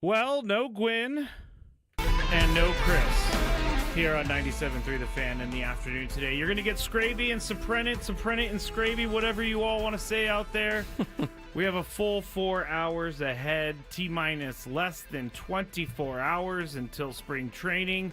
Well, no Gwynn and no Chris here on 97.3 The Fan in the afternoon today. You're going to get Skraby and Soprennit and Skraby, whatever you all want to say out there. We have a full 4 hours ahead, T-minus less than 24 hours until spring training.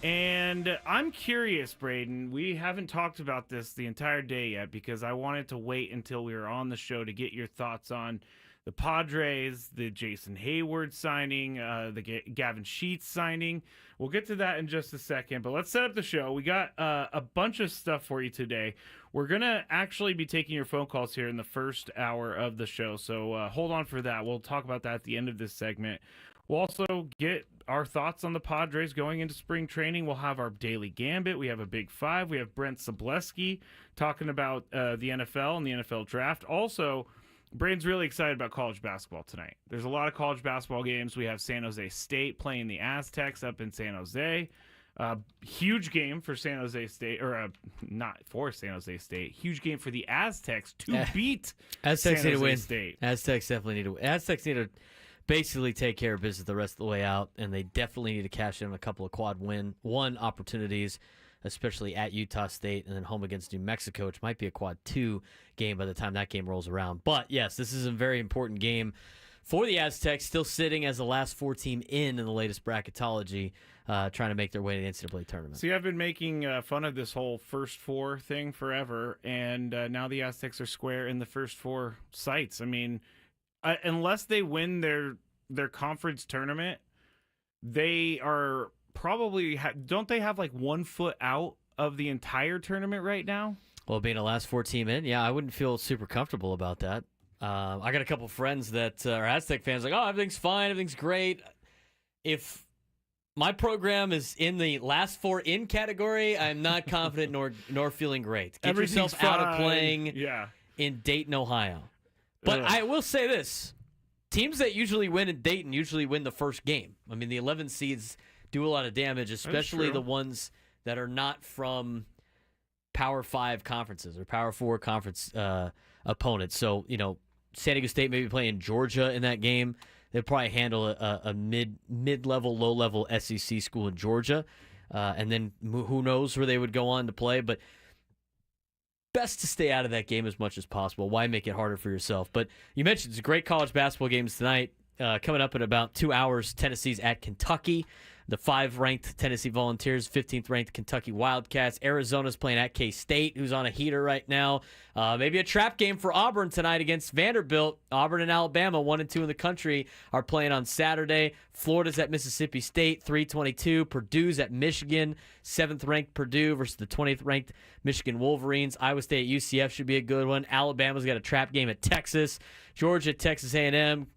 And I'm curious, Braden, we haven't talked about this the entire day yet because I wanted to wait until we were on the show to get your thoughts on the Padres, the Jason Hayward signing, the Gavin Sheets signing. We'll get to that in just a second, but let's set up the show. We got a bunch of stuff for you today. We're going to actually be taking your phone calls here in the first hour of the show, so hold on for that. We'll talk about that at the end of this segment. We'll also get our thoughts on the Padres going into spring training. We'll have our daily gambit. We have a Big Five. We have Brent Sobleski talking about the NFL and the NFL draft. Also, Braden's really excited about college basketball tonight. There's a lot of college basketball games. We have San Jose State playing the Aztecs up in San Jose. Huge game for San Jose State, or not for San Jose State. Huge game for the Aztecs to beat Aztecs San need to Jose win. State. Aztecs definitely need to win. Aztecs need to basically take care of business the rest of the way out, and they definitely need to cash in on a couple of quad one opportunities, especially at Utah State and then home against New Mexico, which might be a quad 2 game by the time that game rolls around. But yes, this is a very important game for the Aztecs, still sitting as the last 4 team in the latest bracketology, trying to make their way to the NCAA tournament. See, I've been making fun of this whole first 4 thing forever, and now the Aztecs are square in the first 4 sites. I mean, unless they win their conference tournament, they are probably don't they have like 1 foot out of the entire tournament right now? Well, being a last 4 team in, yeah, I wouldn't feel super comfortable about that. I got a couple friends that are Aztec fans, like, oh, everything's fine, everything's great. If my program is in the last 4 in category, I'm not confident nor feeling great. Get yourself out of playing in Dayton, Ohio. But I will say this. Teams that usually win in Dayton usually win the first game. I mean, the 11 seeds do a lot of damage, especially the ones that are not from Power 5 conferences or Power 4 conference opponents. So, San Diego State may be playing Georgia in that game. They'll probably handle a mid-level, low-level SEC school in Georgia. And then who knows where they would go on to play. But best to stay out of that game as much as possible. Why make it harder for yourself? But you mentioned some great college basketball games tonight. Coming up in about 2 hours, Tennessee's at Kentucky. The 5th-ranked Tennessee Volunteers, 15th-ranked Kentucky Wildcats. Arizona's playing at K-State, who's on a heater right now. Maybe a trap game for Auburn tonight against Vanderbilt. Auburn and Alabama, 1 and 2 in the country, are playing on Saturday. Florida's at Mississippi State, 3:22. Purdue's at Michigan, 7th-ranked Purdue versus the 20th-ranked Michigan Wolverines. Iowa State at UCF should be a good one. Alabama's got a trap game at Texas. Georgia, Texas A&M.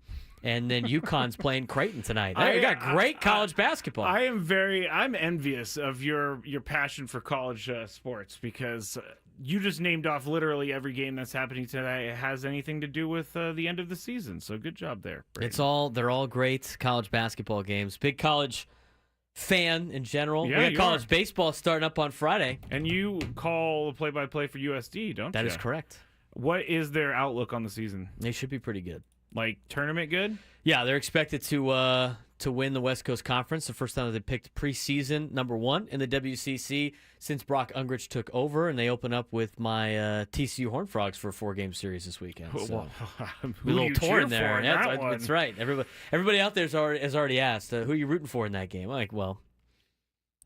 And then UConn's playing Creighton tonight. You got great college basketball. I'm envious of your passion for college sports because you just named off literally every game that's happening tonight. It has anything to do with the end of the season. So good job there, Braden. They're all great college basketball games. Big college fan in general. Yeah, we got college baseball starting up on Friday. And you call the play-by-play for USD, don't you? That is correct. What is their outlook on the season? They should be pretty good. Like tournament good? Yeah, they're expected to win the West Coast Conference. The first time they picked preseason number 1 in the WCC since Brock Ungrich took over, and they open up with my TCU Horned Frogs for a 4-game series this weekend. So Who a little torn there. That's right. Everybody out there has already asked who are you rooting for in that game. I'm like, well,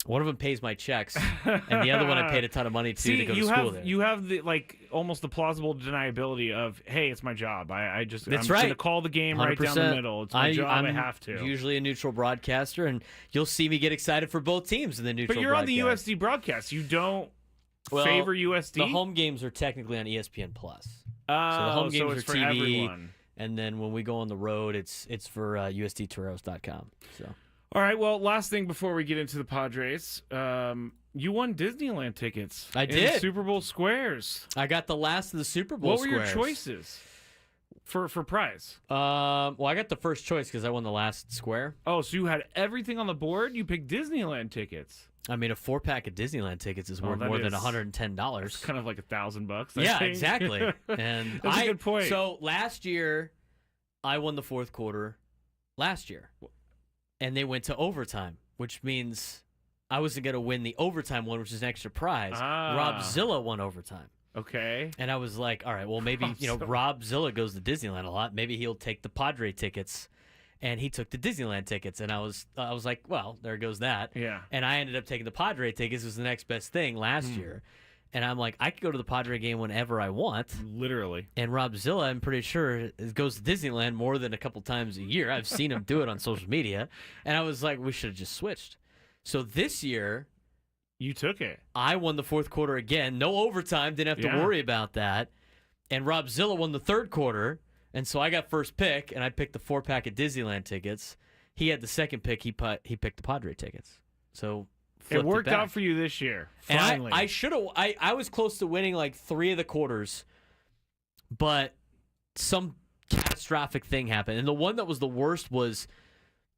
one of them pays my checks, and the other one I paid a ton of money to go to school there. You have the almost the plausible deniability of, hey, it's my job. I'm right. going to call the game 100%. Right down the middle. It's my job. I have to. Usually a neutral broadcaster, and you'll see me get excited for both teams in the neutral broadcast. But you're on the USD broadcast. You don't favor USD? The home games are technically on ESPN+. So the Oh, home games are for TV, everyone. and then when we go on the road, it's for USDToros.com. So. All right, well, last thing before we get into the Padres, you won Disneyland tickets. I did. In Super Bowl squares. I got the last of the Super Bowl What were squares. your choices for prize? Well, I got the first choice because I won the last square. Oh, so you had everything on the board? You picked Disneyland tickets. I mean, a 4-pack of Disneyland tickets is worth more than $110. It's kind of like $1,000. Yeah, exactly. And That's a good point. So last year, I won the fourth quarter. last year, and they went to overtime, which means I wasn't going to win the overtime one, which is an extra prize. Rob Zilla won overtime. Okay. And I was like, all right, well, maybe, Rob Zilla goes to Disneyland a lot. Maybe he'll take the Padre tickets. And he took the Disneyland tickets. And I was like, well, there goes that. Yeah. And I ended up taking the Padre tickets. It was the next best thing last year. And I'm like, I could go to the Padre game whenever I want. Literally. And Rob Zilla, I'm pretty sure, goes to Disneyland more than a couple times a year. I've seen him do it on social media. And I was like, we should have just switched. So this year, you took it. I won the fourth quarter again. No overtime. Didn't have to worry about that. And Rob Zilla won the third quarter. And so I got first pick, and I picked the 4-pack of Disneyland tickets. He had the second pick. He picked the Padre tickets. So it worked out for you this year. Finally. And I should have. I was close to winning like 3 of the quarters, but some catastrophic thing happened. And the one that was the worst was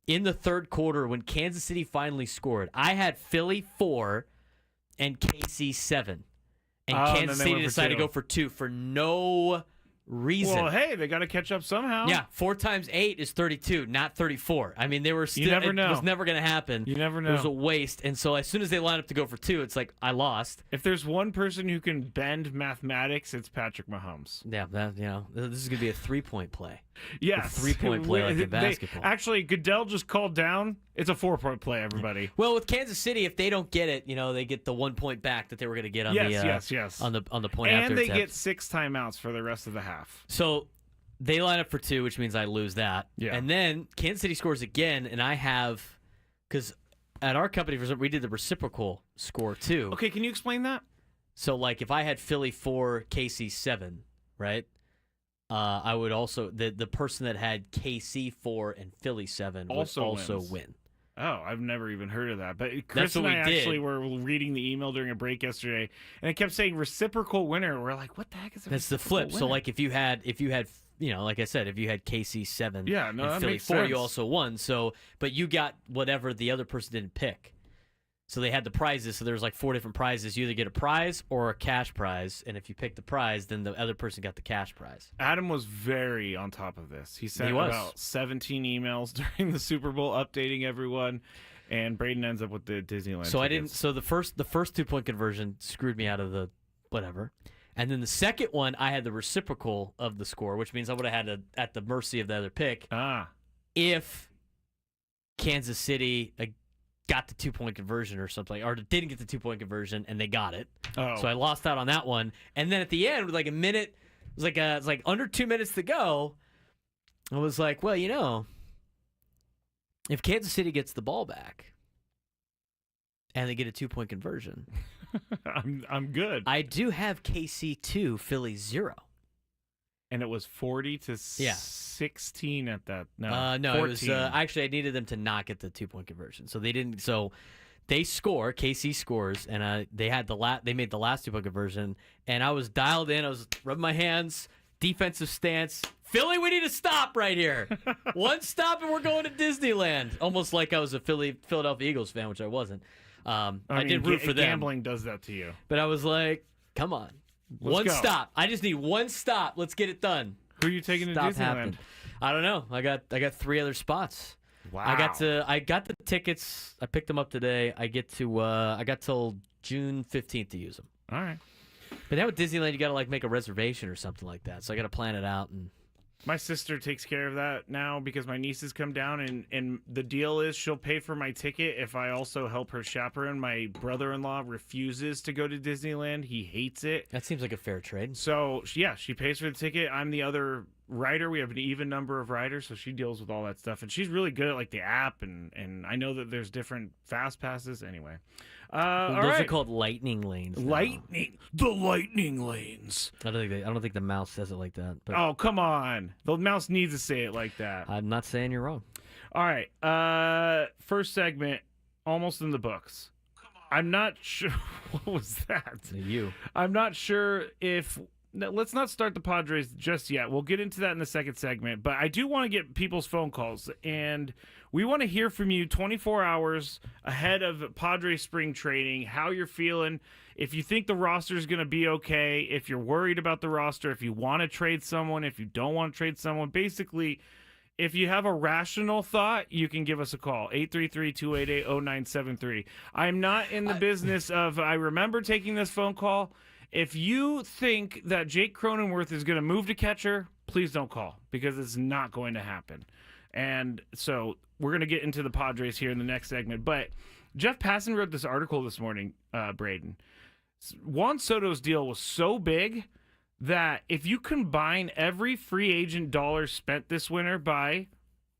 in the third quarter when Kansas City finally scored. I had Philly 4 and KC 7, and Kansas City decided to go for 2 for no reason. Well, hey, they got to catch up somehow. Yeah, 4 times 8 is 32, not 34. I mean, they were still. You never know. It was never going to happen. You never know. It was a waste. And so as soon as they lined up to go for 2, it's like I lost. If there's one person who can bend mathematics, it's Patrick Mahomes. Yeah, this is going to be a 3-point play. Yes, a 3-point play like in basketball. Actually, Goodell just called down. It's a 4-point play, everybody. Well, with Kansas City, if they don't get it, they get the 1 point back that they were going to get on on the point after and they attempt. get 6 timeouts for the rest of the half. So they line up for 2, which means I lose that. Yeah. And then Kansas City scores again, and I have because at our company we did the reciprocal score too. Okay, can you explain that? So like if I had Philly 4, KC 7, right? I would also the person that had KC 4 and Philly 7 would also win. Oh, I've never even heard of that. But Chris and I actually were reading the email during a break yesterday, and it kept saying reciprocal winner. We're like, what the heck is that? That's the flip. Winner? So like if you had like I said, if you had KC 7 and Philly 4, sense. you also won. So but you got whatever the other person didn't pick. So they had the prizes. So there's like 4 different prizes. You either get a prize or a cash prize. And if you pick the prize, then the other person got the cash prize. Adam was very on top of this. He sent about 17 emails during the Super Bowl updating everyone. And Braden ends up with the Disneyland tickets. So the first 2-point conversion screwed me out of the whatever. And then the second one, I had the reciprocal of the score, which means I would have had at the mercy of the other pick. If Kansas City got the 2-point conversion or something, or didn't get the 2-point conversion, and they got it. Oh. So I lost out on that one. And then at the end, with like a minute, it was like under 2 minutes to go, I was like, well, if Kansas City gets the ball back and they get a 2-point conversion, I'm good. I do have KC 2, Philly 0. And it was 40 to 16 at that. No, 14. It was actually I needed them to not get the 2-point conversion, so they didn't. So they score. KC scores, and they had they made the last 2-point conversion, and I was dialed in. I was rubbing my hands, defensive stance. Philly, we need to stop right here. One stop, and we're going to Disneyland. Almost like I was a Philadelphia Eagles fan, which I wasn't. I did root for them. Gambling does that to you. But I was like, come on. One stop. I just need one stop. Let's get it done. Who are you taking to Disneyland? Happened. I don't know. I got 3 other spots. Wow. I got the tickets. I picked them up today. I got till June 15th to use them. All right. But now with Disneyland, you got to make a reservation or something like that. So I got to plan it out. And my sister takes care of that now because my nieces come down, and the deal is she'll pay for my ticket if I also help her chaperone. My brother-in-law refuses to go to Disneyland. He hates it. That seems like a fair trade. So, yeah, she pays for the ticket. I'm the other rider. We have an even number of riders, so she deals with all that stuff. And she's really good at the app, and I know that there's different fast passes. Anyway. Those are called lightning lanes. The lightning lanes. I don't think the mouse says it like that. But oh, come on. The mouse needs to say it like that. I'm not saying you're wrong. All right. First segment, almost in the books. I'm not sure. What was that? You. I'm not sure if. Let's not start the Padres just yet. We'll get into that in the second segment. But I do want to get people's phone calls. And we want to hear from you 24 hours ahead of Padres spring training, how you're feeling, if you think the roster is going to be okay, if you're worried about the roster, if you want to trade someone, if you don't want to trade someone. Basically, if you have a rational thought, you can give us a call. 833-288-0973. I'm not in the business of, I remember taking this phone call. If you think that Jake Cronenworth is going to move to catcher, please don't call, because it's not going to happen. And so we're going to get into the Padres here in the next segment. But Jeff Passan wrote this article this morning, Braden. Juan Soto's deal was so big that if you combine every free agent dollar spent this winter by,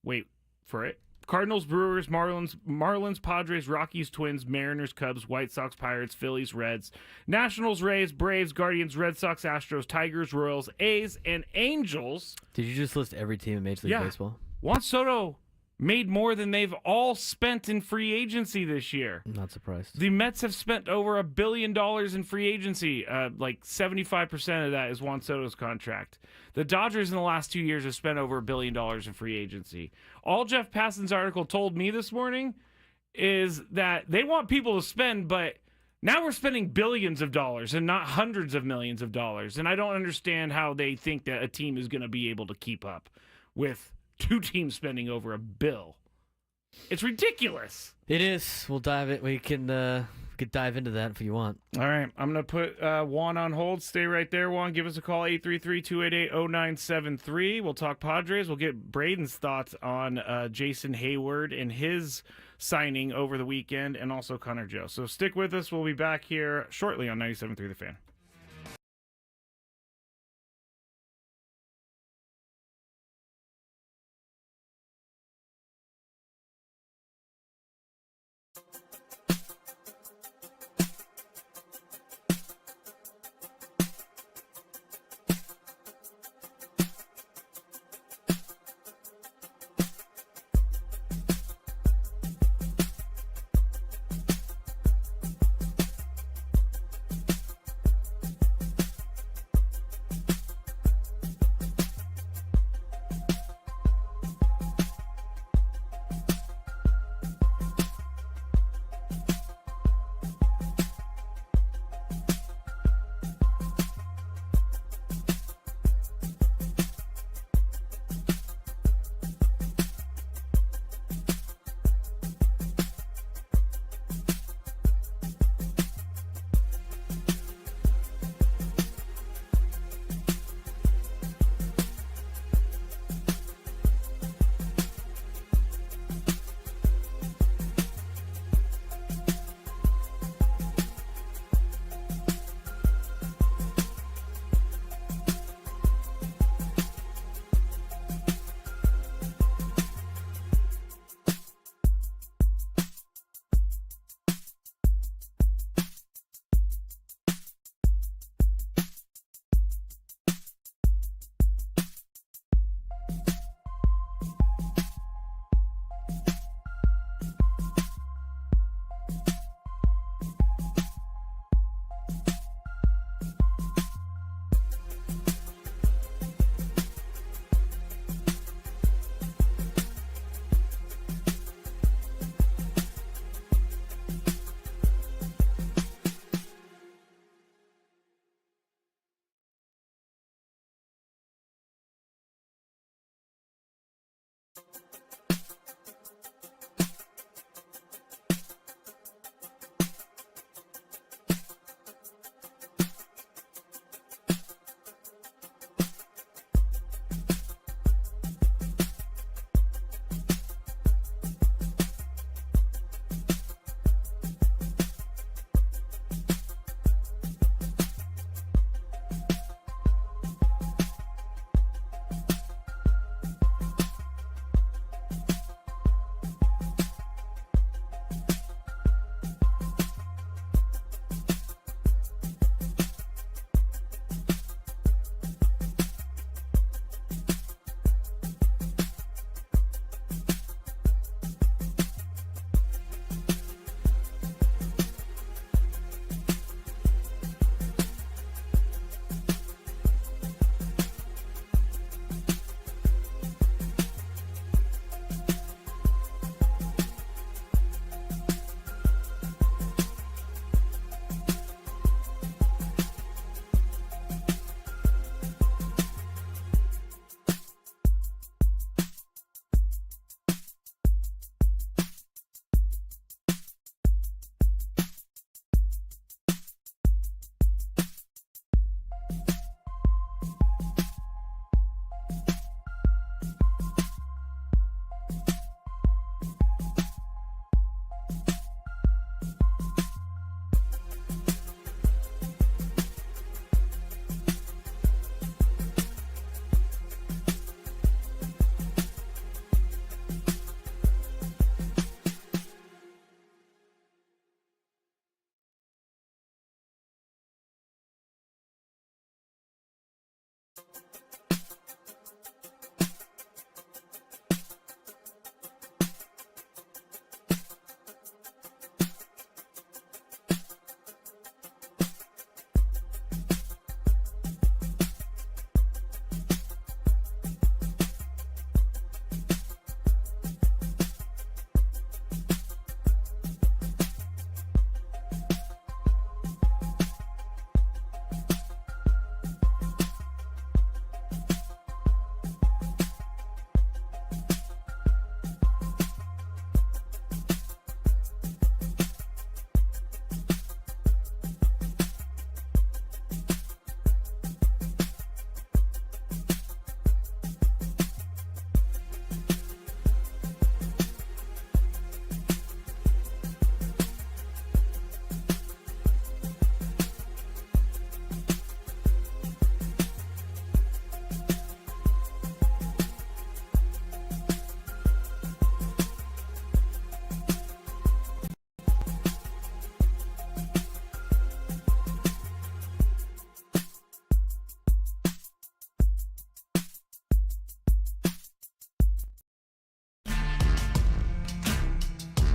wait for it, Cardinals, Brewers, Marlins, Padres, Rockies, Twins, Mariners, Cubs, White Sox, Pirates, Phillies, Reds, Nationals, Rays, Braves, Guardians, Red Sox, Astros, Tigers, Royals, A's, and Angels. Did you just list every team in Major League Baseball? Juan Soto made more than they've all spent in free agency this year. I'm not surprised. The Mets have spent over $1 billion in free agency. Like 75% of that is Juan Soto's contract. The Dodgers in the last 2 years have spent over $1 billion in free agency. All Jeff Passan's article told me this morning is that they want people to spend, but now we're spending billions of dollars and not hundreds of millions of dollars. And I don't understand how they think that a team is going to be able to keep up with two teams spending over $1 billion. It's ridiculous. It is. We'll dive it. We can dive into that if you want. All right. I'm going to put Juan on hold. Stay right there, Juan. Give us a call, 833-288-0973. We'll talk Padres. We'll get Braden's thoughts on Jason Hayward and his signing over the weekend, and also Connor Joe. So stick with us. We'll be back here shortly on 97.3 The Fan.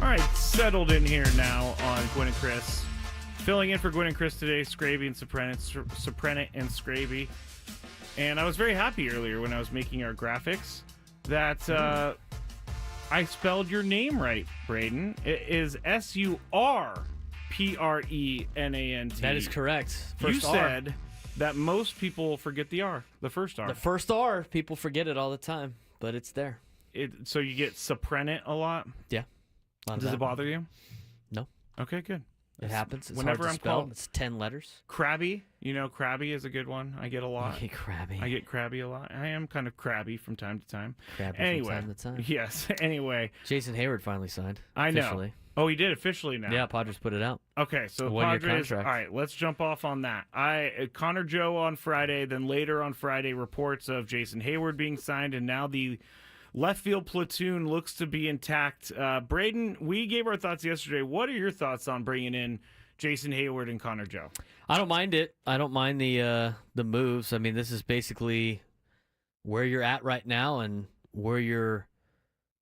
right, settled in here now on Gwynn and Chris. Filling in for Gwynn and Chris today, Skraby and Soprenet and Skraby. And I was very happy earlier when I was making our graphics that I spelled your name right, Braden. It is Surprenant. That is correct. First You R. said that most people forget the R, the first R. The first R, people forget it all the time, but it's there. So you get Soprenet a lot? Yeah. Does it bother you? No. Okay, good. It happens. It's whenever hard to I'm spell. called It's 10 letters. Crabby, Crabby is a good one. I get a lot. Okay, crabby. I get crabby a lot. I am kind of crabby from time to time. Crabby Anyway, from time to time. yes. Anyway, Jason Hayward finally signed. I know. Officially. Oh, he did officially now. Yeah, Padres put it out. Okay, so One-year Padres. contract. All right, let's jump off on that. Connor Joe on Friday, then later on Friday, reports of Jason Hayward being signed, and now the left field platoon looks to be intact. Braden, we gave our thoughts yesterday. What are your thoughts on bringing in Jason Hayward and Connor Joe? I don't mind it. I don't mind the moves. I mean, this is basically where you're at right now and where your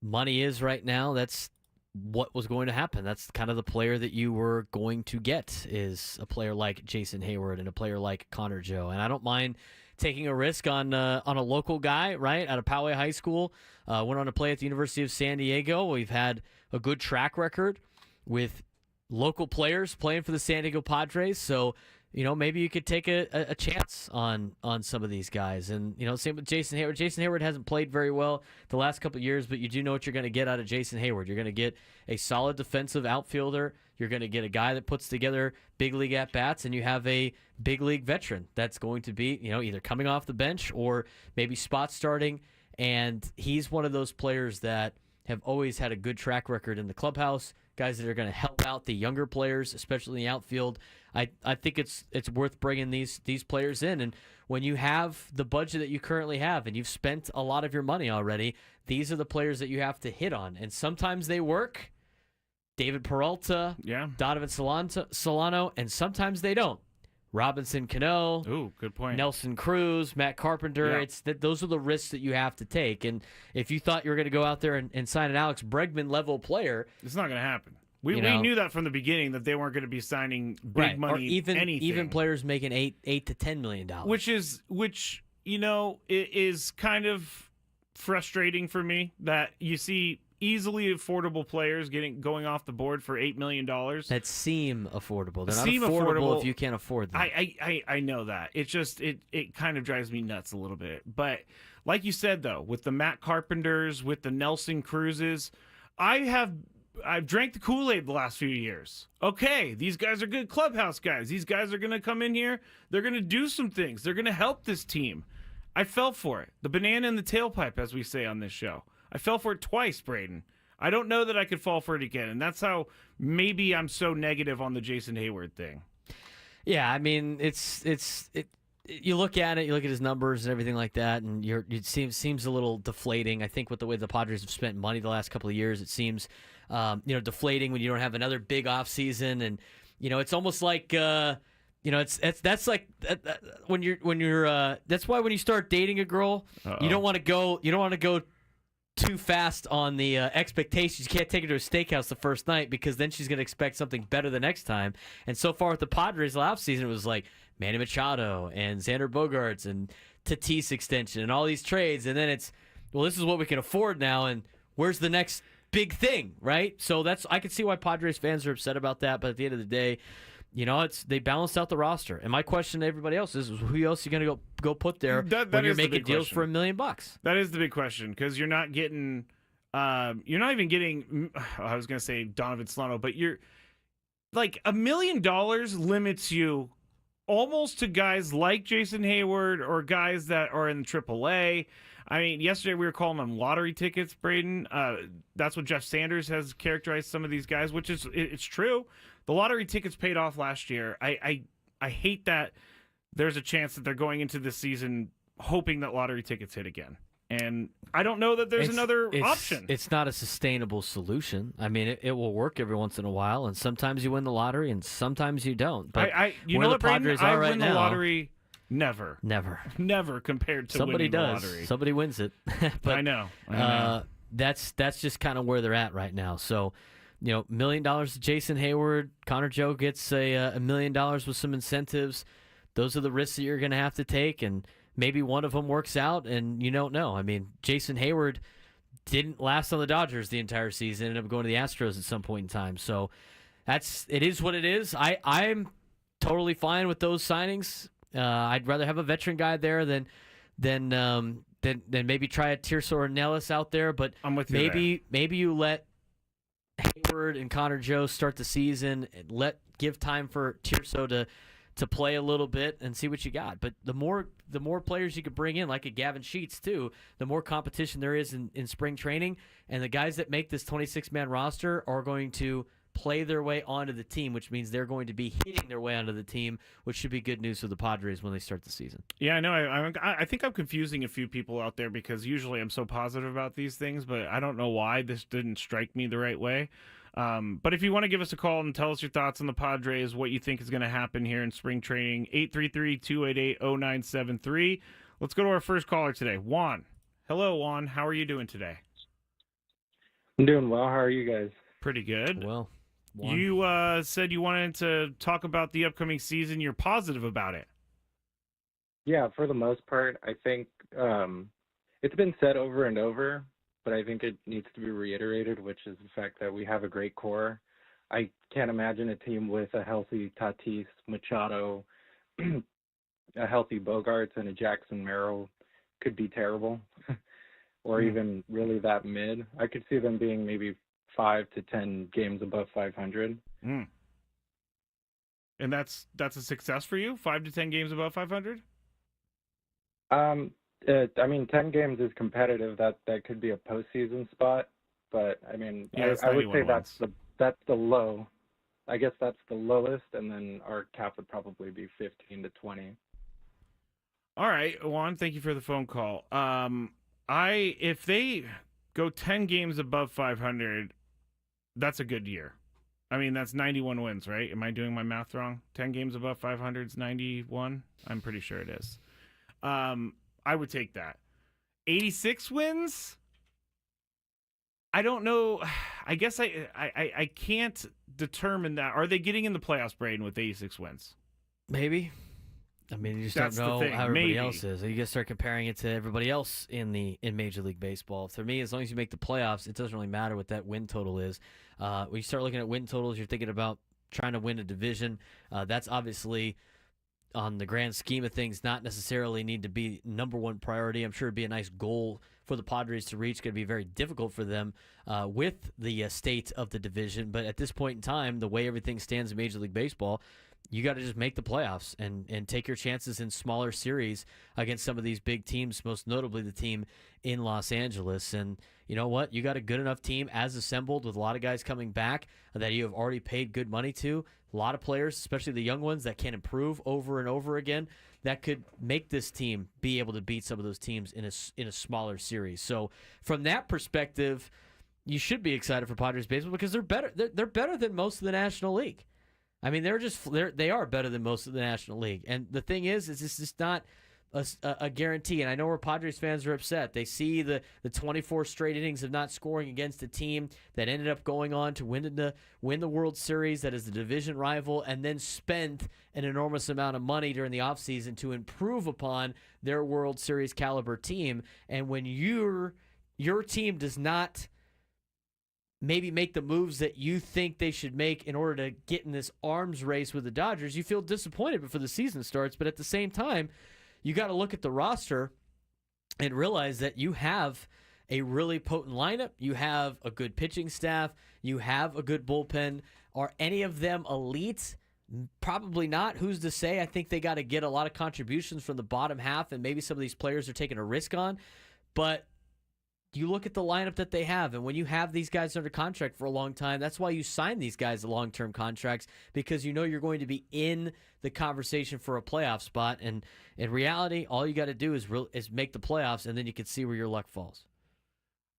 money is right now. That's what was going to happen. That's kind of the player that you were going to get, is a player like Jason Hayward and a player like Connor Joe. And I don't mind taking a risk on a local guy, right, out of Poway High School. Went on to play at the University of San Diego. We've had a good track record with local players playing for the San Diego Padres. So, maybe you could take a chance on some of these guys. And, same with Jason Hayward. Jason Hayward hasn't played very well the last couple of years, but you do know what you're going to get out of Jason Hayward. You're going to get a solid defensive outfielder. You're going to get a guy that puts together big league at-bats, and you have a big league veteran that's going to be, either coming off the bench or maybe spot starting. And he's one of those players that have always had a good track record in the clubhouse, guys that are going to help out the younger players, especially in the outfield. I think it's worth bringing these players in. And when you have the budget that you currently have and you've spent a lot of your money already, these are the players that you have to hit on. And sometimes they work. David Peralta, Donovan Solano, and sometimes they don't. Robinson Cano, Ooh, good point. Nelson Cruz, Matt Carpenter. Yeah. Those are the risks that you have to take. And if you thought you were going to go out there and sign an Alex Bregman level player, it's not going to happen. We knew that from the beginning, that they weren't going to be signing big money, or even anything. players making $8 to $10 million. Which is kind of frustrating for me that you see easily affordable players going off the board for $8 million. That seem affordable. They're not affordable if you can't afford them. I know that. It just it kind of drives me nuts a little bit. But like you said, though, with the Matt Carpenters, with the Nelson Cruzes, I've drank the Kool-Aid the last few years. Okay, these guys are good clubhouse guys. These guys are going to come in here. They're going to do some things. They're going to help this team. I fell for it. The banana in the tailpipe, as we say on this show. I fell for it twice, Braden. I don't know that I could fall for it again, and that's how maybe I'm so negative on the Jason Hayward thing. Yeah, I mean, you look at it, you look at his numbers and everything like that, and it seems a little deflating. I think with the way the Padres have spent money the last couple of years, it seems deflating when you don't have another big offseason. And it's almost like that's like when you're that's why when you start dating a girl, you don't want to go too fast on the expectations. You can't take her to a steakhouse the first night, because then she's going to expect something better the next time. And so far with the Padres last season, it was like Manny Machado and Xander Bogaerts and Tatis extension and all these trades. And then it's, well, this is what we can afford now, and where's the next big thing, right? So I can see why Padres fans are upset about that. But at the end of the day, they balanced out the roster. And my question to everybody else is, who else are you going to go put there when you're making deals for $1 million? That is the big question, because you're not getting, you're not even getting, I was going to say Donovan Solano, but you're like $1 million limits you almost to guys like Jason Hayward or guys that are in AAA. I mean, yesterday we were calling them lottery tickets, Braden. That's what Jeff Sanders has characterized some of these guys, which is it's true. The lottery tickets paid off last year. I hate that there's a chance that they're going into this season hoping that lottery tickets hit again. And I don't know that there's another option. It's not a sustainable solution. I mean, it will work every once in a while, and sometimes you win the lottery, and sometimes you don't. But you know what, Braden? I win the now, lottery never compared to somebody winning does. the lottery. Somebody wins it. But, I know. that's just kind of where they're at right now. So, $1 million to Jason Hayward. Connor Joe gets $1 million with some incentives. Those are the risks that you're going to have to take, and maybe one of them works out, and you don't know. I mean, Jason Hayward didn't last on the Dodgers the entire season, ended up going to the Astros at some point in time. So it is what it is. I'm totally fine with those signings. I'd rather have a veteran guy there than maybe try a Tirso or Nellis out there. But I'm with you maybe you let Hayward and Connor Joe start the season, and give time for Tirso to play a little bit and see what you got. But the more players you could bring in, like a Gavin Sheets too, the more competition there is in spring training, and the guys that make this 26-man roster are going to play their way onto the team, which means they're going to be hitting their way onto the team, which should be good news for the Padres when they start the season. Yeah, I know. I think I'm confusing a few people out there because usually I'm so positive about these things, but I don't know why this didn't strike me the right way. But if you want to give us a call and tell us your thoughts on the Padres, what you think is going to happen here in spring training, 833-288-0973. Let's go to our first caller today, Juan. Hello, Juan. How are you doing today? I'm doing well. How are you guys? Pretty good. Well, Juan. You said you wanted to talk about the upcoming season. You're positive about it. Yeah, for the most part, I think it's been said over and over, but I think it needs to be reiterated, which is the fact that we have a great core. I can't imagine a team with a healthy Tatis, Machado, a healthy Bogarts, and a Jackson Merrill could be terrible, or even really that mid. I could see them being maybe 5 to 10 games above 500. And that's a success for you? 5 to 10 games above 500? I mean, 10 games is competitive. That could be a postseason spot, but I mean, yeah, I would say wins. that's the low. I guess that's the lowest, and then our cap would probably be 15 to 20. All right, Juan, thank you for the phone call. If they go 10 games above 500, that's a good year. I mean, that's 91 wins, right? Am I doing my math wrong? 10 games above 500 is 91? I'm pretty sure it is. I would take that. 86 wins? I don't know. I guess I can't determine that. Are they getting in the playoffs, Braden, with 86 wins? Maybe. I mean, you just That's don't know the thing. how everybody Maybe. else is. You got to start comparing it to everybody else in Major League Baseball. For me, as long as you make the playoffs, it doesn't really matter what that win total is. When you start looking at win totals, you're thinking about trying to win a division. That's obviously, on the grand scheme of things, not necessarily need to be number one priority. I'm sure it'd be a nice goal for the Padres to reach. It's going to be very difficult for them with the state of the division. But at this point in time, the way everything stands in Major League Baseball, you got to just make the playoffs and take your chances in smaller series against some of these big teams, most notably the team in Los Angeles. And you know what? You got a good enough team as assembled with a lot of guys coming back that you have already paid good money to. A lot of players, especially the young ones, that can improve over and over again, that could make this team be able to beat some of those teams in a smaller series. So from that perspective, you should be excited for Padres baseball because they're better. They're better than most of the National League. I mean, they are better than most of the National League. And the thing is it's just not a guarantee. And I know where Padres fans are upset. They see the 24 straight innings of not scoring against a team that ended up going on to win the World Series, that is the division rival, and then spent an enormous amount of money during the offseason to improve upon their World Series caliber team. And when your team does not maybe make the moves that you think they should make in order to get in this arms race with the Dodgers, you feel disappointed before the season starts. But at the same time, you got to look at the roster and realize that you have a really potent lineup. You have a good pitching staff. You have a good bullpen. Are any of them elite? Probably not. Who's to say? I think they got to get a lot of contributions from the bottom half, and maybe some of these players are taking a risk on. But you look at the lineup that they have, and when you have these guys under contract for a long time, that's why you sign these guys to long-term contracts, because you know you're going to be in the conversation for a playoff spot. And in reality, all you got to do is make the playoffs, and then you can see where your luck falls.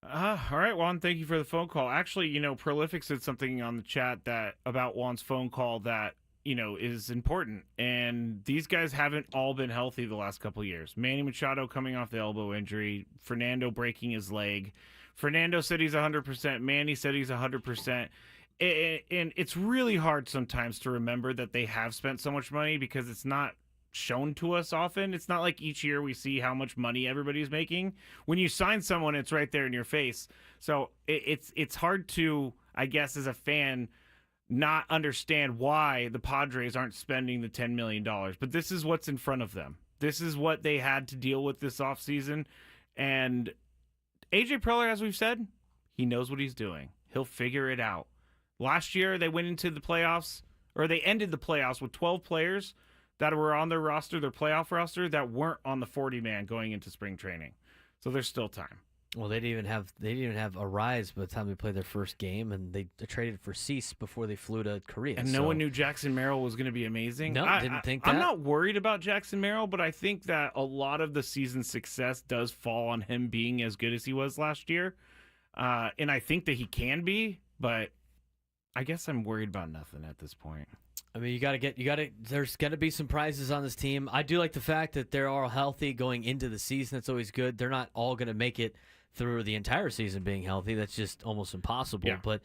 All right, Juan, thank you for the phone call. Actually, Prolific said something on the chat about Juan's phone call that is important. And these guys haven't all been healthy the last couple of years. Manny Machado coming off the elbow injury, Fernando breaking his leg. Fernando said he's 100%. Manny said he's 100%. and it's really hard sometimes to remember that they have spent so much money because it's not shown to us often. It's not like each year we see how much money everybody's making. When you sign someone, it's right there in your face. So it's hard to, I guess, as a fan, not understand why the Padres aren't spending the $10 million. But this is what's in front of them. This is what they had to deal with this offseason. And AJ Preller, as we've said, he knows what he's doing. He'll figure it out. Last year, they went into the playoffs, or they ended the playoffs with 12 players that were on their roster, their playoff roster, that weren't on the 40-man going into spring training. So there's still time. Well, they didn't even have a rise by the time they played their first game, and they traded for Cease before they flew to Korea. And no one knew Jackson Merrill was going to be amazing. No, didn't think that. I'm not worried about Jackson Merrill, but I think that a lot of the season's success does fall on him being as good as he was last year. And I think that he can be, but I guess I'm worried about nothing at this point. I mean, there's got to be some prizes on this team. I do like the fact that they're all healthy going into the season. That's always good. They're not all going to make it through the entire season being healthy. That's just almost impossible. Yeah. But,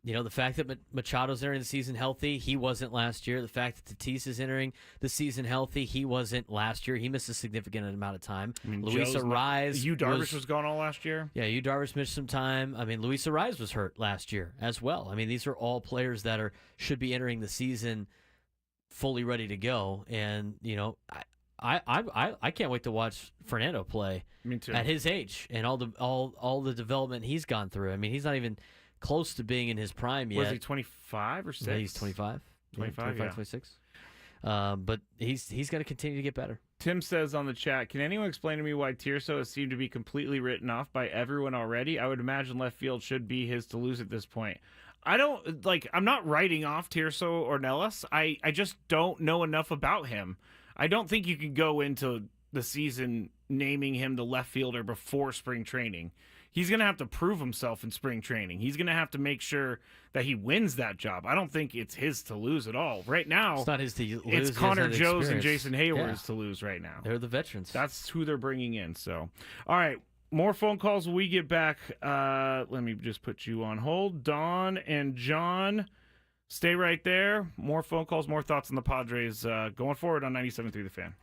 the fact that Machado's entering the season healthy, he wasn't last year. The fact that Tatis is entering the season healthy, he wasn't last year. He missed a significant amount of time. I mean, Luis Arraez. Yu Darvish was gone all last year. Yeah, Yu Darvish missed some time. I mean, Luis Arraez was hurt last year as well. I mean, these are all players that should be entering the season fully ready to go. And, I can't wait to watch Fernando play. Me too. At his age and all the development he's gone through. I mean, he's not even close to being in his prime yet. Was he 25 or 6? Yeah, he's 25. 25, yeah. 26. But he's got to continue to get better. Tim says on the chat, can anyone explain to me why Tirso has seemed to be completely written off by everyone already? I would imagine left field should be his to lose at this point. I'm not writing off Tirso or Nellis. I just don't know enough about him. I don't think you can go into the season naming him the left fielder before spring training. He's going to have to prove himself in spring training. He's going to have to make sure that he wins that job. I don't think it's his to lose at all. Right now, it's not his to lose. It's Connor Joe's and experience. Jason Hayward's to lose right now. They're the veterans. That's who they're bringing in. So, all right, more phone calls when we get back. Let me just put you on hold. Dawn and John, stay right there. More phone calls, more thoughts on the Padres going forward on 97.3 The Fan.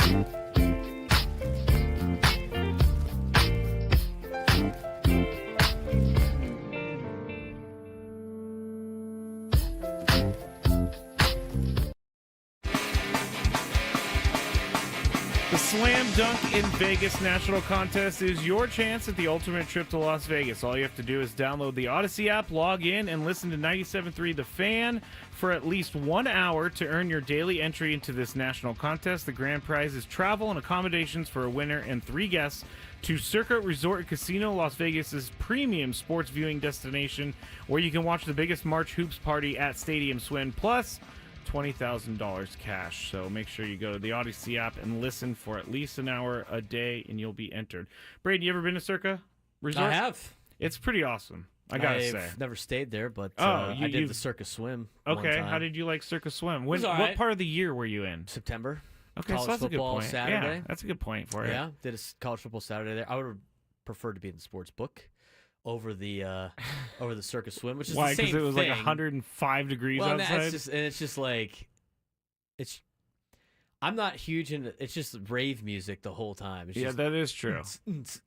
The Slam Dunk in Vegas National Contest is your chance at the ultimate trip to Las Vegas. All you have to do is download the Odyssey app, log in, and listen to 97.3 The Fan for at least 1 hour to earn your daily entry into this national contest. The grand prize is travel and accommodations for a winner and 3 guests to Circa Resort and Casino, Las Vegas's premium sports viewing destination, where you can watch the biggest March Hoops party at Stadium Swim, plus $20,000 cash. So make sure you go to the Odyssey app and listen for at least an hour a day, and you'll be entered. Braden, you ever been to Circa Resort? I have. It's pretty awesome, I gotta say. I've never stayed there, but I did the Circus Swim. Okay, one how time. did you like Circa Swim? was all What right. part of the year were you in? September. Okay, College so that's a good football point. Saturday. Yeah, that's a good point for it. Yeah, did a college football Saturday there. I would have preferred to be in the sports book over the Circus Swim, which is Why? the same Because it was thing. like 105 degrees well, outside? it's just like I'm not huge into. It's just rave music the whole time. It's Yeah, just, that is true.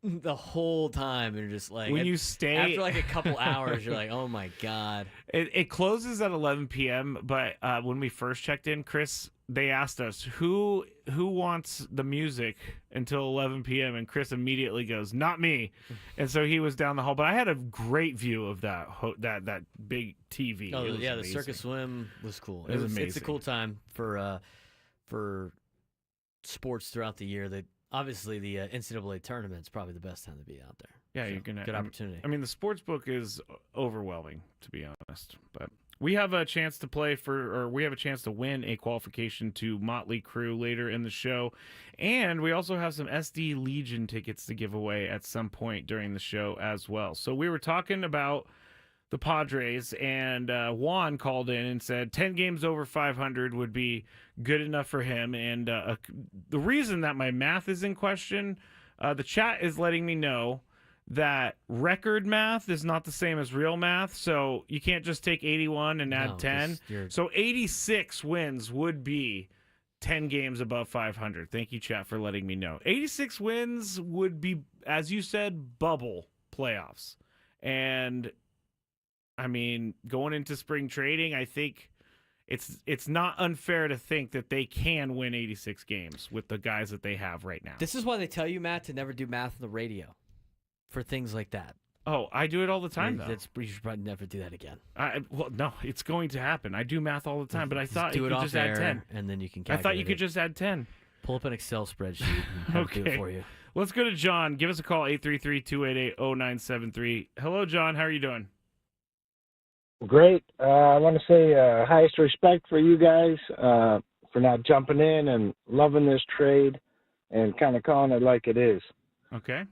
the whole time, and you're just like When you stay after like a couple hours, you're like, oh my god. It closes at 11 p.m., but when we first checked in, Chris, they asked us who wants the music until 11 p.m., and Chris immediately goes, "Not me," and so he was down the hall. But I had a great view of that big TV. Oh It was yeah, the amazing. Circus Swim was cool. It was It's a amazing. cool time for sports throughout the year. That obviously the NCAA tournament is probably the best time to be out there. Yeah, So, you're gonna good opportunity. I mean, the sports book is overwhelming, to be honest. But we have a chance to we have a chance to win a qualification to Motley Crue later in the show, and we also have some SD Legion tickets to give away at some point during the show as well. So we were talking about the Padres, and Juan called in and said 10 games over 500 would be good enough for him. And the reason that my math is in question, the chat is letting me know that record math is not the same as real math, so you can't just take 81 and add 10. So 86 wins would be 10 games above 500. Thank you, chat, for letting me know. 86 wins would be, as you said, bubble playoffs. And I mean, going into spring trading, I think it's not unfair to think that they can win 86 games with the guys that they have right now. This is why they tell you, Matt, to never do math on the radio for things like that. Oh, I do it all the time, though. You should probably never do that again. Well, no, it's going to happen. I do math all the time, but I thought do you it could off just add air, 10. and then you can I calculate thought you could it. just add 10. Pull up an Excel spreadsheet and have it do Okay. it for you. Let's go to John. Give us a call, 833-288-0973. Hello, John. How are you doing? Great. I want to say highest respect for you guys for not jumping in and loving this trade and kind of calling it like it is. Okay.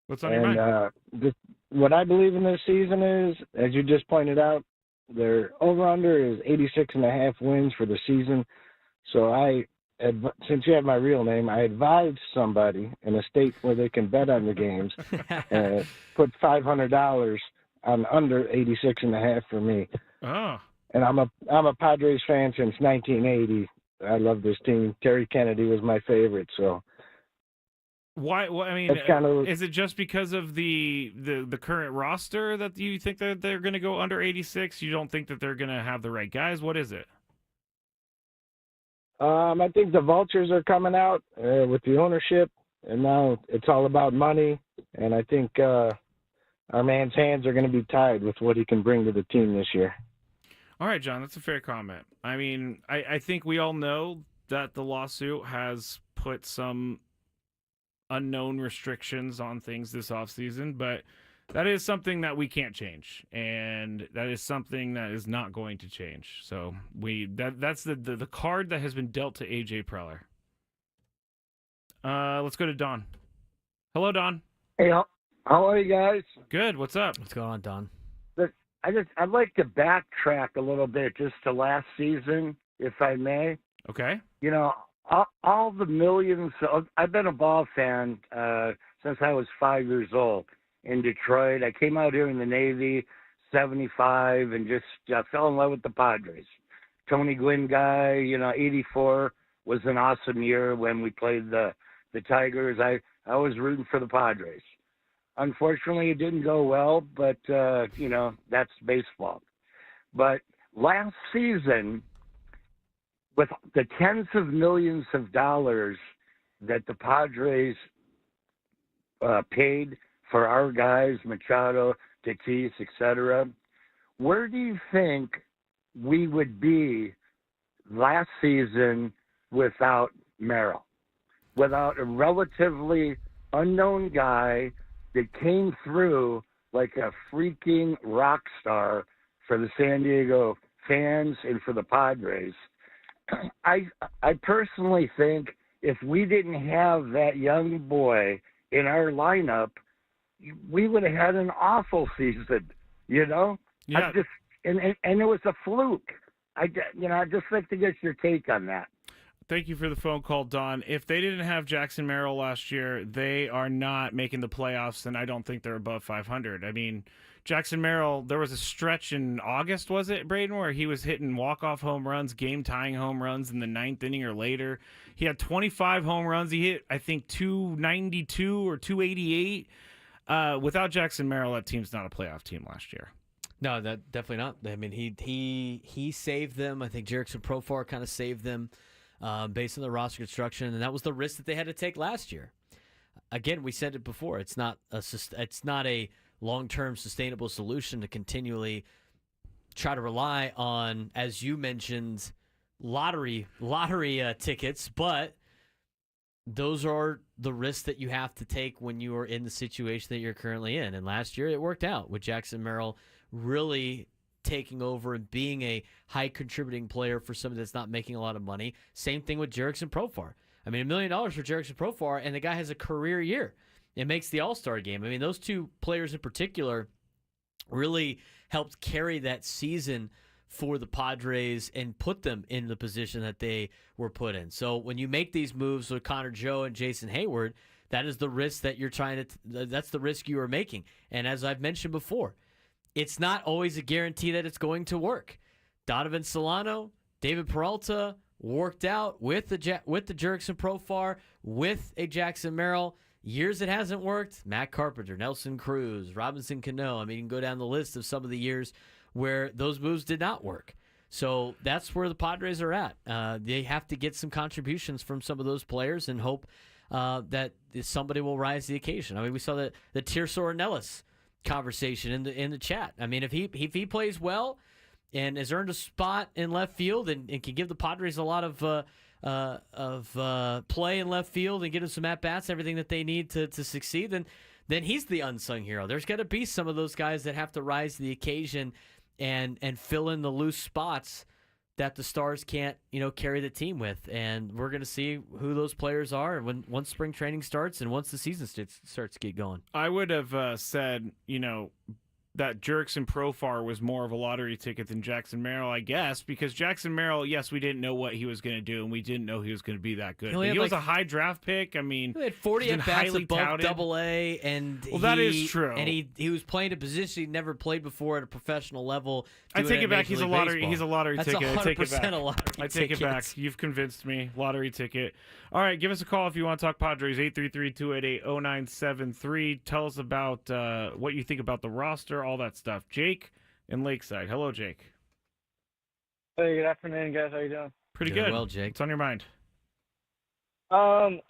What's on your mind? What I believe in this season is, as you just pointed out, their over-under is 86.5 wins for the season. So since you have my real name, I advised somebody in a state where they can bet on the games and put $500 on under 86.5 for me. Oh. And I'm a Padres fan since 1980. I love this team. Terry Kennedy was my favorite. So Why? Well, I mean, that's kind of, is it just because of the current roster that you think that they're going to go under 86? You don't think that they're going to have the right guys? What is it? I think the vultures are coming out with the ownership, and now it's all about money. And I think our man's hands are going to be tied with what he can bring to the team this year. All right, John, that's a fair comment. I mean, I think we all know that the lawsuit has put some unknown restrictions on things this offseason, but that is something that we can't change, and that is something that is not going to change. So that's the card that has been dealt to AJ Preller. Let's go to Don. Hello, Don. Hey, how are you guys? Good. What's up? What's going on, Don? I'd like to backtrack a little bit just to last season, if I may. Okay. You know, all the millions. I've been a ball fan since I was 5 years old in Detroit. I came out here in the Navy, 75, and just fell in love with the Padres. Tony Gwynn guy, 84. was an awesome year when we played the Tigers. I was rooting for the Padres. Unfortunately, it didn't go well, but, that's baseball. But last season, with the tens of millions of dollars that the Padres paid for our guys, Machado, Tatis, etc., where do you think we would be last season without Merrill? Without a relatively unknown guy that came through like a freaking rock star for the San Diego fans and for the Padres. I personally think if we didn't have that young boy in our lineup, we would have had an awful season, Yeah. And it was a fluke. I'd just like to get your take on that. Thank you for the phone call, Don. If they didn't have Jackson Merrill last year, they are not making the playoffs, and I don't think they're above 500. I mean, Jackson Merrill, there was a stretch in August, was it, Braden, where he was hitting walk-off home runs, game-tying home runs in the ninth inning or later. He had 25 home runs. He hit, I think, 292 or 288. Without Jackson Merrill, that team's not a playoff team last year. No, that definitely not. I mean, he saved them. I think Jerickson Profar kind of saved them based on the roster construction, and that was the risk that they had to take last year. Again, we said it before. It's not a long-term sustainable solution to continually try to rely on, as you mentioned, lottery tickets, but those are the risks that you have to take when you are in the situation that you're currently in. And last year it worked out with Jackson Merrill really taking over and being a high contributing player for somebody that's not making a lot of money. Same thing with Jerickson Profar. I mean, $1 million for Jerickson Profar, and the guy has a career year. It makes the All-Star game. I mean, those two players in particular really helped carry that season for the Padres and put them in the position that they were put in. So when you make these moves with Connor Joe and Jason Hayward, that is the risk that you're that's the risk you are making. And as I've mentioned before, it's not always a guarantee that it's going to work. Donovan Solano, David Peralta worked out with the Jerickson Profar, with a Jackson Merrill. Years it hasn't worked, Matt Carpenter, Nelson Cruz, Robinson Cano. I mean, you can go down the list of some of the years where those moves did not work. So that's where the Padres are at. They have to get some contributions from some of those players and hope that somebody will rise to the occasion. I mean, we saw the Tirso Ornelas conversation in the chat. I mean, if he plays well and has earned a spot in left field and can give the Padres a lot of play in left field and get them some at-bats, everything that they need to succeed, then he's the unsung hero. There's got to be some of those guys that have to rise to the occasion and fill in the loose spots that the Stars can't, carry the team with. And we're going to see who those players are once spring training starts and once the season starts to get going. I would have said, that Jerickson Profar was more of a lottery ticket than Jackson Merrill, I guess, because Jackson Merrill, yes, we didn't know what he was going to do, and we didn't know he was going to be that good. He was a high draft pick. I mean, he had 40 at-bats above Double-A, and that is true. And he was playing a position he'd never played before at a professional level. I take it back. He's a lottery That's ticket. That's 100% a lottery I take it back. You've convinced me. Lottery ticket. All right, give us a call if you want to talk Padres, 833-288-0973. Tell us about what you think about the roster, all that stuff. Jake in Lakeside. Hello, Jake. Hey, good afternoon, guys. How you doing? Pretty Doing good. well, Jake. What's on your mind? So,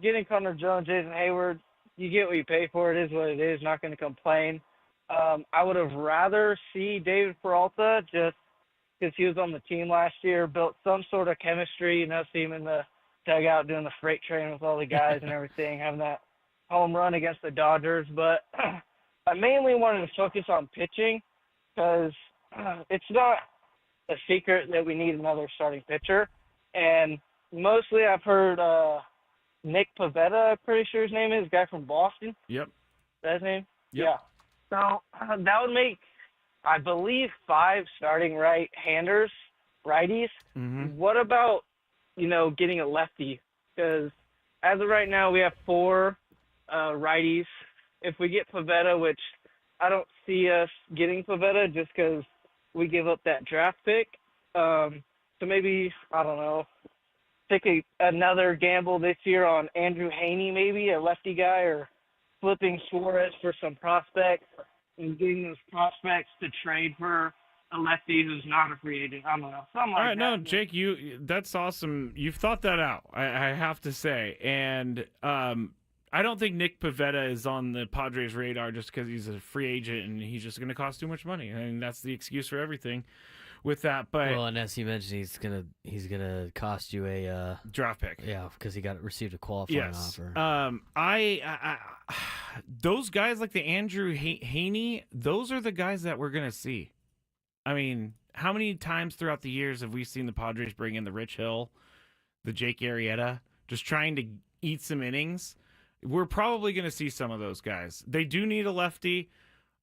getting Connor Joe and Jason Hayward, you get what you pay for. It is what it is. Not going to complain. I would have rather see David Peralta just because he was on the team last year, built some sort of chemistry, see him in the dugout doing the freight train with all the guys and everything, having that home run against the Dodgers. But I mainly wanted to focus on pitching because it's not a secret that we need another starting pitcher. And mostly I've heard Nick Pivetta, I'm pretty sure his name is, guy from Boston. Yep. Is that his name? Yep. Yeah. So that would make, I believe, 5 starting right-handers, righties. Mm-hmm. What about, getting a lefty? Because as of right now, we have 4 righties. If we get Pivetta, which I don't see us getting Pivetta just because we give up that draft pick. So maybe, I don't know, take another gamble this year on Andrew Haney, maybe a lefty guy, or flipping Suarez for some prospects and getting those prospects to trade for a lefty who's not a free agent. I don't know, something like All right, that. no, Jake, that's awesome. You've thought that out, I have to say. And I don't think Nick Pivetta is on the Padres' radar just because he's a free agent and he's just going to cost too much money. I mean, that's the excuse for everything with that. But Well, and as you mentioned, he's gonna cost you a draft pick. yeah, because he received a qualifying Yes. offer. I those guys like the Andrew Haney, those are the guys that we're going to see. I mean, how many times throughout the years have we seen the Padres bring in the Rich Hill, the Jake Arrieta, just trying to eat some innings? We're probably going to see some of those guys. They do need a lefty.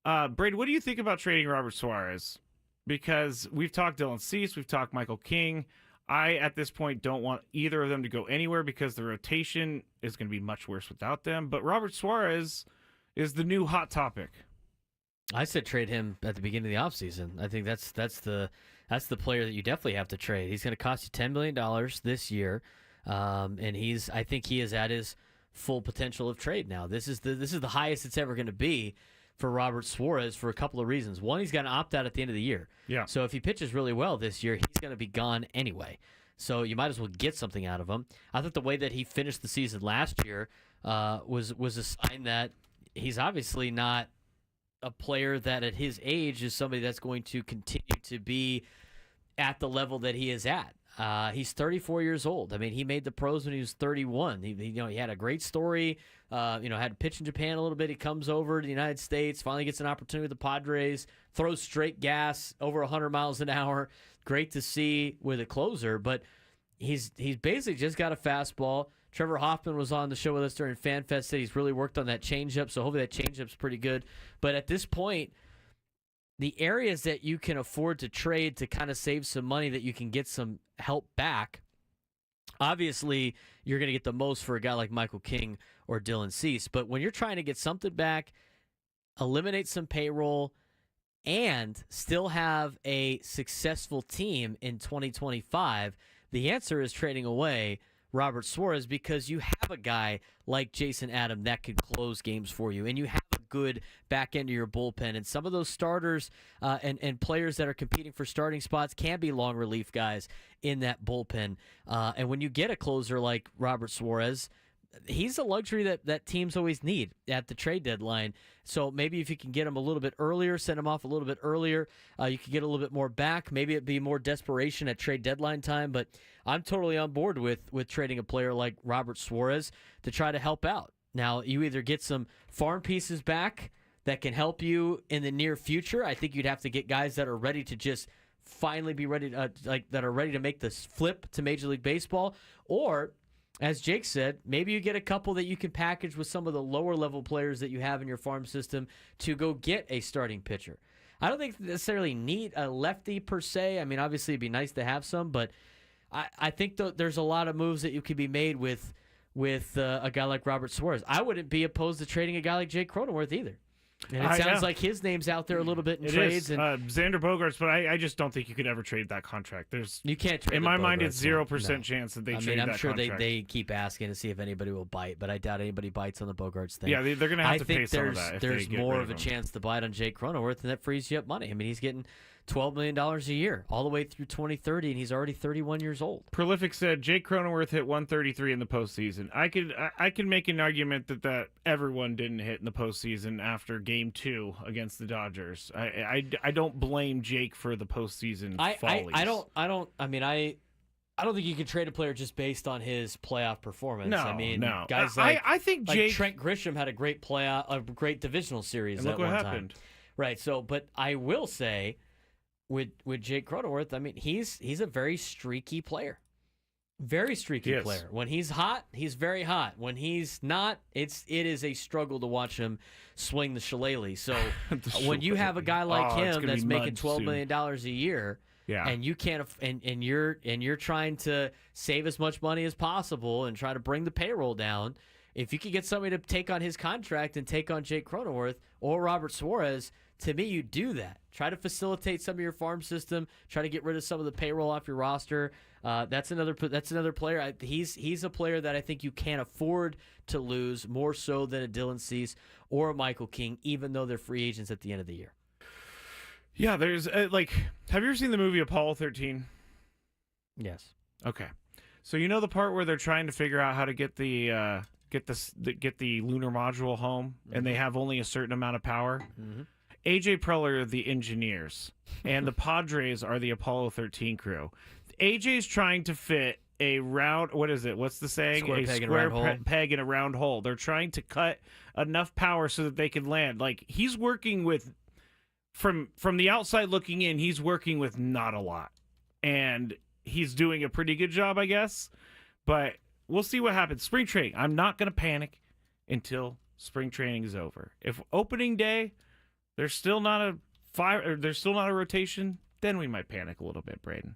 Braden, what do you think about trading Robert Suarez? Because we've talked Dylan Cease, we've talked Michael King. I, at this point, don't want either of them to go anywhere because the rotation is going to be much worse without them. But Robert Suarez is the new hot topic. I said trade him at the beginning of the offseason. I think that's the player that you definitely have to trade. He's going to cost you $10 million this year, and I think he is at his full potential of trade now. This is the highest it's ever going to be for Robert Suarez for a couple of reasons. One, he's going to opt out at the end of the year. Yeah. So if he pitches really well this year, he's going to be gone anyway. So you might as well get something out of him. I thought the way that he finished the season last year was a sign that he's obviously not a player that at his age is somebody that's going to continue to be at the level that he is at. He's 34 years old. I mean, he made the pros when he was 31. He had a great story. Had to pitch in Japan a little bit. He comes over to the United States, finally gets an opportunity with the Padres, throws straight gas over 100 miles an hour. Great to see with a closer, but he's basically just got a fastball. Trevor Hoffman was on the show with us during FanFest. Said he's really worked on that changeup, so hopefully that changeup's pretty good. But at this point, the areas that you can afford to trade to kind of save some money that you can get some help back, obviously you're going to get the most for a guy like Michael King or Dylan Cease. But when you're trying to get something back, eliminate some payroll, and still have a successful team in 2025, the answer is trading away Robert Suarez, because you have a guy like Jason Adam that could close games for you, and you have a good back end of your bullpen. And some of those starters and players that are competing for starting spots can be long relief guys in that bullpen. And when you get a closer like Robert Suarez, he's a luxury that teams always need at the trade deadline. So maybe if you can get him a little bit earlier, send him off a little bit earlier, you could get a little bit more back. Maybe it'd be more desperation at trade deadline time. But I'm totally on board with trading a player like Robert Suarez to try to help out. Now, you either get some farm pieces back that can help you in the near future. I think you'd have to get guys that are ready to just finally be ready, that are ready to make this flip to Major League Baseball. Or, as Jake said, maybe you get a couple that you can package with some of the lower level players that you have in your farm system to go get a starting pitcher. I don't think you necessarily need a lefty per se. I mean, obviously it'd be nice to have some, but I think there's a lot of moves that you could be made with a guy like Robert Suarez. I wouldn't be opposed to trading a guy like Jake Cronenworth either. And it sounds like his name's out there a little bit in trades. Is, and Xander Bogaerts, but I just don't think you could ever trade that contract. You can't trade in my mind, Bogaerts, it's 0% chance that they trade that I'm sure contract. they keep asking to see if anybody will bite, but I doubt anybody bites on the Bogaerts thing. Yeah, they're going to have to pay some of that. that. There's more of a chance to bite on Jake Cronenworth, and that frees you up money. I mean, he's getting $12 million a year all the way through 2030, and he's already 31 years old. Prolific said Jake Cronenworth hit 133 in the postseason. I could make an argument that everyone didn't hit in the postseason after Game 2 against the Dodgers. I don't blame Jake for the postseason follies. I don't think you can trade a player just based on his playoff performance. No. Guys I think Jake, Trent Grisham had a great divisional series. And look what happened. Time. Right. So, but I will say, with Jake Cronenworth, I mean, he's a very streaky player. Very streaky player. When he's hot, he's very hot. When he's not, it is a struggle to watch him swing the shillelagh. So when you have a guy like him that's making $12 million a year, and you can't, and you're trying to save as much money as possible and try to bring the payroll down, if you could get somebody to take on his contract and take on Jake Cronenworth or Robert Suarez, to me, you do that. Try to facilitate some of your farm system. Try to get rid of some of the payroll off your roster. That's another player. He's a player that I think you can't afford to lose more so than a Dylan Cease or a Michael King, even though they're free agents at the end of the year. Yeah, there's have you ever seen the movie Apollo 13? Yes. Okay, so you know the part where they're trying to figure out how to get the lunar module home, and they have only a certain amount of power. Mm-hmm. AJ Preller are the engineers, and the Padres are the Apollo 13 crew. AJ's trying to fit a round. What is it? What's the saying? Square peg in a round hole. Peg in a round hole. They're trying to cut enough power so that they can land. Like, he's working with, from the outside looking in, he's working with not a lot, and he's doing a pretty good job, I guess. But we'll see what happens. Spring training. I'm not going to panic until spring training is over. If opening day there's still not a rotation, then we might panic a little bit, Braden.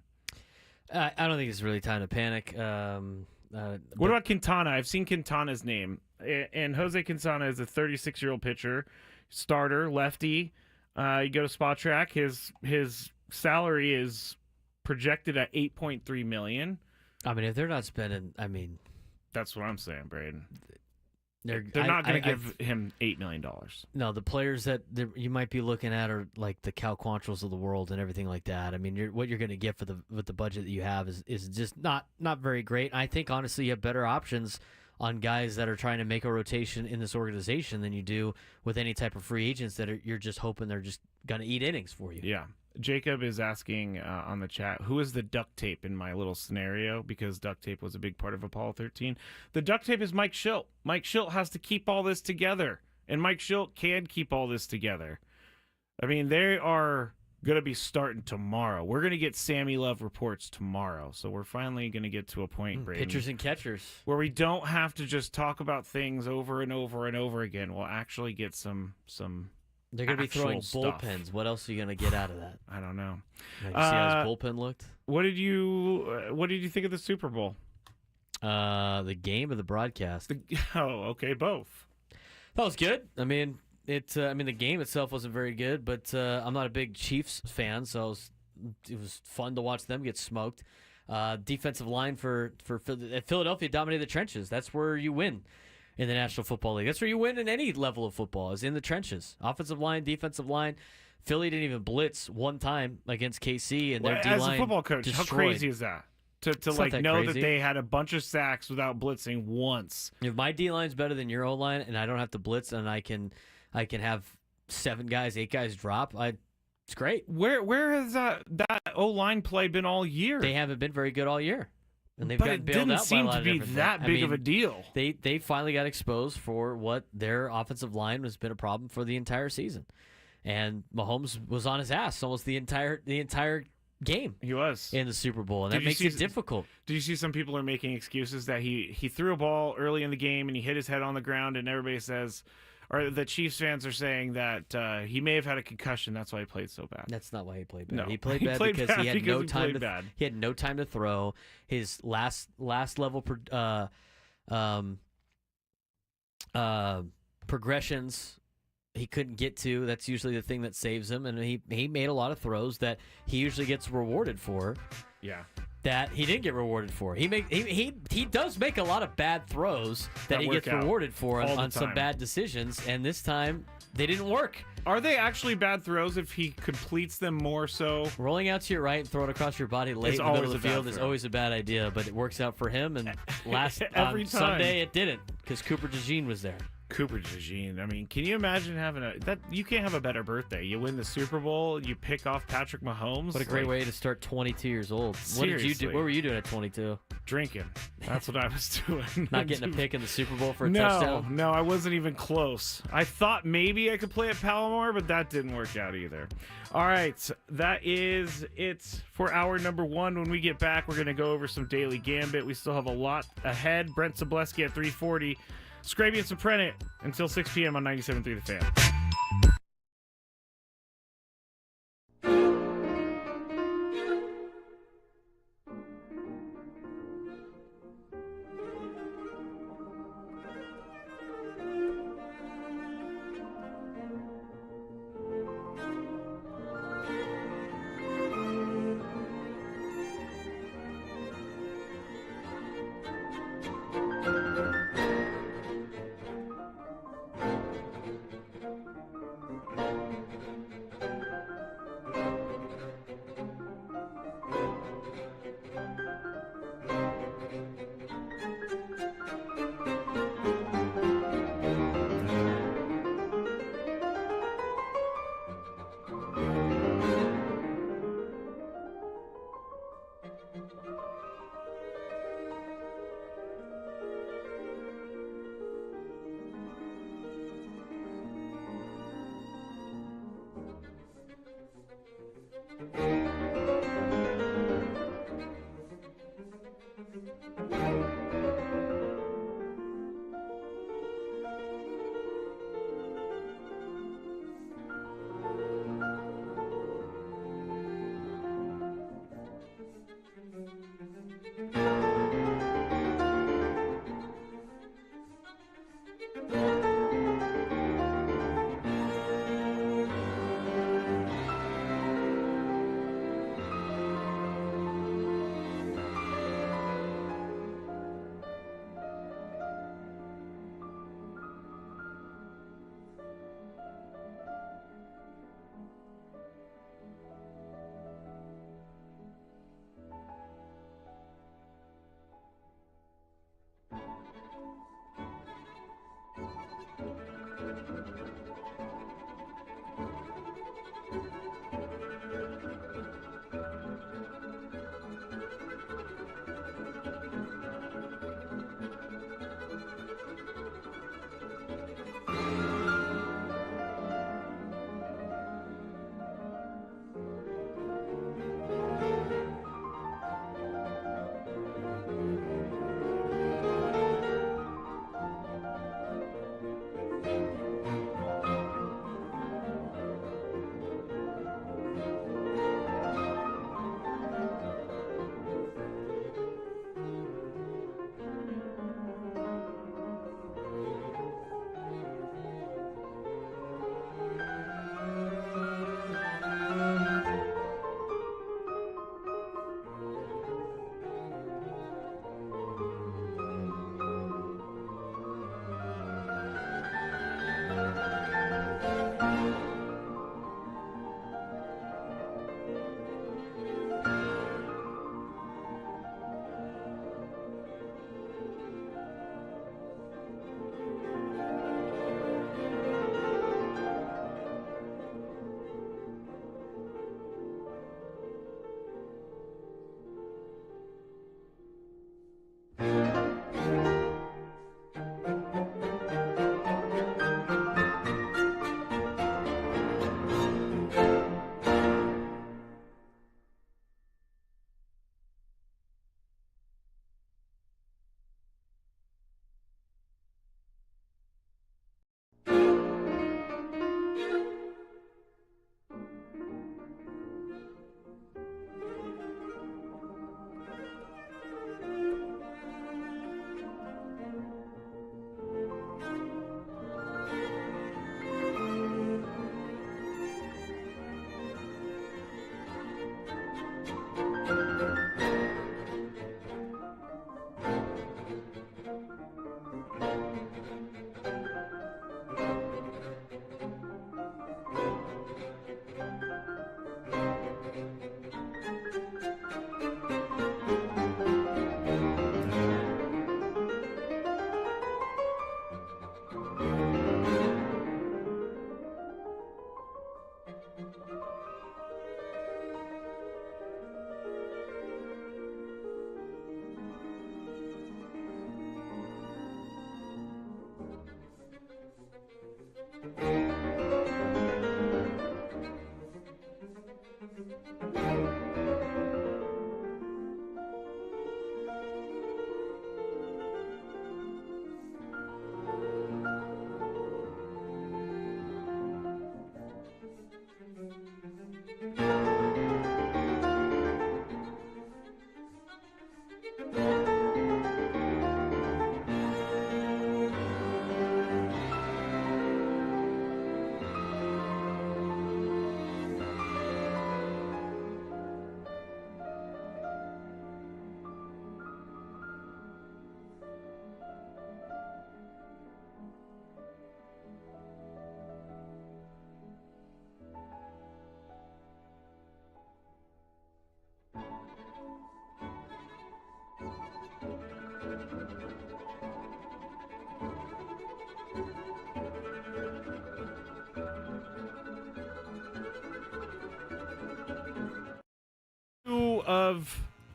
I don't think it's really time to panic. What about Quintana? I've seen Quintana's name, and Jose Quintana is a 36-year-old pitcher, starter, lefty. You go to Spot Track. His salary is projected at $8.3 million. I mean, if they're not spending, That's what I'm saying, Braden. They're not going to give him $8 million. No, the players that you might be looking at are like the Cal Quantros of the world and everything like that. I mean, what you're going to get with the budget that you have is just not very great. I think, honestly, you have better options on guys that are trying to make a rotation in this organization than you do with any type of free agents that you're just hoping they're just going to eat innings for you. Yeah. Jacob is asking on the chat, who is the duct tape in my little scenario? Because duct tape was a big part of Apollo 13. The duct tape is Mike Schilt. Mike Schilt has to keep all this together, and Mike Schilt can keep all this together. I mean, they are going to be starting tomorrow. We're going to get Sammy Love reports tomorrow, so we're finally going to get to a point, Braden, pitchers and catchers, where we don't have to just talk about things over and over and over again. We'll actually get some They're going to be throwing actual bullpens. stuff. What else are you going to get out of that? I don't know. You see how his bullpen looked? What did you think of the Super Bowl? The game or the broadcast? Okay, both. That was good. I mean, the game itself wasn't very good, but I'm not a big Chiefs fan, so it was fun to watch them get smoked. Defensive line for Philadelphia dominated the trenches. That's where you win in the National Football League. That's where you win in any level of football, is in the trenches. Offensive line, defensive line. Philly didn't even blitz one time against KC, and their D-line as a football coach, destroyed. how crazy is that? To know that they had a bunch of sacks without blitzing once. If my D-line's better than your O-line, and I don't have to blitz, and I can have 7 guys, 8 guys drop, it's great. Where has that O-line play been all year? They haven't been very good all year. And they've but gotten it bailed didn't out by a seem lot to of be different that things. big of a deal. They finally got exposed for what their offensive line has been a problem for the entire season. And Mahomes was on his ass almost the entire game. He was in the Super Bowl, and that makes it difficult. Did you see some people are making excuses that he threw a ball early in the game and he hit his head on the ground, and everybody says, or the Chiefs fans are saying that he may have had a concussion. That's why he played so bad. That's not why he played bad. No, he played bad because he had no time to. He had no time to throw. His last level progressions he couldn't get to. That's usually the thing that saves him, and he made a lot of throws that he usually gets rewarded for. Yeah. That he didn't get rewarded for. He does make a lot of bad throws that he gets rewarded for on some bad decisions, and this time they didn't work. Are they actually bad throws if he completes them more so? Rolling out to your right and throwing across your body late in the middle of the field is always a bad idea, but it works out for him, and every time. Sunday it didn't because Cooper DeJean was there. Cooper DeJean. I mean, can you imagine having you can't have a better birthday. You win the Super Bowl, you pick off Patrick Mahomes. What a great way to start 22 years old. Seriously. What did you do? What were you doing at 22? Drinking. That's what I was doing. Not getting a pick in the Super Bowl for a touchdown? No, I wasn't even close. I thought maybe I could play at Palomar, but that didn't work out either. All right, that is it for hour number 1. When we get back, we're going to go over some Daily Gambit. We still have a lot ahead. Brent Zableski at 3:40. Skraby and Soprano until 6 p.m. on 97.3 The Fan.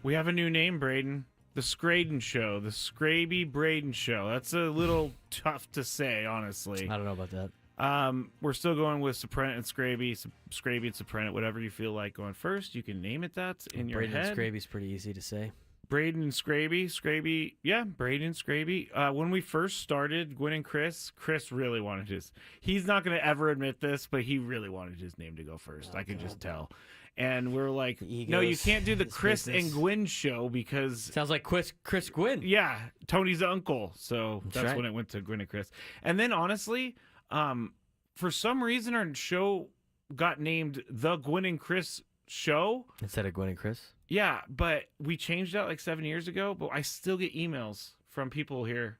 we have a new name, Braden. The Skraden Show. The Skraby Braden Show. That's a little tough to say, honestly. I don't know about that. We're still going with Soprenet and Skraby. Skraby and Soprenet, whatever you feel like going first. You can name it that in your Braden head. and Skraby's pretty easy to say. Braden and Skraby. Skraby, yeah, Braden and Skraby. When we first started, Gwynn and Chris really wanted his. He's not going to ever admit this, but he really wanted his name to go first. I could just tell. And we're like, no, you can't do the Chris and Gwynn show because... Sounds like Chris Gwynn. Yeah, Tony's uncle. So that's right. when it went to Gwynn and Chris. And then, honestly, for some reason, our show got named The Gwynn and Chris Show. Instead of Gwynn and Chris? Yeah, but we changed that like 7 years ago, but I still get emails from people here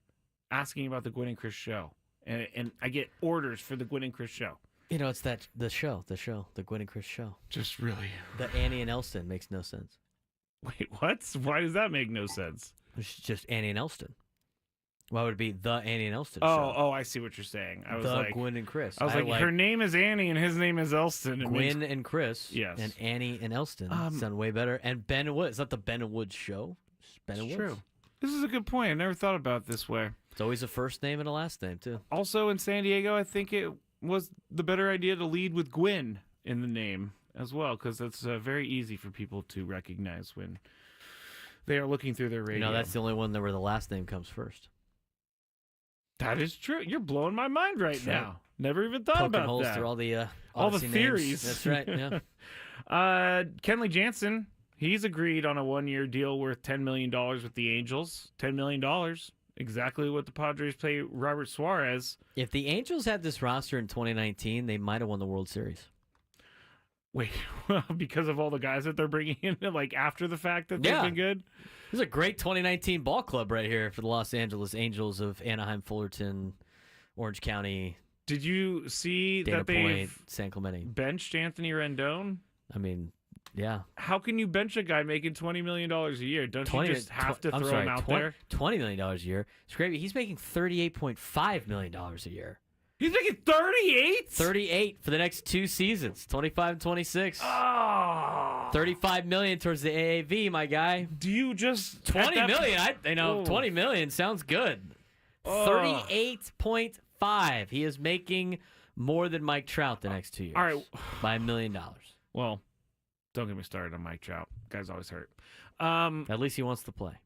asking about the Gwynn and Chris Show. And I get orders for the Gwynn and Chris Show. You know, it's the Gwynn and Chris Show. Just really. The Annie and Elston makes no sense. Wait, what? Why does that make no sense? It's just Annie and Elston. Why would it be the Annie and Elston Oh, show? oh, I see what you're saying. I was like, Gwynn and Chris. I was like, her name is Annie and his name is Elston. Gwynn and Chris. Yes. And Annie and Elston sound way better. And Ben and Woods. It's not the Ben and Woods show. It's Ben and Woods. True. This is a good point. I never thought about it this way. It's always a first name and a last name, too. Also, in San Diego, I think it was the better idea to lead with Gwynn in the name as well, because it's very easy for people to recognize when they are looking through their radio. You know, that's the only one where the last name comes first. That is true. You're blowing my mind right now. Never even thought Poking about holes that. through all the theories. names. That's right. Yeah. Kenley Jansen, he's agreed on a 1-year deal worth $10 million with the Angels. $10 million. Exactly what the Padres pay Robert Suarez. If the Angels had this roster in 2019, they might have won the World Series. Wait, because of all the guys that they're bringing in, like after the fact that they've been good? This is a great 2019 ball club right here for the Los Angeles Angels of Anaheim, Fullerton, Orange County. Did you see Dana that Point, they've San Clemente. benched Anthony Rendon? I mean, yeah. How can you bench a guy making $20 million a year? Don't you just have to throw him out there? $20 million a year. Skraby, he's making $38.5 million a year. He's making 38? 38 for the next 2 seasons, 25 and 26. Oh. 35 million towards the AAV, my guy. Do you just 20 million? Oh. 20 million sounds good. Oh. 38.5. He is making more than Mike Trout the next 2 years. All right. By $1 million. Well, don't get me started on Mike Trout. Guy's always hurt. At least he wants to play.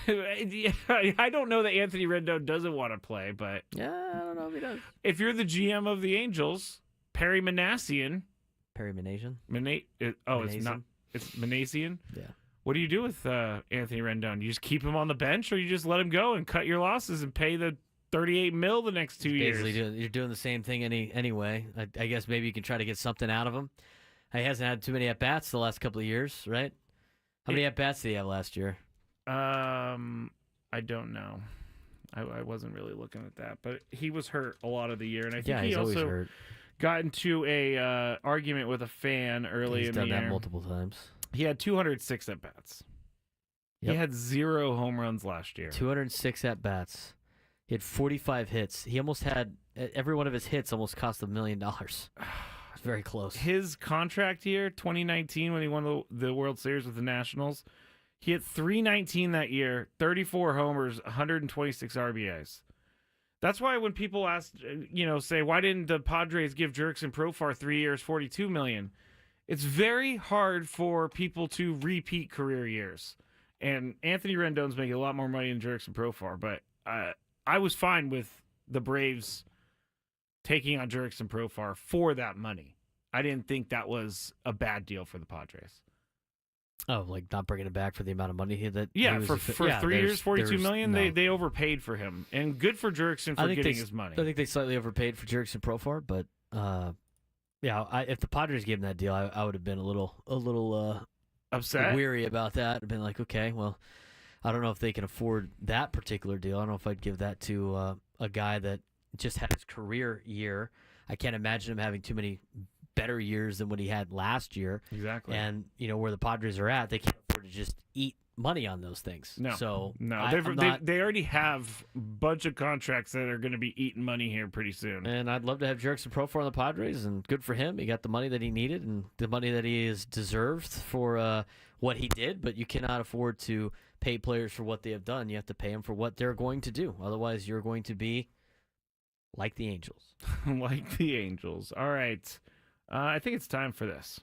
I don't know that Anthony Rendon doesn't want to play, but Yeah, I don't know if he does. if you're the GM of the Angels, Perry Manassian, Perry Manasian? it's not. It's Manassian. Yeah. What do you do with Anthony Rendon? You just keep him on the bench, or you just let him go and cut your losses and pay the $38 million the next 2 years? Basically, you're doing the same thing anyway. I guess maybe you can try to get something out of him. He hasn't had too many at bats the last couple of years, right? How many at bats did he have last year? I don't know. I wasn't really looking at that, but he was hurt a lot of the year, and I think he's he always also hurt. got into a argument with a fan early He's in the done year. that multiple times. He had 206 at bats. Yep. He had 0 home runs last year. 206 at bats. He had 45 hits. He almost had every one of his hits almost cost $1 million. It's very close. His contract year, 2019, when he won the World Series with the Nationals, he hit 319 that year, 34 homers, 126 RBIs. That's why when people ask, say, why didn't the Padres give Jurickson Profar 3 years, $42 million? It's very hard for people to repeat career years. And Anthony Rendon's making a lot more money than Jurickson Profar, but I was fine with the Braves taking on Jurickson Profar for that money. I didn't think that was a bad deal for the Padres. Oh, like not bringing it back for the amount of money that for 3 years, $42 million, no. they overpaid for him, and good for Jurickson for getting his money. I think they slightly overpaid for Jurickson Profar, but if the Padres gave him that deal, I would have been a little upset, weary about that. I've been like, okay, well, I don't know if they can afford that particular deal. I don't know if I'd give that to a guy that just had his career year. I can't imagine him having too many better years than what he had last year. Exactly. And, where the Padres are at, they can't afford to just eat money on those things. No. No. They already have a bunch of contracts that are going to be eating money here pretty soon. And I'd love to have Jurickson Profar on the Padres, and good for him. He got the money that he needed and the money that he is deserved for what he did, but you cannot afford to pay players for what they have done. You have to pay them for what they're going to do. Otherwise, you're going to be like the Angels. Like the Angels. All right. I think it's time for this.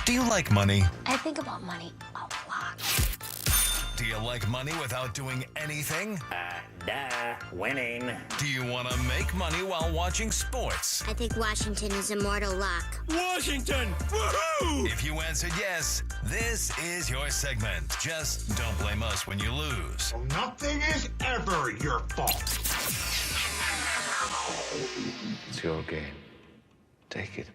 Do you like money? I think about money a lot. Do you like money without doing anything? Winning. Do you want to make money while watching sports? I think Washington is immortal luck. Washington! Woohoo! If you answered yes, this is your segment. Just don't blame us when you lose. Nothing is ever your fault. It's your game. Take it.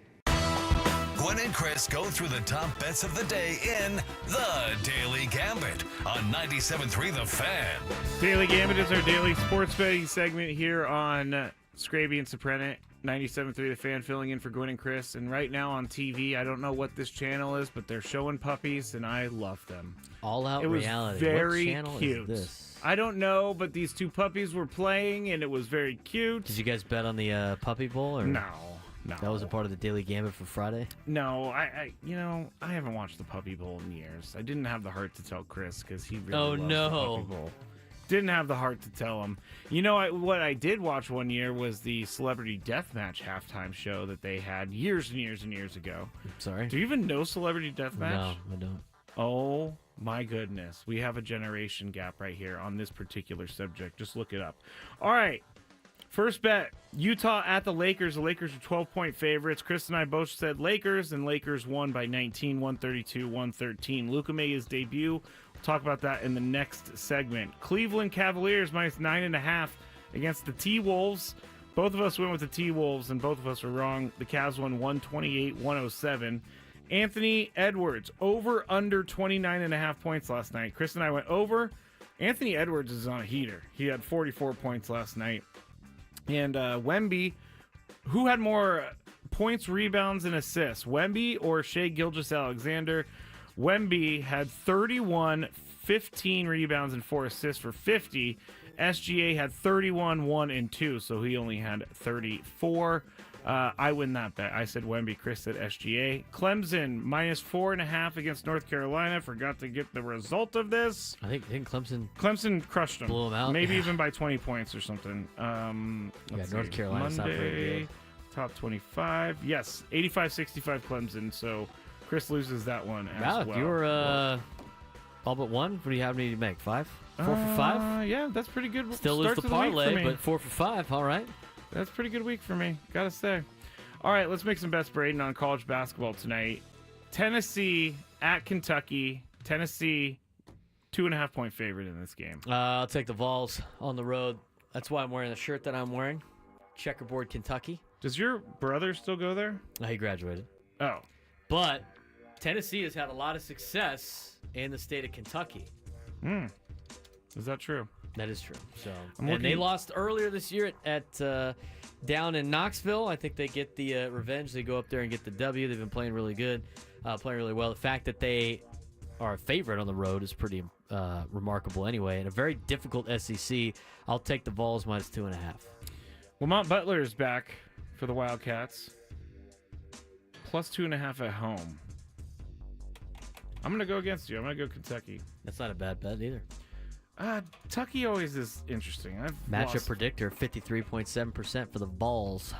Gwynn and Chris go through the top bets of the day in The Daily Gambit on 97.3 The Fan. Daily Gambit is our daily sports betting segment here on Skraby and Braden, 97.3 The Fan, filling in for Gwynn and Chris. And right now on TV, I don't know what this channel is, but they're showing puppies, and I love them. All Out It was Reality. very what channel cute. is this? I don't know, but these two puppies were playing, and it was very cute. Did you guys bet on the Puppy Bowl? Or? No. That was a part of the Daily Gambit for Friday? No, I haven't watched the Puppy Bowl in years. I didn't have the heart to tell Chris because he really loves the Puppy Bowl. Didn't have the heart to tell him. You know, what I did watch one year was the Celebrity Deathmatch halftime show that they had years and years and years ago. Sorry? Do you even know Celebrity Deathmatch? No, I don't. Oh, my goodness. We have a generation gap right here on this particular subject. Just look it up. All right. First bet, Utah at the Lakers. The Lakers are 12-point favorites. Chris and I both said Lakers, and Lakers won by 19, 132-113. Luka made his debut. We'll talk about that in the next segment. Cleveland Cavaliers minus 9.5 against the T-Wolves. Both of us went with the T-Wolves, and both of us were wrong. The Cavs won 128-107. Anthony Edwards, over under 29.5 points last night. Chris and I went over. Anthony Edwards is on a heater. He had 44 points last night. And Wemby, who had more points, rebounds, and assists, Wemby or Shai Gilgeous-Alexander? Wemby had 31, 15 rebounds, and 4 assists for 50. SGA had 31, 1, and 2, so he only had 34. I win that bet. I said Wemby. Chris said SGA. Clemson minus 4.5 against North Carolina. Forgot to get the result of this. I think Clemson crushed them. Blew them out. Maybe even by 20 points or something. North Carolina's not very good. Top 25. Yes, 85-65 Clemson. So Chris loses that one as well. You were all but one. What do you have me to make? 5? 4 for 5? Yeah, that's pretty good. Still lose the parlay, but 4 for 5. All right. That's a pretty good week for me, gotta say. All right, let's make some bets, Braden, on college basketball tonight. Tennessee at Kentucky. Tennessee, 2.5-point favorite in this game. I'll take the Vols on the road. That's why I'm wearing the shirt that I'm wearing. Checkerboard Kentucky. Does your brother still go there? He graduated. Oh. But Tennessee has had a lot of success in the state of Kentucky. Is that true? That is true. So, and they lost earlier this year at down in Knoxville. I think they get the revenge. They go up there and get the W. They've been playing really good, playing really well. The fact that they are a favorite on the road is pretty remarkable anyway. And a very difficult SEC. I'll take the Vols minus 2.5. Lamont Butler is back for the Wildcats. Plus 2.5 at home. I'm going to go against you. I'm going to go Kentucky. That's not a bad bet either. Kentucky always is interesting. Matchup predictor, 53.7% for the Vols.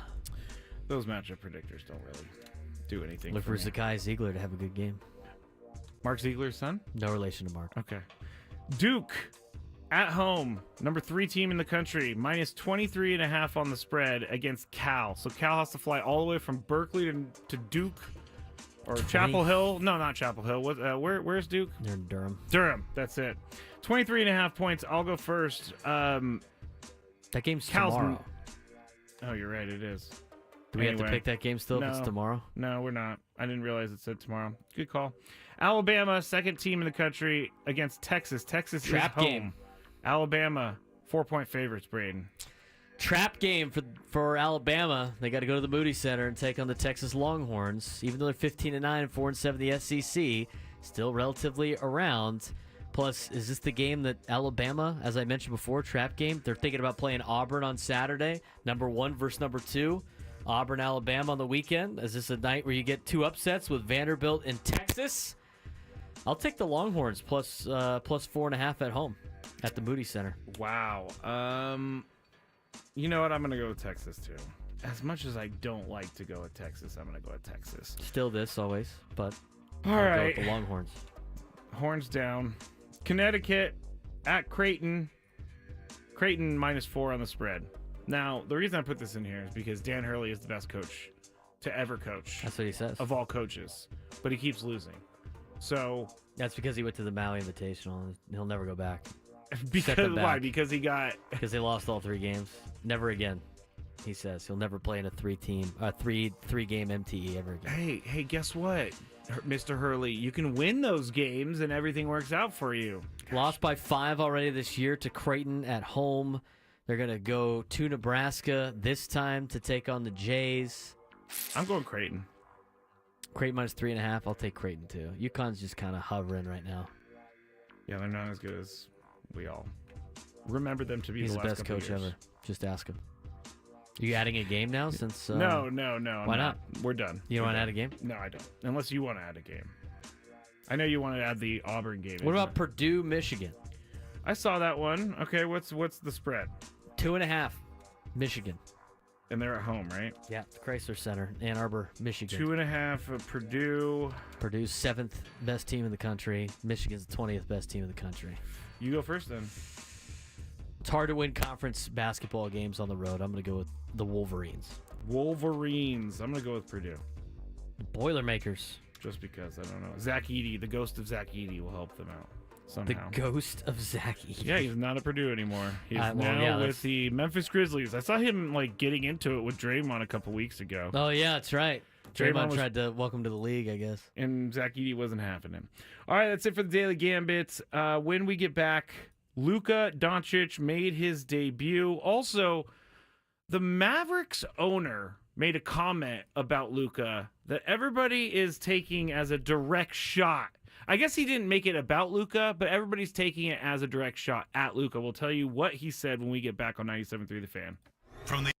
Those matchup predictors don't really do anything. Look for Zakai Ziegler to have a good game. Mark Ziegler's son? No relation to Mark. Okay. Duke at home, number 3 team in the country, minus 23.5 on the spread against Cal. So Cal has to fly all the way from Berkeley to Duke or Chapel Hill. No, not Chapel Hill. Where's Duke? They're in Durham. Durham. That's it. 23.5 points. I'll go first. That game's tomorrow. Oh, you're right. It is. Do we have to pick that game still if it's tomorrow? No, we're not. I didn't realize it said tomorrow. Good call. Alabama, second team in the country against Texas. Texas Trap is home. game. Alabama, 4-point favorites, Braden. Trap game for Alabama. They got to go to the Moody Center and take on the Texas Longhorns. Even though they're 15-9 and 4-7 the SEC, still relatively around. Plus, is this the game that Alabama, as I mentioned before, trap game? They're thinking about playing Auburn on Saturday, number 1 versus number 2. Auburn, Alabama on the weekend. Is this a night where you get 2 upsets with Vanderbilt and Texas? I'll take the Longhorns plus 4.5 at home at the Moody Center. Wow. You know what? I'm going to go with Texas, too. As much as I don't like to go with Texas, I'm going to go with Texas. Still this always, but All I'll right. go with the Longhorns. Horns down. Connecticut at Creighton. Creighton -4 on the spread. Now, the reason I put this in here is because Dan Hurley is the best coach to ever coach. That's what he says. Of all coaches. But he keeps losing. So that's because he went to the Maui Invitational and he'll never go back. Because why? Because he got because they lost all 3 games. Never again. He says he'll never play in a 3-game MTE ever again. Hey, guess what, Mr. Hurley? You can win those games and everything works out for you. Lost by 5 already this year to Creighton at home. They're going to go to Nebraska this time to take on the Jays. I'm going Creighton. Creighton -3.5. I'll take Creighton too. UConn's just kind of hovering right now. Yeah, they're not as good as we all remember them to be. He's the the last best couple coach years. ever. Just ask him. You adding a game now since... No. Why not? We're done. You don't want to add a game? No, I don't. Unless you want to add a game. I know you want to add the Auburn game. What about Purdue, Michigan? I saw that one. Okay, what's the spread? 2.5, Michigan. And they're at home, right? Yeah, Chrysler Center, Ann Arbor, Michigan. 2.5 of Purdue. Purdue's 7th best team in the country. Michigan's the 20th best team in the country. You go first then. It's hard to win conference basketball games on the road. I'm going to go with the Wolverines. Wolverines. I'm going to go with Purdue. Boilermakers. Just because, I don't know. Zach Edey, the ghost of Zach Edey will help them out somehow. The ghost of Zach Edey. Yeah, he's not at Purdue anymore. He's now with the Memphis Grizzlies. I saw him getting into it with Draymond a couple weeks ago. Oh, yeah, that's right. Draymond tried to welcome to the league, I guess. And Zach Edey wasn't happening. All right, that's it for the Daily Gambit. When we get back, Luka Doncic made his debut. Also, the Mavericks owner made a comment about Luka that everybody is taking as a direct shot. I guess he didn't make it about Luka, but everybody's taking it as a direct shot at Luka. We'll tell you what he said when we get back on 97.3 The Fan. From the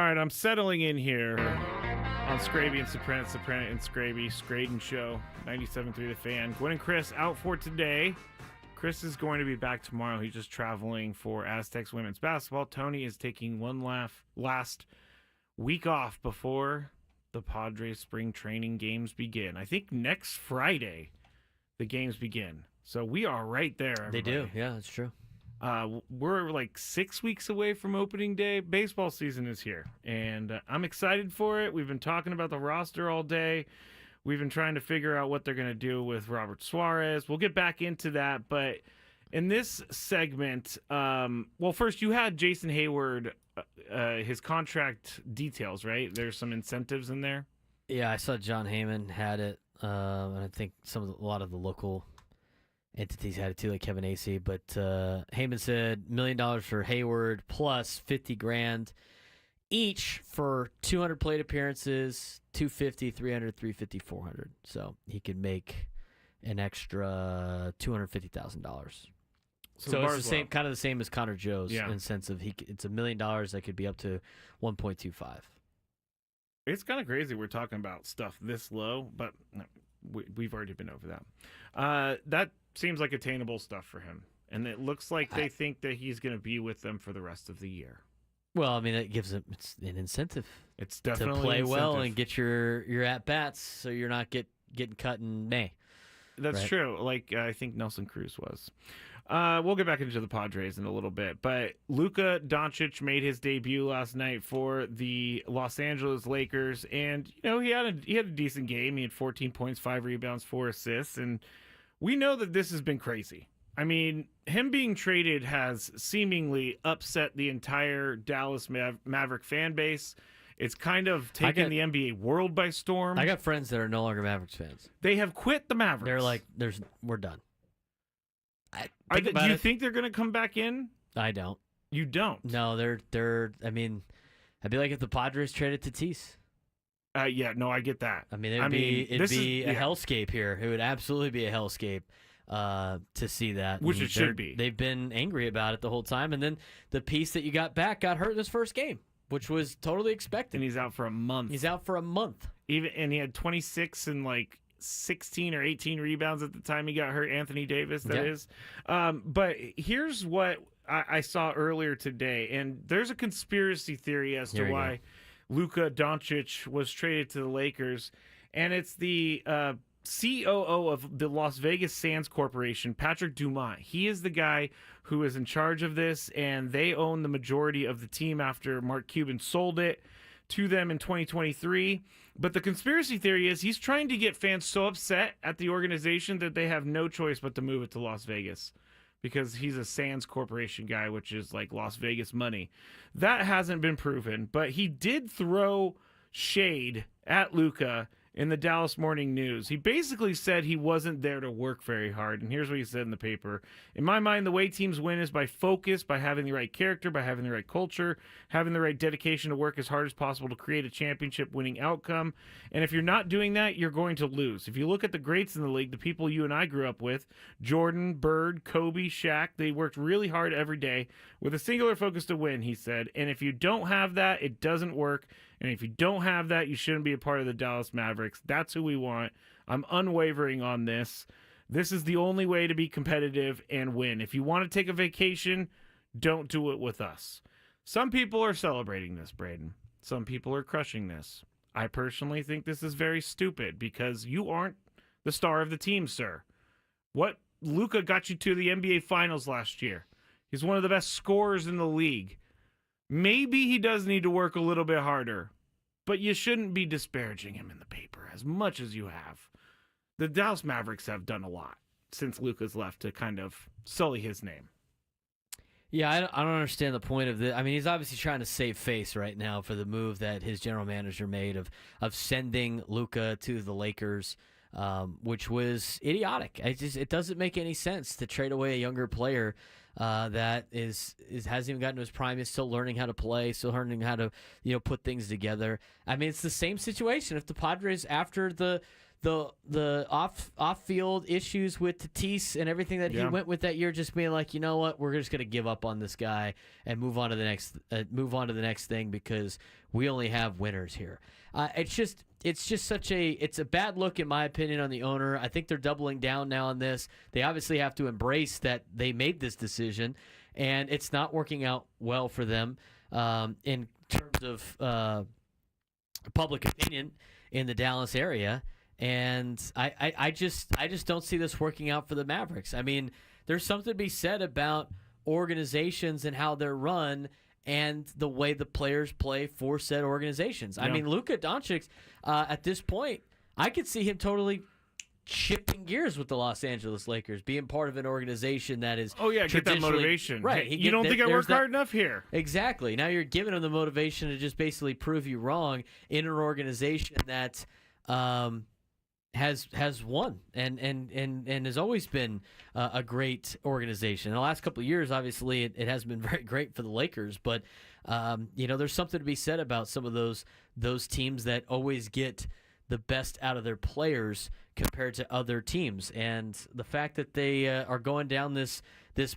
right, I'm settling in here on Skraby and Soprano and Skraby, Scraden Show, 97.3 The Fan. Gwynn and Chris out for today. Chris is going to be back tomorrow. He's just traveling for Aztecs women's basketball. Tony is taking one last week off before the Padres spring training games begin. I think next Friday the games begin. So we are right there, everybody. They do. Yeah, that's true. We're like 6 weeks away from opening day. Baseball season is here, and I'm excited for it. We've been talking about the roster all day. We've been trying to figure out what they're going to do with Robert Suarez. We'll get back into that, but in this segment, well, first you had Jason Hayward, his contract details, right? There's some incentives in there. Yeah, I saw John Heyman had it, and I think a lot of the local entities had it too, like Kevin Acee. But Heyman said $1 million for Hayward plus $50,000 each for 200 plate appearances, 250, 300, 350, 400. So he could make an extra $250,000. So it's the same, kind of the same as Connor Joe's in the sense of it's $1 million that could be up to 1.25. It's kind of crazy we're talking about stuff this low, but we've already been over that. That seems like attainable stuff for him, and it looks like they think that he's going to be with them for the rest of the year. Well, I mean, that gives him it's an incentive. It's definitely to play an well incentive. and get your at bats, so you're not getting cut in May. That's right? true. Like I think Nelson Cruz was. We'll get back into the Padres in a little bit, but Luka Doncic made his debut last night for the Los Angeles Lakers, and he had a decent game. He had 14 points, 5 rebounds, 4 assists, and we know that this has been crazy. I mean, him being traded has seemingly upset the entire Dallas Maverick fan base. It's kind of taken the NBA world by storm. I got friends that are no longer Mavericks fans. They have quit the Mavericks. They're like, we're done. Do you think they're going to come back in? I don't. You don't? No, they're. I mean, I'd be like if the Padres traded Tatis. Yeah, no, I get that. I mean, it'd be a hellscape here. It would absolutely be a hellscape to see that. Which it should be. They've been angry about it the whole time, and then the piece that you got back got hurt in his first game, which was totally expected. And he's out for a month. And he had 26 and like 16 or 18 rebounds at the time he got hurt. Anthony Davis, that is. But here's what I saw earlier today, and there's a conspiracy theory as to why Luka Doncic was traded to the Lakers, and it's the COO of the Las Vegas Sands Corporation, Patrick Dumont. He is the guy who is in charge of this, and they own the majority of the team after Mark Cuban sold it to them in 2023. But the conspiracy theory is he's trying to get fans so upset at the organization that they have no choice but to move it to Las Vegas because he's a Sands Corporation guy, which is like Las Vegas money. That hasn't been proven, but he did throw shade at Luka in the Dallas Morning News. He basically said he wasn't there to work very hard, and here's what he said in the paper. In my mind, the way teams win is by focus, by having the right character, by having the right culture, having the right dedication to work as hard as possible to create a championship-winning outcome. And if you're not doing that, you're going to lose. If you look at the greats in the league, the people you and I grew up with, Jordan, Bird, Kobe, Shaq, they worked really hard every day with a singular focus to win, he said. And if you don't have that, it doesn't work. And if you don't have that, you shouldn't be a part of the Dallas Mavericks. That's who we want. I'm unwavering on this. This is the only way to be competitive and win. If you want to take a vacation, don't do it with us. Some people are celebrating this, Braden. Some people are crushing this. I personally think this is very stupid because you aren't the star of the team, sir. What Luka got you to the NBA Finals last year. He's one of the best scorers in the league. Maybe he does need to work a little bit harder, but you shouldn't be disparaging him in the paper as much as you have. The Dallas Mavericks have done a lot since Luka's left to kind of sully his name. Yeah, I don't understand the point of this. I mean, he's obviously trying to save face right now for the move that his general manager made of sending Luka to the Lakers, which was idiotic. It doesn't make any sense to trade away a younger player that hasn't even gotten to his prime, is still learning how to play, still learning how to put things together. I mean, it's the same situation. If the Padres after the the off field issues with Tatis and everything that he went with that year, just being like, you know what, we're just gonna give up on this guy and move on to the next thing because we only have winners here. It's just it's a bad look in my opinion on the owner. I think they're doubling down now on this. They obviously have to embrace that they made this decision, and it's not working out well for them in terms of public opinion in the Dallas area. And I just don't see this working out for the Mavericks. I mean, there's something to be said about organizations and how they're run and the way the players play for said organizations. I mean, Luka Doncic, at this point, I could see him totally shifting gears with the Los Angeles Lakers, being part of an organization that is get that motivation. Right. Hey, you don't think I work hard enough here? Exactly. Now you're giving him the motivation to just basically prove you wrong in an organization that has won and has always been a great organization. In the last couple of years, obviously, it has been very great for the Lakers, but there's something to be said about some of those teams that always get the best out of their players compared to other teams. And the fact that they are going down this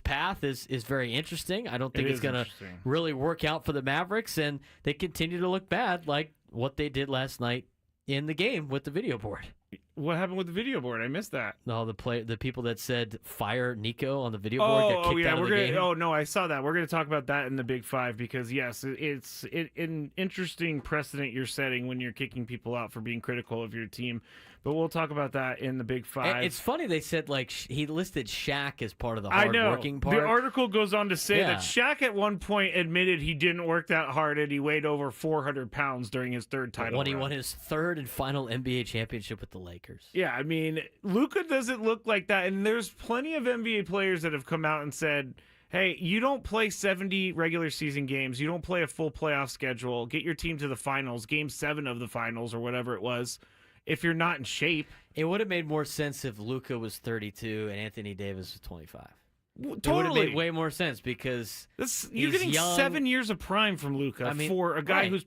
path is very interesting. I don't think it's going to really work out for the Mavericks, and they continue to look bad like what they did last night in the game with the video board. What happened with the video board? I missed that. No, the people that said fire Nico on the video board got kicked out of the game. Oh no, I saw that. We're gonna talk about that in the Big Five because yes, it's an interesting precedent you're setting when you're kicking people out for being critical of your team. But we'll talk about that in the Big Five. It's funny they said he listed Shaq as part of the hard-working part. The article goes on to say that Shaq at one point admitted he didn't work that hard and he weighed over 400 pounds during his third title when run. He won his third and final NBA championship with the Lakers. Yeah, I mean, Luka doesn't look like that, and there's plenty of NBA players that have come out and said, hey, you don't play 70 regular season games. You don't play a full playoff schedule. Get your team to the finals, game 7 of the finals or whatever it was. If you're not in shape. It would have made more sense if Luka was 32 and Anthony Davis was 25. Totally. It would have made way more sense because you're getting young. 7 years of prime from Luka for a guy who's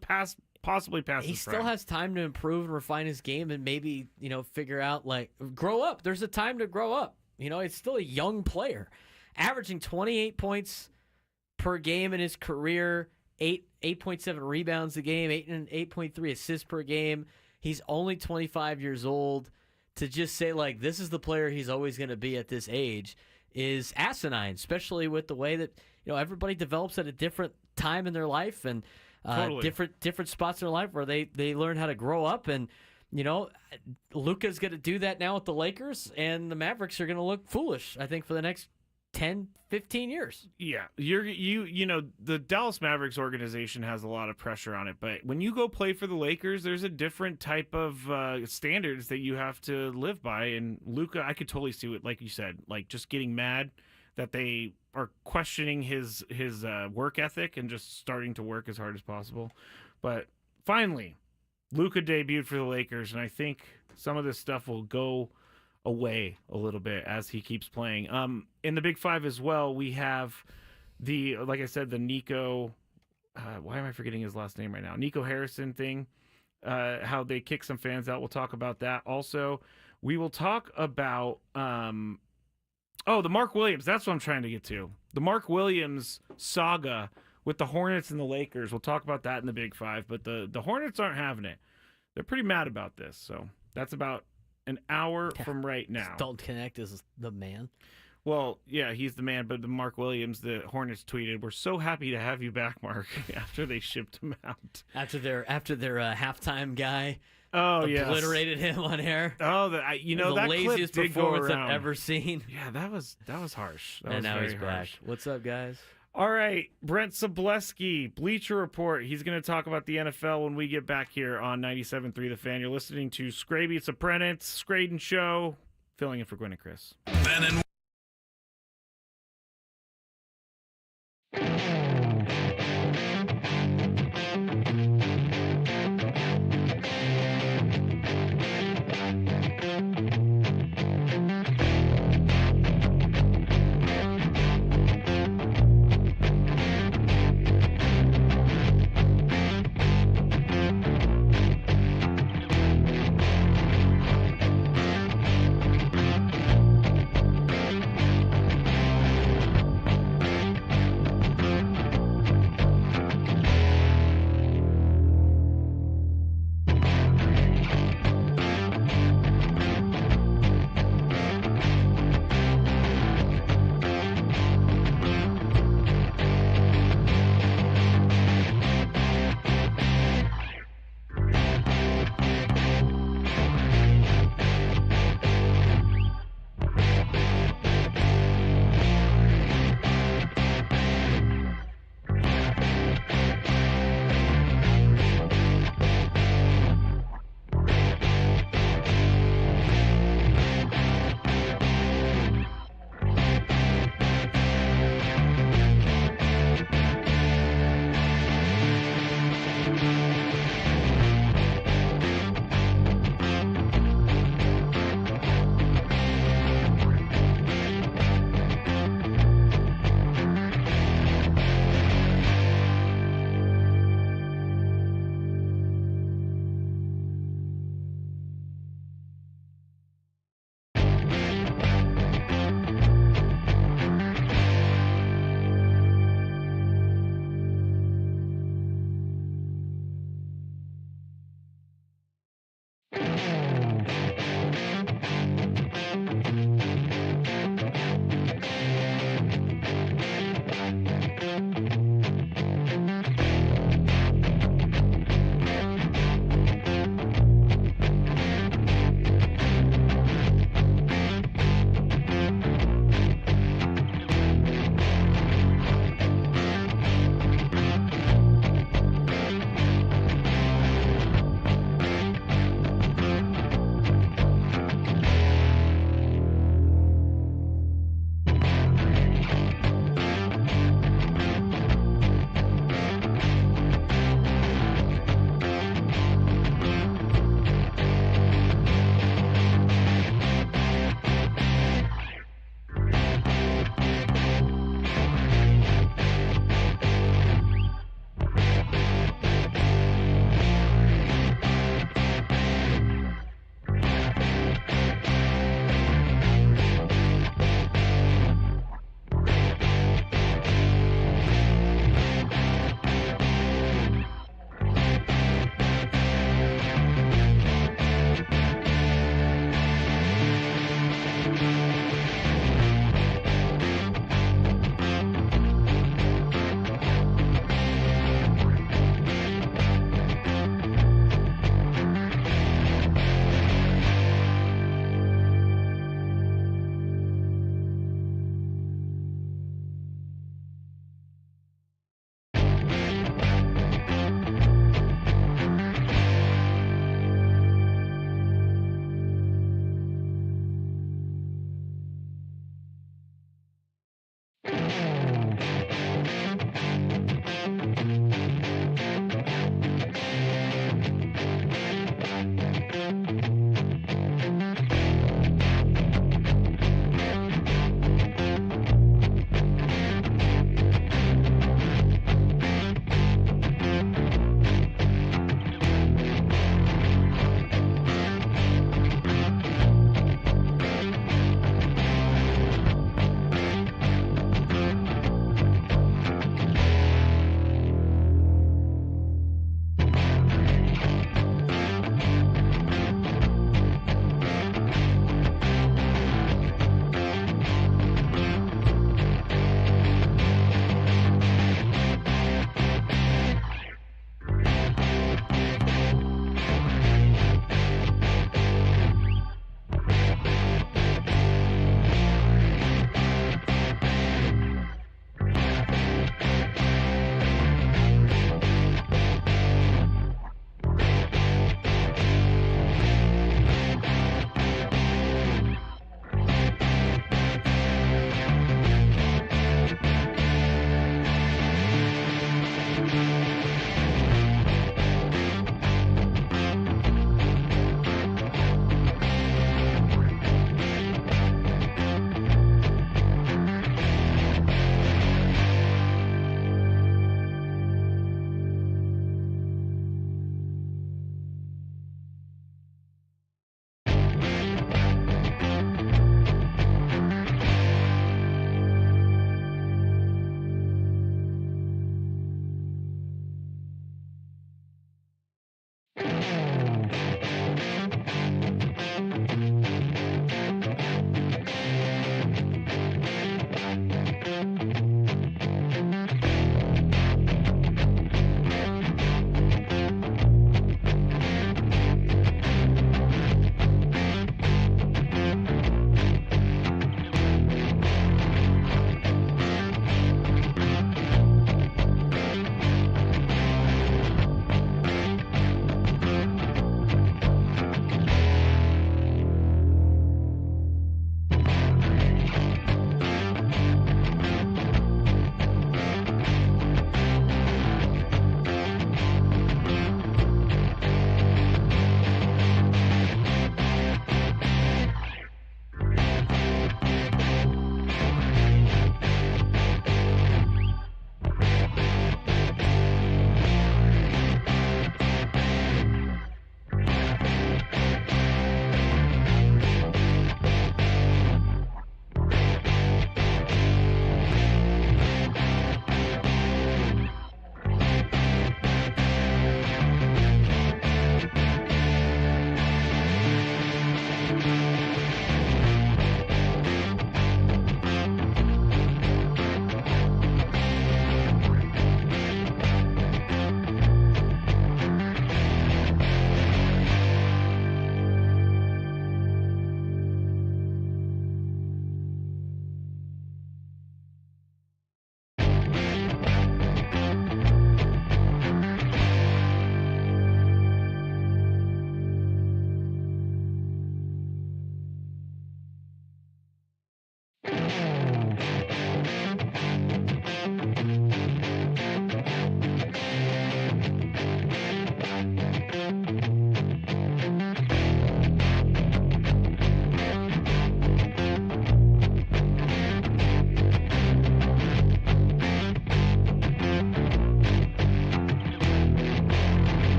possibly past He his still prime. has time to improve and refine his game and maybe, figure out, grow up. There's a time to grow up. It's still a young player. Averaging 28 points per game in his career, 8.7 rebounds a game, 8.3 assists per game. He's only 25 years old. To just say, this is the player he's always going to be at this age is asinine, especially with the way that, everybody develops at a different time in their life and different spots in their life where they learn how to grow up. And, Luka's going to do that now with the Lakers, and the Mavericks are going to look foolish, I think, for the next 10, 15 years. Yeah, the Dallas Mavericks organization has a lot of pressure on it, but when you go play for the Lakers, there's a different type of standards that you have to live by. And Luka, I could totally see it, like you said, just getting mad that they are questioning his work ethic and just starting to work as hard as possible. But finally, Luka debuted for the Lakers, and I think some of this stuff will go away a little bit as he keeps playing. In the Big Five as well, we have like I said, the Nico, why am I forgetting his last name right now? Nico Harrison thing, how they kick some fans out. We'll talk about that. Also, we will talk about, the Mark Williams. That's what I'm trying to get to. The Mark Williams saga with the Hornets and the Lakers. We'll talk about that in the Big Five, but the Hornets aren't having it. They're pretty mad about this. So that's about an hour from right now. Dalton Connect is the man. Well, yeah, he's the man, but the Mark Williams, the Hornets tweeted, "We're so happy to have you back, Mark," after they shipped him out. After their halftime guy obliterated him on air. Oh, that laziest clip did performance go around. I've ever seen. Yeah, that was harsh. And now he's back. What's up, guys? All right, Brent Sobleski, Bleacher Report. He's going to talk about the NFL when we get back here on 97.3 The Fan. You're listening to Skraby and Braden, Scraden Show, filling in for Gwynn and Chris. Ben and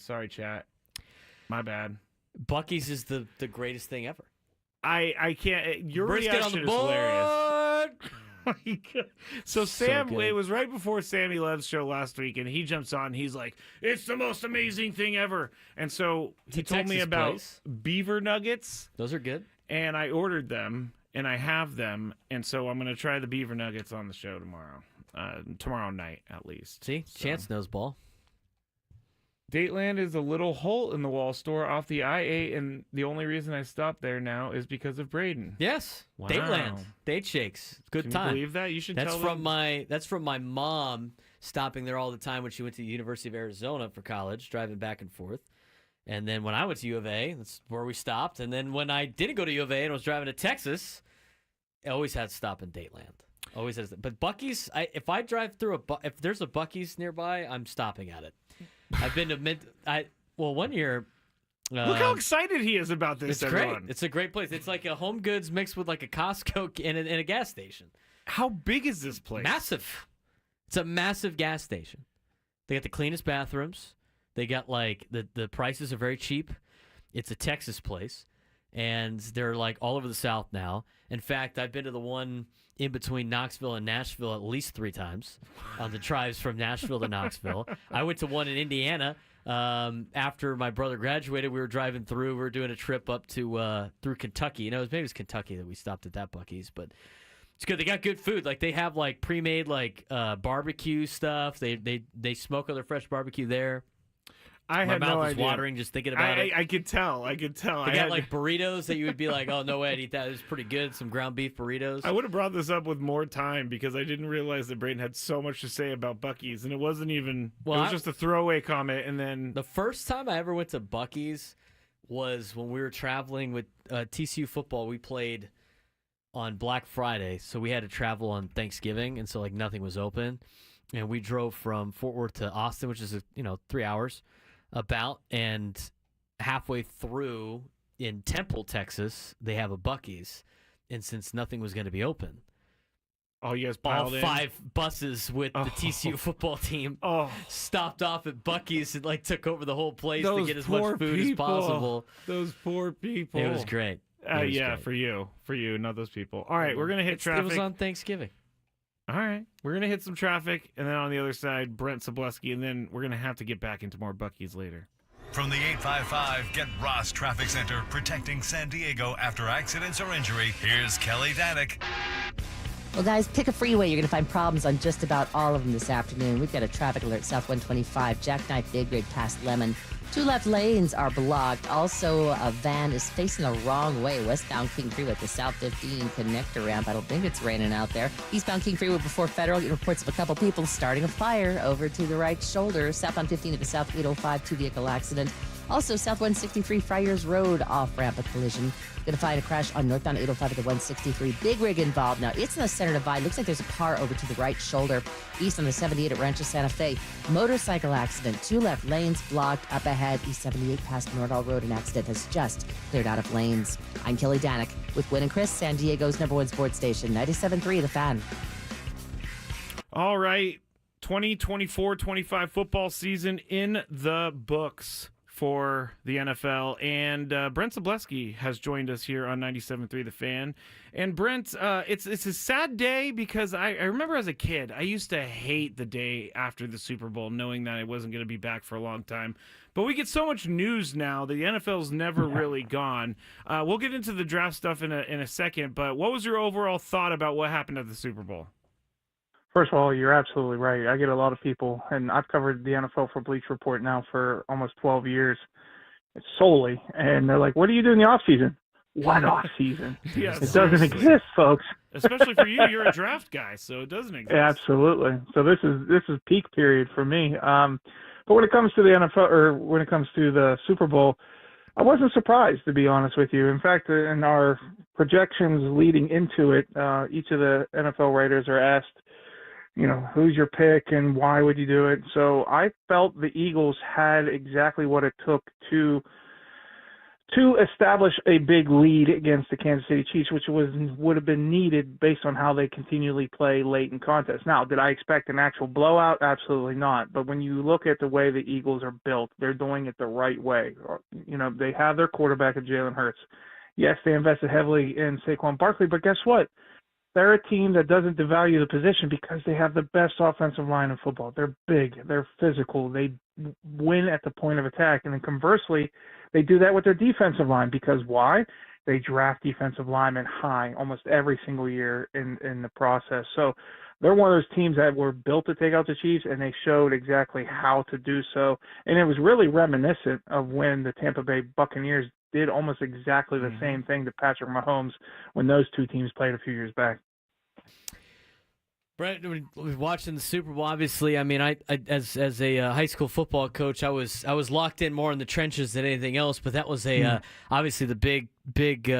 Sorry, chat. My bad. Buc-ee's is the greatest thing ever. I can't. Your Brisket reaction on the is board. hilarious. my God. So So Sam, good. it was right before Sammy Lev's show last week, and he jumps on. He's like, "It's the most amazing thing ever." And so he told me Texas about place. beaver nuggets, Those are good. and I ordered them, and I have them, and so I'm gonna try the beaver nuggets on the show tomorrow night at least. See, So. Chance knows ball. Dateland is a little hole in the wall store off the I-8, and the only reason I stopped there now is because of Braden. Yes, Wow. Dateland, date shakes, good Can time. you believe that? You should That's tell from them. that's from my mom stopping there all the time when she went to the University of Arizona for college, driving back and forth. And then when I went to U of A, that's where we stopped. And then when I didn't go to U of A and was driving to Texas, I always had to stop in Dateland. Always has. But Buc-ee's, if I drive through if there's a Buc-ee's nearby, I'm stopping at it. I've been to one year. Look how excited he is about this, It's everyone. great. It's a great place. It's like a Home Goods mixed with like a Costco and a gas station. How big is this place? Massive. It's a massive gas station. They got the cleanest bathrooms. They got like the prices are very cheap. It's a Texas place, and they're like all over the South now. In fact, I've been to the one in between Knoxville and Nashville at least 3 times on the drives from Nashville to Knoxville. I went to one in Indiana after my brother graduated. We were driving through. We were doing a trip up to through Kentucky. You know, maybe it was Kentucky that we stopped at that Buc-ee's, but it's good. They got good food. Like they have like pre-made like barbecue stuff. They smoke other fresh barbecue there. I My had mouth no is idea. watering just thinking about it. I could tell. I could tell. They got like burritos that you would be like, oh, no way, I'd eat that. It was pretty good. Some ground beef burritos. I would have brought this up with more time because I didn't realize that Braden had so much to say about Buc-ee's, and it wasn't even. Well, it was just a throwaway comment, and then The first time I ever went to Buc-ee's was when we were traveling with TCU football. We played on Black Friday, so we had to travel on Thanksgiving, and so like nothing was open. And we drove from Fort Worth to Austin, which is 3 hours about, and halfway through in Temple, Texas, they have a Buc-ee's, and since nothing was going to be open, oh, you guys all piled in. 5 buses with the TCU football team stopped off at Buc-ee's and like took over the whole place to Those get as poor much food as people. possible. Those poor people. It was great. It was Yeah, great. for you, not those people. All right, we're gonna hit traffic. It was on Thanksgiving. All right, we're gonna hit some traffic, and then on the other side, Brent Sableski, and then we're gonna have to get back into more Buc-ee's later. From the 855 Get Ross Traffic Center, protecting San Diego after accidents or injury, here's Kelly Danick. Well, guys, pick a freeway. You're going to find problems on just about all of them this afternoon. We've got a traffic alert, South 125, Jackknife Big Rig past Lemon. 2 left lanes are blocked. Also, a van is facing the wrong way. Westbound King Freeway at the South 15 connector ramp. I don't think it's raining out there. Eastbound King Freeway before Federal. Get reports of a couple people starting a fire over to the right shoulder. Southbound 15 at the South 805, 2-vehicle accident. Also, South 163 Friars Road off-ramp, a collision. Going to find a crash on northbound 805 at the 163. Big rig involved. Now, it's in the center divide. Looks like there's a car over to the right shoulder. East on the 78 at Rancho Santa Fe. Motorcycle accident. 2 left lanes blocked up ahead. East 78 past Nordall Road. An accident has just cleared out of lanes. I'm Kelly Danick with Gwynn and Chris, San Diego's #1 sports station, 97.3 The Fan. All right, 2024-25 football season in the books for the NFL, and Brent Sableski has joined us here on 97.3 The Fan. And Brent, it's a sad day because I remember as a kid, I used to hate the day after the Super Bowl, knowing that I wasn't going to be back for a long time. But we get so much news now. The NFL's never really gone. We'll get into the draft stuff in a second, but what was your overall thought about what happened at the Super Bowl? First of all, you're absolutely right. I get a lot of people, and I've covered the NFL for Bleach Report now for almost 12 years solely, and they're like, what do you do in the off-season? What off-season? Yeah, it doesn't exist, folks. Especially for you, you're a draft guy, so it doesn't exist. Absolutely. So this is peak period for me. But when it comes to the NFL, or when it comes to the Super Bowl, I wasn't surprised, to be honest with you. In fact, in our projections leading into it, each of the NFL writers are asked, who's your pick and why would you do it? So I felt the Eagles had exactly what it took to establish a big lead against the Kansas City Chiefs, which would have been needed based on how they continually play late in contests. Now, did I expect an actual blowout? Absolutely not. But when you look at the way the Eagles are built, they're doing it the right way. They have their quarterback in Jalen Hurts. Yes, they invested heavily in Saquon Barkley, but guess what? they're a team that doesn't devalue the position because they have the best offensive line in football. They're big, they're physical, they win at the point of attack. And then conversely, they do that with their defensive line because why? They draft defensive linemen high almost every single year in the process. So they're one of those teams that were built to take out the Chiefs, and they showed exactly how to do so. And it was really reminiscent of when the Tampa Bay Buccaneers did almost exactly the same thing to Patrick Mahomes when those two teams played a few years back. Brett, watching the Super Bowl, obviously, I mean, I as a high school football coach, I was locked in more in the trenches than anything else. But that was obviously the big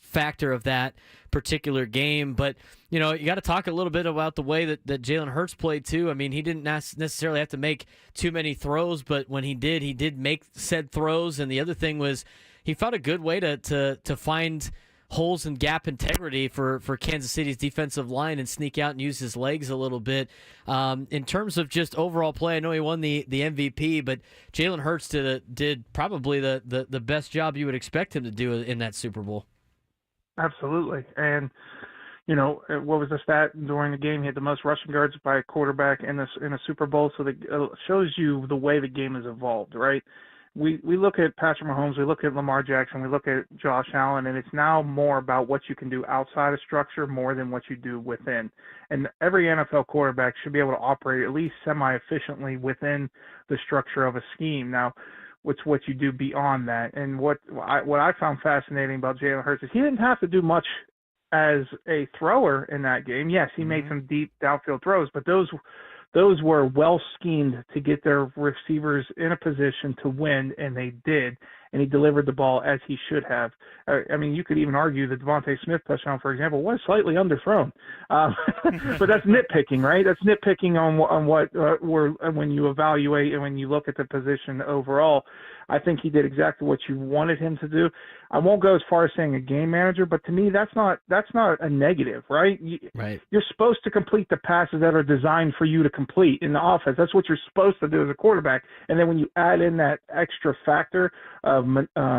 factor of that particular game. But you got to talk a little bit about the way that Jalen Hurts played too. I mean, he didn't necessarily have to make too many throws, but when he did make said throws. And the other thing was he found a good way to find holes and gap integrity for Kansas City's defensive line and sneak out and use his legs a little bit. In terms of just overall play, I know he won the MVP, but Jalen Hurts did probably the best job you would expect him to do in that Super Bowl. Absolutely. And, what was the stat during the game? He had the most rushing yards by a quarterback in a Super Bowl. So it shows you the way the game has evolved, right? We look at Patrick Mahomes, we look at Lamar Jackson, we look at Josh Allen, and it's now more about what you can do outside of structure more than what you do within. And every NFL quarterback should be able to operate at least semi-efficiently within the structure of a scheme. Now, what's what you do beyond that? And what I found fascinating about Jalen Hurts is he didn't have to do much as a thrower in that game. Yes, he made some deep downfield throws, but those were well schemed to get their receivers in a position to win, and they did. And he delivered the ball as he should have. I mean, you could even argue that Devontae Smith touchdown, for example, was slightly underthrown. But that's nitpicking, right? That's nitpicking on what when you evaluate and when you look at the position overall. I think he did exactly what you wanted him to do. I won't go as far as saying a game manager, but to me, that's not a negative, right? Right. You're supposed to complete the passes that are designed for you to complete in the offense. That's what you're supposed to do as a quarterback. And then when you add in that extra factor of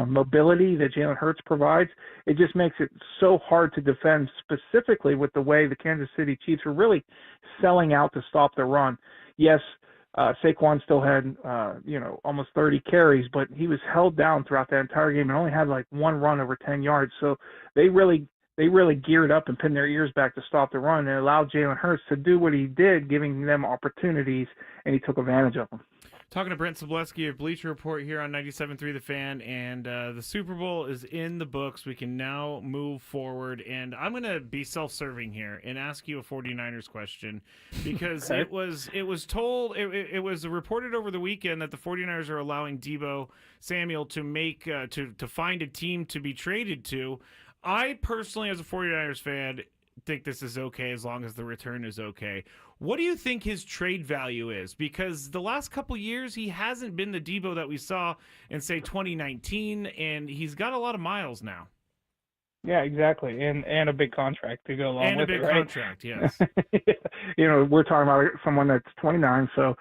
mobility that Jalen Hurts provides, it just makes it so hard to defend, specifically with the way the Kansas City Chiefs are really selling out to stop the run. Yes, Saquon still had, almost 30 carries, but he was held down throughout that entire game and only had like one run over 10 yards. So they really geared up and pinned their ears back to stop the run and allowed Jalen Hurts to do what he did, giving them opportunities, and he took advantage of them. Talking to Brent Sobleski of Bleacher Report here on 97.3 The Fan, and the Super Bowl is in the books. We can now move forward, and I'm going to be self-serving here and ask you a 49ers question because Okay. it was reported over the weekend that the 49ers are allowing Deebo Samuel to make to find a team to be traded to. I personally, as a 49ers fan, think this is okay as long as the return is okay. What do you think his trade value is? Because the last couple years, he hasn't been the Deebo that we saw in, say, 2019, and he's got a lot of miles now. Yeah, exactly, and a big contract to go along with it, right? And a big contract, yes. We're talking about someone that's 29, so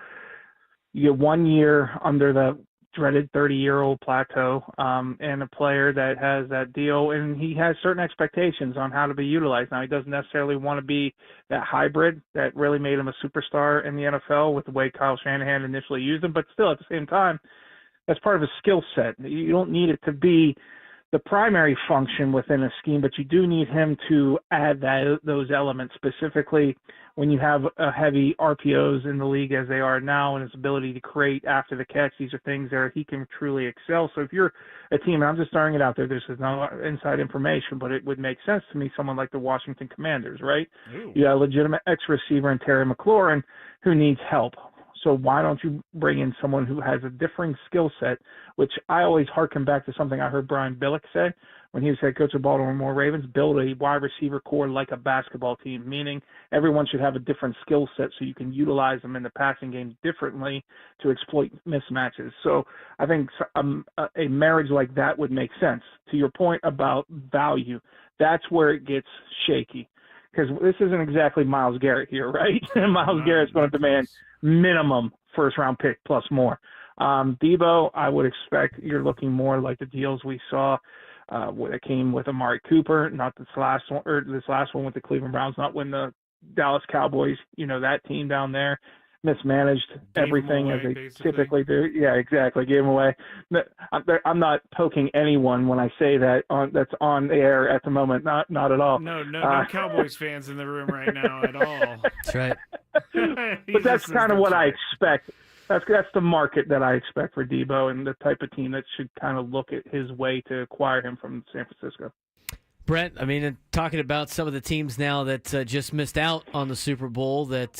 you get 1 year under the dreaded 30-year-old plateau, and a player that has that deal, and he has certain expectations on how to be utilized. Now, he doesn't necessarily want to be that hybrid that really made him a superstar in the NFL with the way Kyle Shanahan initially used him, but still, at the same time, that's part of his skill set. You don't need it to be the primary function within a scheme, but you do need him to add those elements, specifically when you have a heavy RPOs in the league as they are now, and his ability to create after the catch. These are things that he can truly excel. So if you're a team, and I'm just throwing it out there, this is no inside information, but it would make sense to me, someone like the Washington Commanders, right? Ooh. You got a legitimate ex-receiver in Terry McLaurin who needs help. So why don't you bring in someone who has a differing skill set, which I always hearken back to something I heard Brian Billick say when he was head coach of Baltimore Ravens, build a wide receiver core like a basketball team, meaning everyone should have a different skill set so you can utilize them in the passing game differently to exploit mismatches. So I think a marriage like that would make sense. To your point about value, that's where it gets shaky. Because this isn't exactly Myles Garrett here, right? Myles Garrett's going to demand minimum first-round pick plus more. Deebo, I would expect you're looking more like the deals we saw that came with Amari Cooper, not this last one, or this last one with the Cleveland Browns, not when the Dallas Cowboys, that team down there mismanaged everything away, as they basically. typically do. Yeah, exactly. Gave them away. I'm not poking anyone when I say that that's on air at the moment. Not at all. No Cowboys fans in the room right now at all. That's right. But that's kind of what I expect. That's the market that I expect for Debo and the type of team that should kind of look at his way to acquire him from San Francisco. Brent, I mean, talking about some of the teams now that just missed out on the Super Bowl that,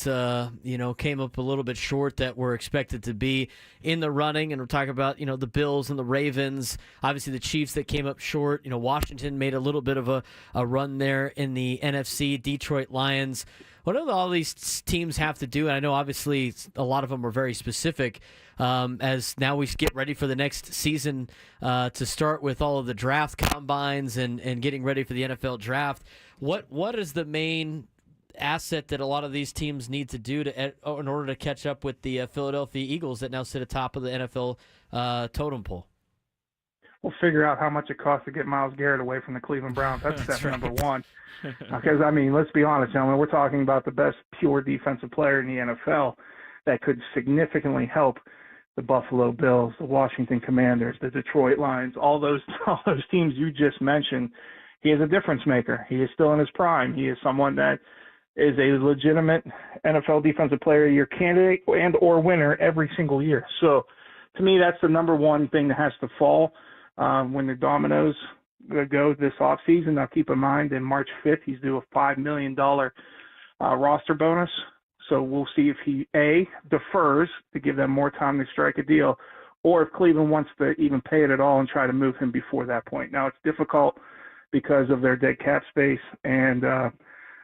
came up a little bit short that were expected to be in the running. And we're talking about, the Bills and the Ravens, obviously the Chiefs that came up short. Washington made a little bit of a run there in the NFC, Detroit Lions. What do all these teams have to do? And I know obviously a lot of them are very specific as now we get ready for the next season to start with all of the draft combines and getting ready for the NFL draft. What is the main asset that a lot of these teams need to do in order to catch up with the Philadelphia Eagles that now sit atop of the NFL totem pole? We'll figure out how much it costs to get Myles Garrett away from the Cleveland Browns. That's step number one. Because, let's be honest, gentlemen, we're talking about the best pure defensive player in the NFL that could significantly help the Buffalo Bills, the Washington Commanders, the Detroit Lions, all those teams you just mentioned. He is a difference maker. He is still in his prime. He is someone that is a legitimate NFL Defensive Player of the Year candidate and or winner every single year. So, to me, that's the number one thing that has to fall when the dominoes go this offseason. Now, keep in mind, in March 5th, he's due a $5 million roster bonus. So we'll see if he, A, defers to give them more time to strike a deal, or if Cleveland wants to even pay it at all and try to move him before that point. Now, it's difficult because of their dead cap space and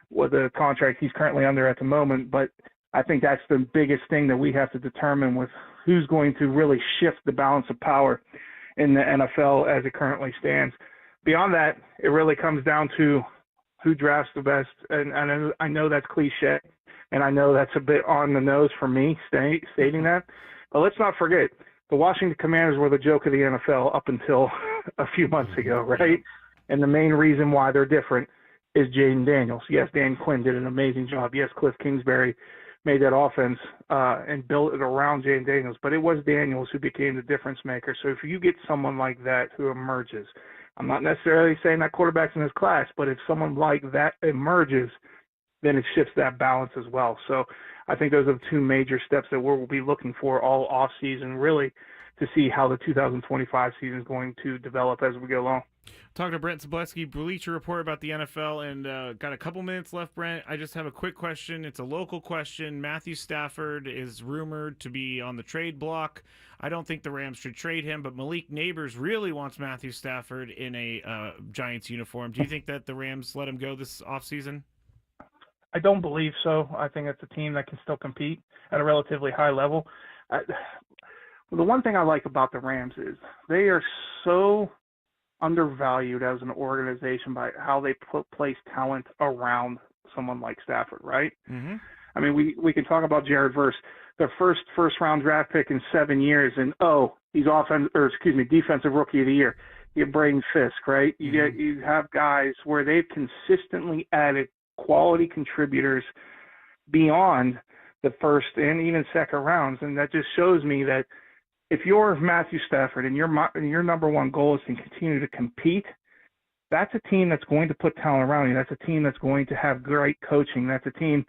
what the contract he's currently under at the moment, but I think that's the biggest thing that we have to determine with who's going to really shift the balance of power in the NFL as it currently stands. Beyond that, it really comes down to who drafts the best, and I know that's cliche, and I know that's a bit on the nose for me stating that, but let's not forget, the Washington Commanders were the joke of the NFL up until a few months ago, right? And the main reason why they're different is Jaden Daniels. Yes, Dan Quinn did an amazing job. Yes, Cliff Kingsbury made that offense and built it around Jaden Daniels, but it was Daniels who became the difference maker. So if you get someone like that who emerges, I'm not necessarily saying that quarterback's in his class, but if someone like that emerges, then it shifts that balance as well. So I think those are the two major steps that we'll be looking for all offseason, really, to see how the 2025 season is going to develop as we go along. Talking to Brent Zableski, Bleacher Report about the NFL, and got a couple minutes left, Brent. I just have a quick question. It's a local question. Matthew Stafford is rumored to be on the trade block. I don't think the Rams should trade him, but Malik Neighbors really wants Matthew Stafford in a Giants uniform. Do you think that the Rams let him go this offseason? I don't believe so. I think it's a team that can still compete at a relatively high level. The one thing I like about the Rams is they are so undervalued as an organization by how they place talent around someone like Stafford, right? Mm-hmm. I mean, we can talk about Jared Verse, their first round draft pick in 7 years, and he's defensive rookie of the year. You have Braden Fisk, right? You have guys where they've consistently added quality contributors beyond the first and even second rounds, and that just shows me that if you're Matthew Stafford and your number one goal is to continue to compete, that's a team that's going to put talent around you. That's a team that's going to have great coaching. That's a team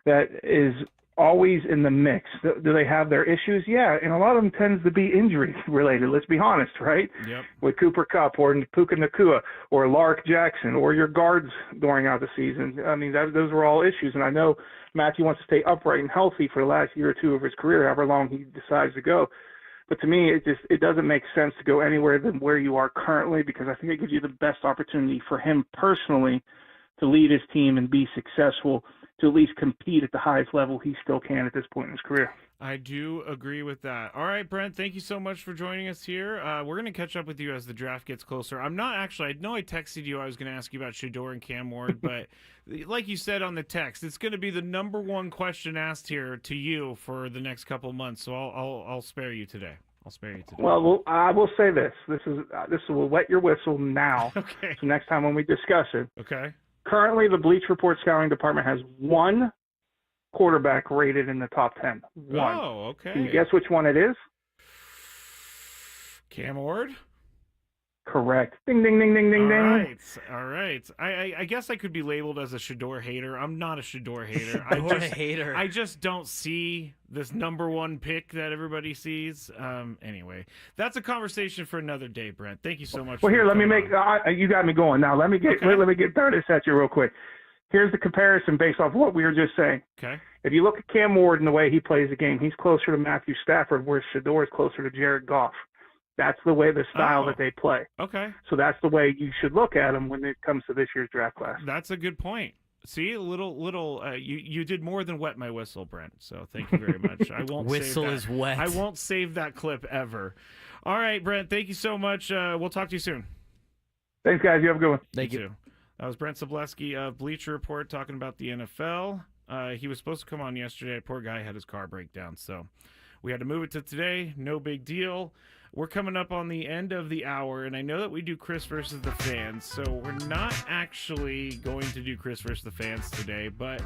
that is always in the mix. Do they have their issues? Yeah, and a lot of them tends to be injury related. Let's be honest, right? Yep. With Cooper Kupp or Puka Nacua or Lark Jackson or your guards during out the season. I mean, those were all issues, and I know Matthew wants to stay upright and healthy for the last year or two of his career, however long he decides to go. But to me, it doesn't make sense to go anywhere than where you are currently, because I think it gives you the best opportunity for him personally to lead his team and be successful, to at least compete at the highest level he still can at this point in his career. I do agree with that. All right, Brent, thank you so much for joining us here. We're going to catch up with you as the draft gets closer. I know I texted you. I was going to ask you about Shedeur and Cam Ward, but like you said on the text, it's going to be the number one question asked here to you for the next couple months, so I'll spare you today. I'll spare you today. Well, I will say this. This will wet your whistle now. Okay. So next time when we discuss it. Okay. Currently, the Bleach Report scouting department has one quarterback rated in the top 10. One. Oh, okay. Can you guess which one it is? Cam Ward? Correct. Ding, ding, ding, ding, ding, ding. All right. I guess I could be labeled as a Shador hater. I'm not a Shador hater. Hater. I just don't see this number one pick that everybody sees. Anyway, that's a conversation for another day, Brent. Thank you so much. Well, here, let me coming make. You got me going now. Let me get throw this at you real quick. Here's the comparison based off what we were just saying. Okay. If you look at Cam Ward and the way he plays the game, he's closer to Matthew Stafford, whereas Shador is closer to Jared Goff. That's the way the style that they play. Okay. So that's the way you should look at them when it comes to this year's draft class. That's a good point. See, you did more than wet my whistle, Brent. So thank you very much. I won't. Whistle save that. is wet. I won't save that clip ever. All right, Brent. Thank you so much. We'll talk to you soon. Thanks, guys. You have a good one. Thank you. Too. That was Brent Sableski of Bleacher Report talking about the NFL. He was supposed to come on yesterday. Poor guy had his car break down, so we had to move it to today. No big deal. We're coming up on the end of the hour, and I know that we do Chris versus the fans, so we're not actually going to do Chris versus the fans today, but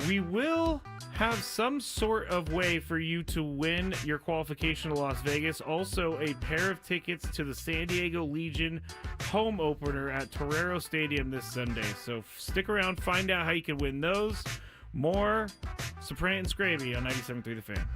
we will have some sort of way for you to win your qualification to Las Vegas. Also, a pair of tickets to the San Diego Legion home opener at Torero Stadium this Sunday. So stick around, find out how you can win those. More Soprano and Skraby on 97.3 The Fan.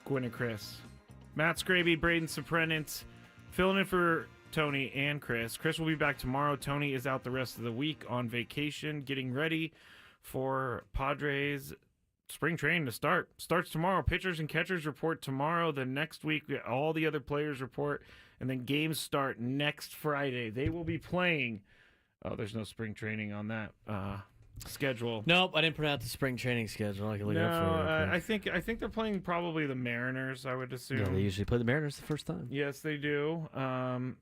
Gwynn and Chris. Matt Skraby, Braden Suprenant, filling in for Tony and Chris. Chris will be back tomorrow. Tony is out the rest of the week on vacation, getting ready for Padres spring training to start. Starts tomorrow. Pitchers and catchers report tomorrow. Then next week, all the other players report. And then games start next Friday. They will be playing. Oh, there's no spring training on that schedule. Nope, I didn't print out the spring training schedule. I can look it up for you. I think they're playing probably the Mariners, I would assume. Yeah, they usually play the Mariners the first time. Yes, they do.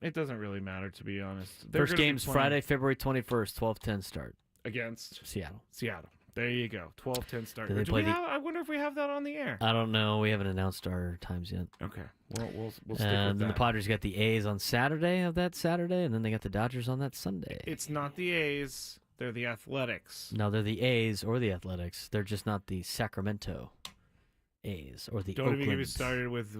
It doesn't really matter, to be honest. First game's Friday, February 21st, 12:10 start. Against? Seattle. There you go. 12:10 start. I wonder if we have that on the air. I don't know. We haven't announced our times yet. Okay. Well, we'll stick with that. And then the Padres got the A's on Saturday and then they got the Dodgers on that Sunday. It's not the A's. They're the Athletics. No, they're the A's or the Athletics. They're just not the Sacramento A's or the Don't Oakland even get me started with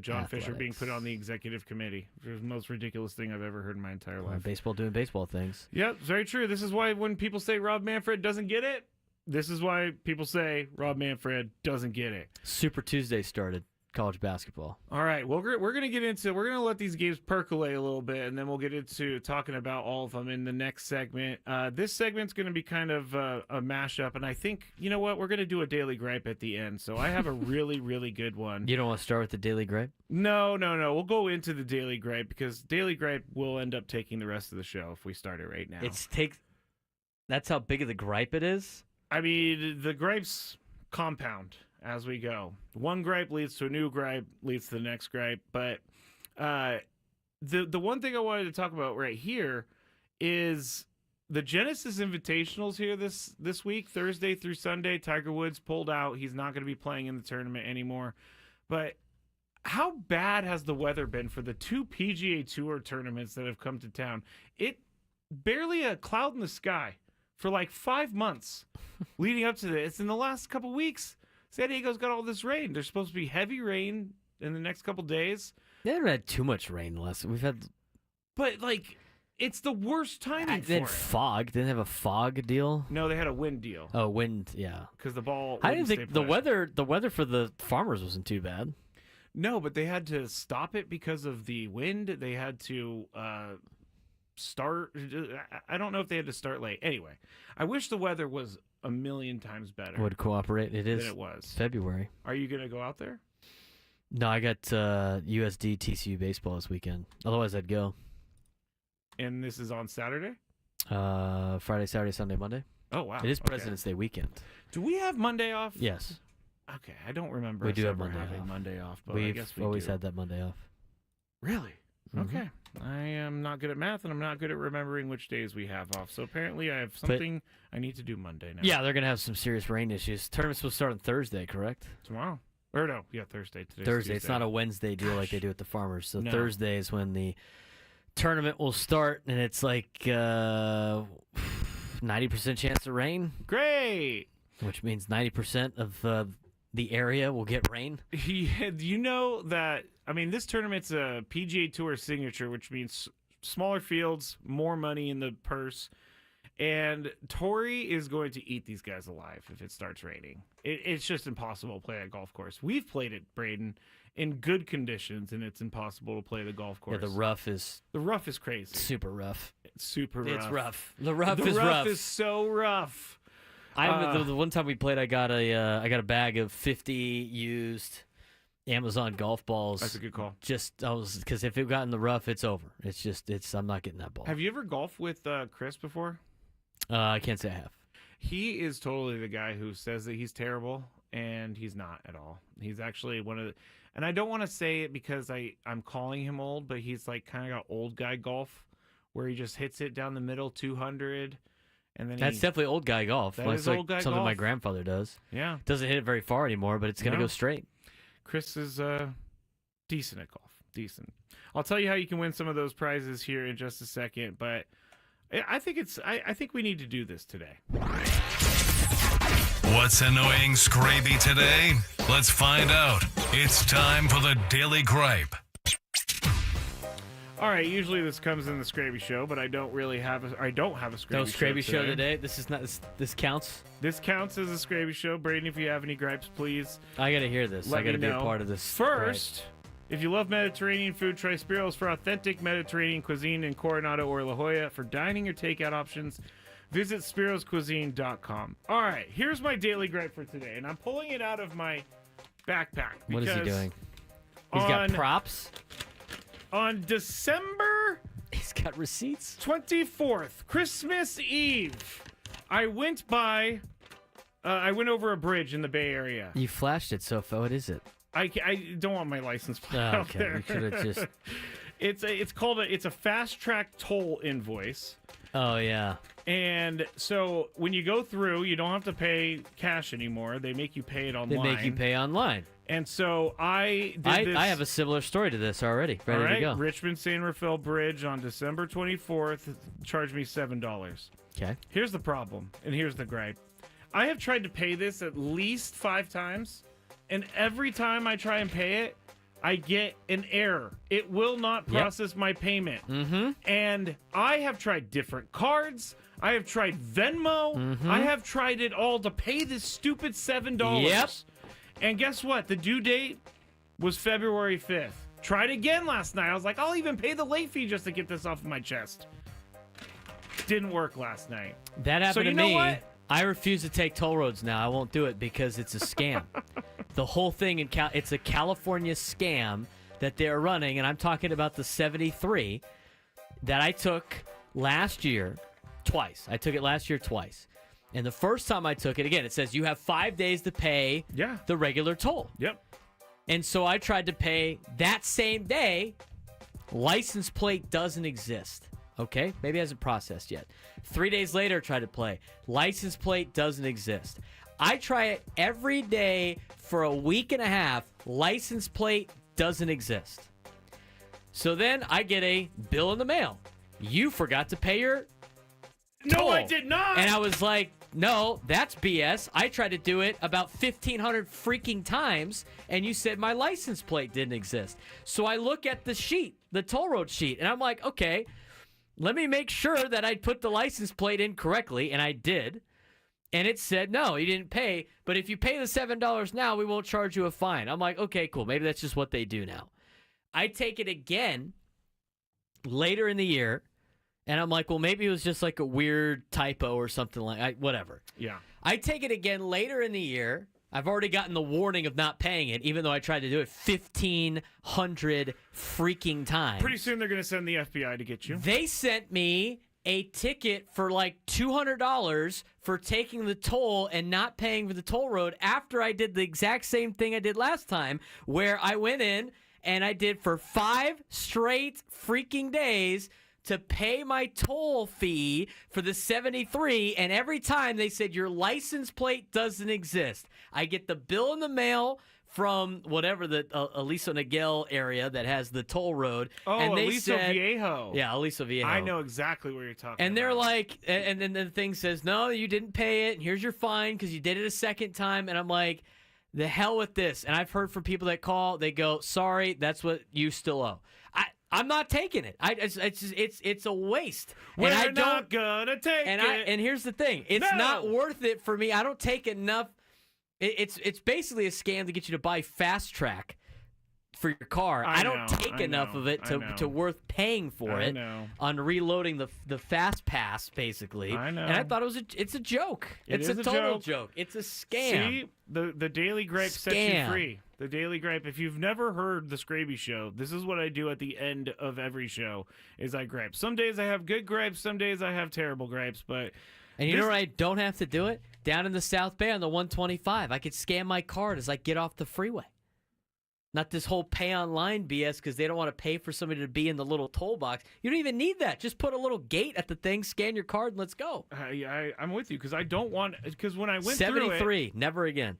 John Athletics. Fisher being put on the executive committee. It was the most ridiculous thing I've ever heard in my entire life. Baseball doing baseball things. Yep, very true. This is why when people say Rob Manfred doesn't get it, this is why people say Rob Manfred doesn't get it. Super Tuesday started. College basketball. All right, well, we're going to let these games percolate a little bit, and then we'll get into talking about all of them in the next segment. This segment's going to be kind of a mashup, and I think, you know what, we're going to do a Daily Gripe at the end, so I have a really, really good one. You don't want to start with the Daily Gripe? No. We'll go into the Daily Gripe, because Daily Gripe will end up taking the rest of the show if we start it right now. That's how big of the gripe it is? I mean, the gripes compound as we go. One gripe leads to a new gripe, leads to the next gripe. But the one thing I wanted to talk about right here is the Genesis Invitationals here this week, Thursday through Sunday. Tiger Woods pulled out. He's not going to be playing in the tournament anymore. But how bad has the weather been for the two PGA Tour tournaments that have come to town? It barely a cloud in the sky for like 5 months leading up to this. In the last couple weeks, San Diego's got all this rain. There's supposed to be heavy rain in the next couple days. They haven't had too much rain we've had. But like, it's the worst timing for it. Fog. Didn't they have a fog deal? No, they had a wind deal. Oh, wind, yeah. Because the ball. I didn't think the weather for the farmers wasn't too bad. No, but they had to stop it because of the wind. They had to start. I don't know if they had to start late. Anyway, I wish the weather was a million times better. Would cooperate. It is. Than it was. February. Are you going to go out there? No, I got USD TCU baseball this weekend. Otherwise, I'd go. And this is on Saturday? Friday, Saturday, Sunday, Monday. Oh, wow. It is President's Day weekend. Do we have Monday off? Yes. Okay, I don't remember we us do have ever Monday having off. Monday off, but We've I guess we always do. had that Monday off. Really? Mm-hmm. Okay. I am not good at math, and I'm not good at remembering which days we have off. So apparently I have something I need to do Monday now. Yeah, they're going to have some serious rain issues. Tournament's supposed to start on Thursday, correct? Tomorrow. Or no, yeah, Thursday. Today's Thursday. Tuesday. It's not a Wednesday deal like they do at the Farmers. So No. Thursday is when the tournament will start, and it's like 90% chance of rain. Great! Which means 90% of the area will get rain. Yeah, you know that, I mean, this tournament's a PGA Tour signature, which means smaller fields, more money in the purse. And Torrey is going to eat these guys alive if it starts raining. It's just impossible to play a golf course. We've played it, Braden, in good conditions, and it's impossible to play the golf course. Yeah, the rough is crazy. super rough. It's super rough. It's rough. The rough The is rough rough. is so rough. The one time we played, I got a bag of 50 used Amazon golf balls. That's a good call. Because if it got in the rough, it's over. I'm not getting that ball. Have you ever golfed with Chris before? I can't say I have. He is totally the guy who says that he's terrible, and he's not at all. He's actually one of the, and I don't want to say it because I'm calling him old, but he's like kind of got old guy golf where he just hits it down the middle 200. And then That's definitely old guy golf. That That's is like old guy something my golf. grandfather does. Yeah. Doesn't hit it very far anymore, but it's going to go straight. Chris is decent at golf. Decent. I'll tell you how you can win some of those prizes here in just a second, but I think we need to do this today. What's annoying Skraby today? Let's find out. It's time for the Daily Gripe. All right, usually this comes in the Skraby Show, but I don't have a Skraby No Show Skraby Show today. This is not. This counts. This counts as a Skraby Show. Braden, if you have any gripes, please. I got to hear this. I got to be a part of this. First, if you love Mediterranean food, try Spiro's for authentic Mediterranean cuisine in Coronado or La Jolla. For dining or takeout options, visit spiroscuisine.com. All right, here's my daily gripe for today, and I'm pulling it out of my backpack. What is he doing? He's got props. On December... He's got receipts. 24th, Christmas Eve, I went over a bridge in the Bay Area. You flashed it, so what is it? I don't want my license plate out there. You should have just... It's a fast track toll invoice. Oh, yeah. And so when you go through, you don't have to pay cash anymore. They make you pay it online. They make you pay online. And so I did this. I have a similar story to this already. Ready to go. Richmond San Rafael Bridge on December 24th charged me $7. Okay. Here's the problem, and here's the gripe. I have tried to pay this at least 5 times, and every time I try and pay it, I get an error. It will not process my payment. Mm-hmm. And I have tried different cards. I have tried Venmo. Mm-hmm. I have tried it all to pay this stupid $7. Yep. And guess what? The due date was February 5th. Tried again last night. I was like, I'll even pay the late fee just to get this off of my chest. Didn't work last night. That happened to me. What? I refuse to take toll roads now. I won't do it because it's a scam. The whole thing it's a California scam that they're running, and I'm talking about the 73 that I took last year twice. I took it last year twice. And the first time I took it, again, it says you have 5 days to pay the regular toll. Yep. And so I tried to pay that same day. License plate doesn't exist. Okay? Maybe it hasn't processed yet. 3 days later, tried to play. License plate doesn't exist. I try it every day for a week and a half. License plate doesn't exist. So then I get a bill in the mail. You forgot to pay your toll. No, I did not. And I was like, no, that's BS. I tried to do it about 1,500 freaking times, and you said my license plate didn't exist. So I look at the sheet, the toll road sheet, and I'm like, okay, let me make sure that I put the license plate in correctly, and I did. And it said, no, you didn't pay, but if you pay the $7 now, we won't charge you a fine. I'm like, okay, cool. Maybe that's just what they do now. I take it again later in the year, and I'm like, well, maybe it was just like a weird typo or something whatever. Yeah. I take it again later in the year. I've already gotten the warning of not paying it, even though I tried to do it 1,500 freaking times. Pretty soon they're going to send the FBI to get you. They sent me a ticket for like $200 for taking the toll and not paying for the toll road after I did the exact same thing I did last time, where I went in and I did for 5 straight freaking days to pay my toll fee for the 73, and every time they said your license plate doesn't exist. I get the bill in the mail from whatever the Aliso Niguel area that has the toll road. Oh, and they Aliso said, Viejo. Yeah, Aliso Viejo. I know exactly what you're talking about. And they're like, and then the thing says, no, you didn't pay it, and here's your fine because you did it a second time. And I'm like, the hell with this. And I've heard from people that call, they go, sorry, that's what you still owe. I'm not taking it. It's a waste. We're and I not gonna take it. And here's the thing: it's not worth it for me. I don't take enough. It's basically a scam to get you to buy Fast Track for your car. I don't take enough of it to worth paying for it on reloading the Fast Pass, basically. I know. And I thought it's a joke. It's a total joke. It's a scam. See, the Daily Gripe sets you free. The Daily Gripe. If you've never heard the Skraby Show, this is what I do at the end of every show: is I gripe. Some days I have good gripes. Some days I have terrible gripes. But and you know where I don't have to do it? Down in the South Bay on the 125, I could scan my card as I get off the freeway. Not this whole pay online BS because they don't want to pay for somebody to be in the little toll box. You don't even need that. Just put a little gate at the thing, scan your card, and let's go. I'm with you because I don't want because when I went 73, through it, never again.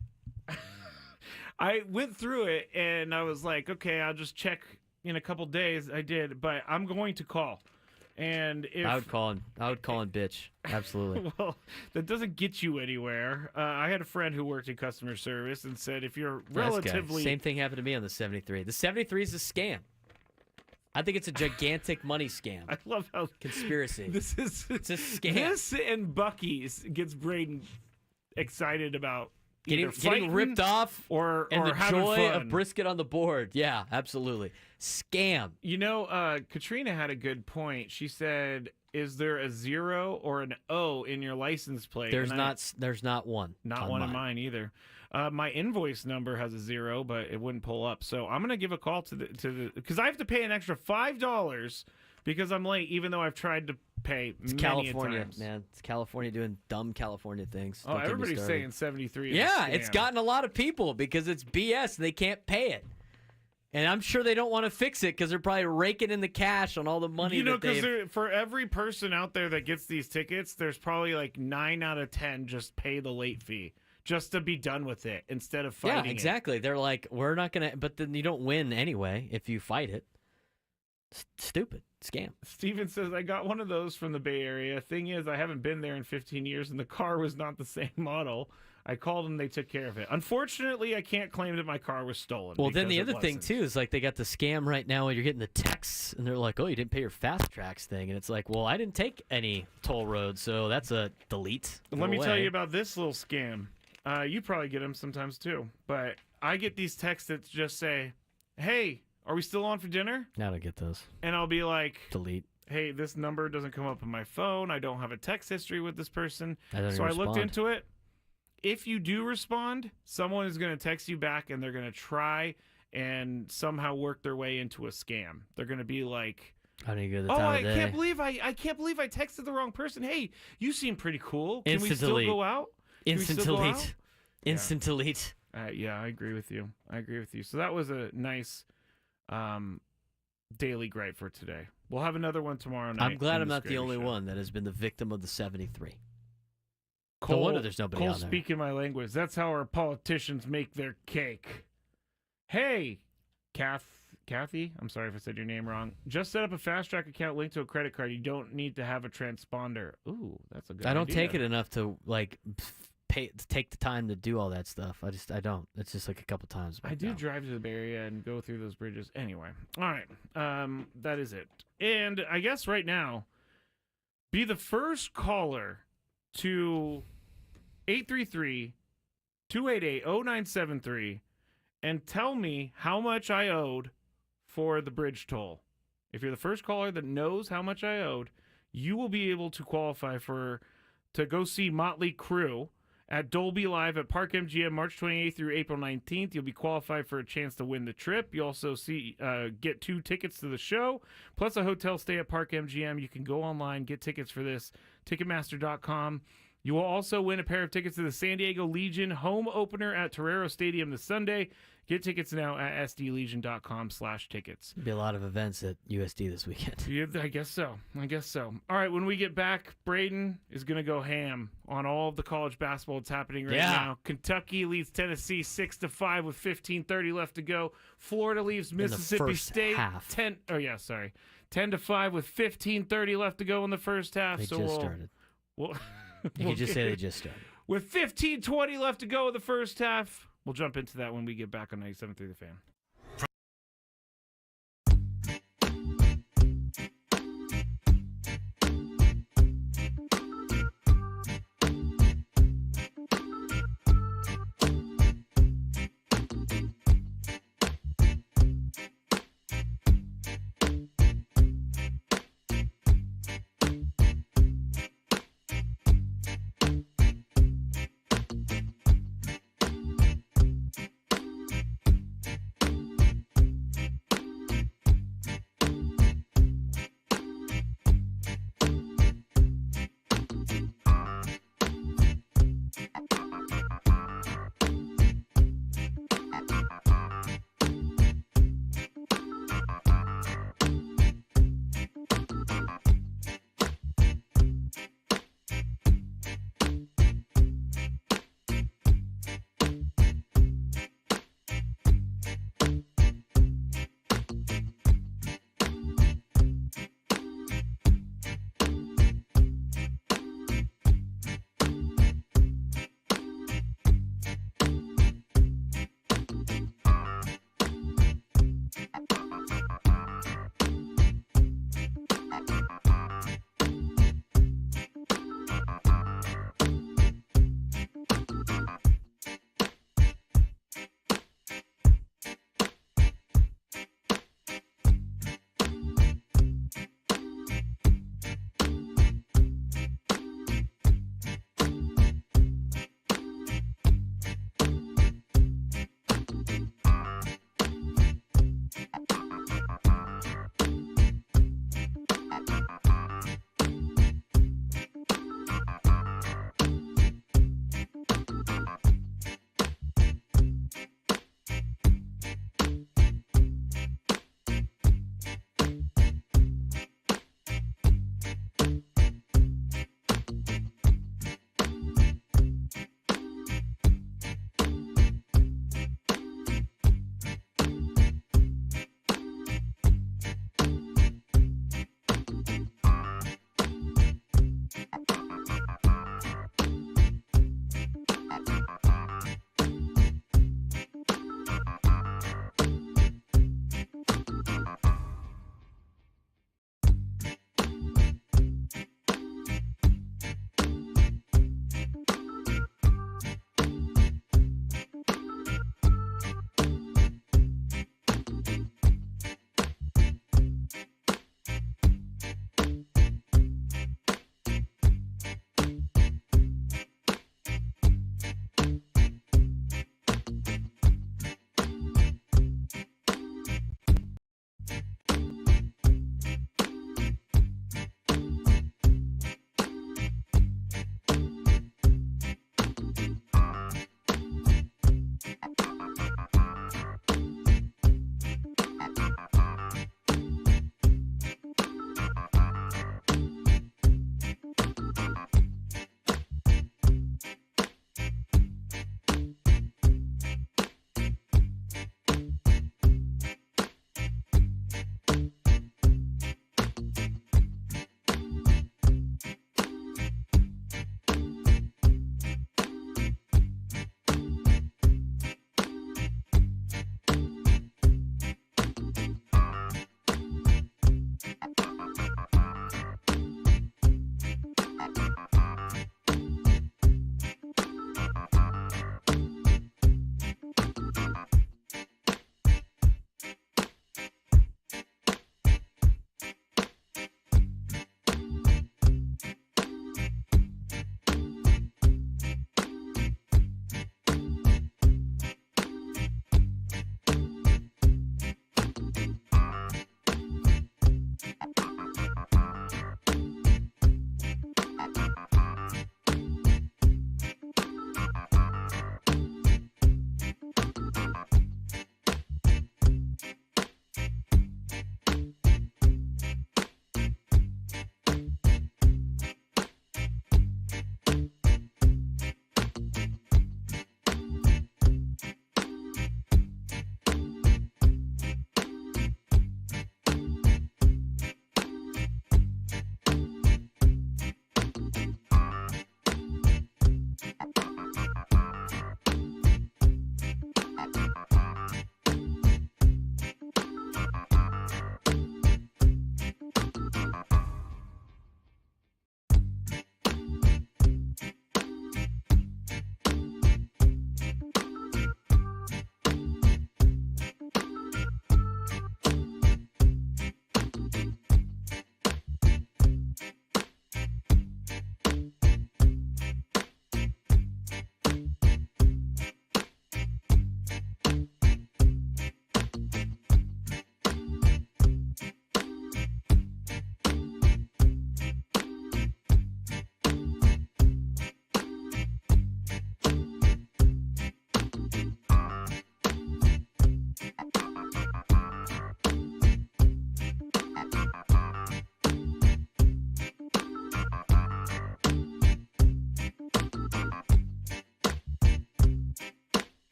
I went through it and I was like, okay, I'll just check in a couple days. I did, but I'm going to call. And if I would call him bitch. Absolutely. Well, that doesn't get you anywhere. I had a friend who worked in customer service and said if you're relatively same thing happened to me on the 73. The 73 is a scam. I think it's a gigantic money scam. I love how conspiracy. It's a scam. This and Bucky's gets Braden excited about getting ripped off or the having joy fun. of brisket on the board. Yeah, absolutely. Scam. You know, Katrina had a good point. She said, "Is there a 0 or an O in your license plate?" There's not one. Not one in mine either. My invoice number has a 0, but it wouldn't pull up. So I'm gonna give a call to the because I have to pay an extra $5 because I'm late, even though I've tried to pay It's many California, times. man. It's California doing dumb California things. Oh, Don't get me everybody's started. saying 73. Yeah, it's gotten a lot of people because it's BS and they can't pay it. And I'm sure they don't want to fix it because they're probably raking in the cash on all the money. You know, because for every person out there that gets these tickets, there's probably like 9 out of 10 just pay the late fee just to be done with it instead of fighting. Yeah, exactly. They're like, we're not gonna, but then you don't win anyway if you fight it. Stupid scam. Steven says, I got one of those from the Bay Area. Thing is, I haven't been there in 15 years, and the car was not the same model. I called them, they took care of it. Unfortunately, I can't claim that my car was stolen. Well, then the because other it thing, wasn't. too, is like they got the scam right now and you're getting the texts, and they're like, oh, you didn't pay your Fast Tracks thing. And it's like, well, I didn't take any toll road, so that's a delete. Let me tell you about this little scam. You probably get them sometimes, too. But I get these texts that just say, hey, are we still on for dinner? I don't get those. And I'll be like, delete. Hey, this number doesn't come up on my phone. I don't have a text history with this person. So I looked into it. If you do respond, someone is going to text you back and they're going to try and somehow work their way into a scam. They're going to be like, I didn't get the "Oh, time I of day. can't believe I texted the wrong person. Hey, you seem pretty cool. Can Instant we still delete. go out? Instant delete. Instant delete. Yeah, I agree with you. So that was a nice daily gripe for today. We'll have another one tomorrow night. I'm glad in I'm not the Skraby only Show. one that has been the victim of the 73. Cole, No wonder there's nobody Cole on there. speaking my language. That's how our politicians make their cake. Hey, Kathy, I'm sorry if I said your name wrong. Just set up a Fast Track account linked to a credit card. You don't need to have a transponder. Ooh, that's a good idea. I don't take it enough to like take the time to do all that stuff. I don't. It's just like a couple times. I do drive to the Bay Area and go through those bridges. Anyway, all right. That is it. And I guess right now, be the first caller to 833-288-0973 and tell me how much I owed for the bridge toll. If you're the first caller that knows how much I owed, you will be able to qualify to go see Motley Crue at Dolby Live at Park MGM March 28th through April 19th. You'll be qualified for a chance to win the trip. You also get 2 tickets to the show, plus a hotel stay at Park MGM. You can go online, get tickets for this, Ticketmaster.com. You will also win a pair of tickets to the San Diego Legion home opener at Torero Stadium this Sunday. Get tickets now at sdlegion.com/tickets. There'll be a lot of events at USD this weekend. Yeah, I guess so. All right, when we get back, Braden is going to go ham on all of the college basketball that's happening right now. Kentucky leads Tennessee 6-5 with 15:30 left to go. Florida leaves Mississippi State 10-5 with 15:30 left to go in the first half. They just started. You could just say they just started. With 15:20 left to go in the first half. We'll jump into that when we get back on 97.3 The Fan.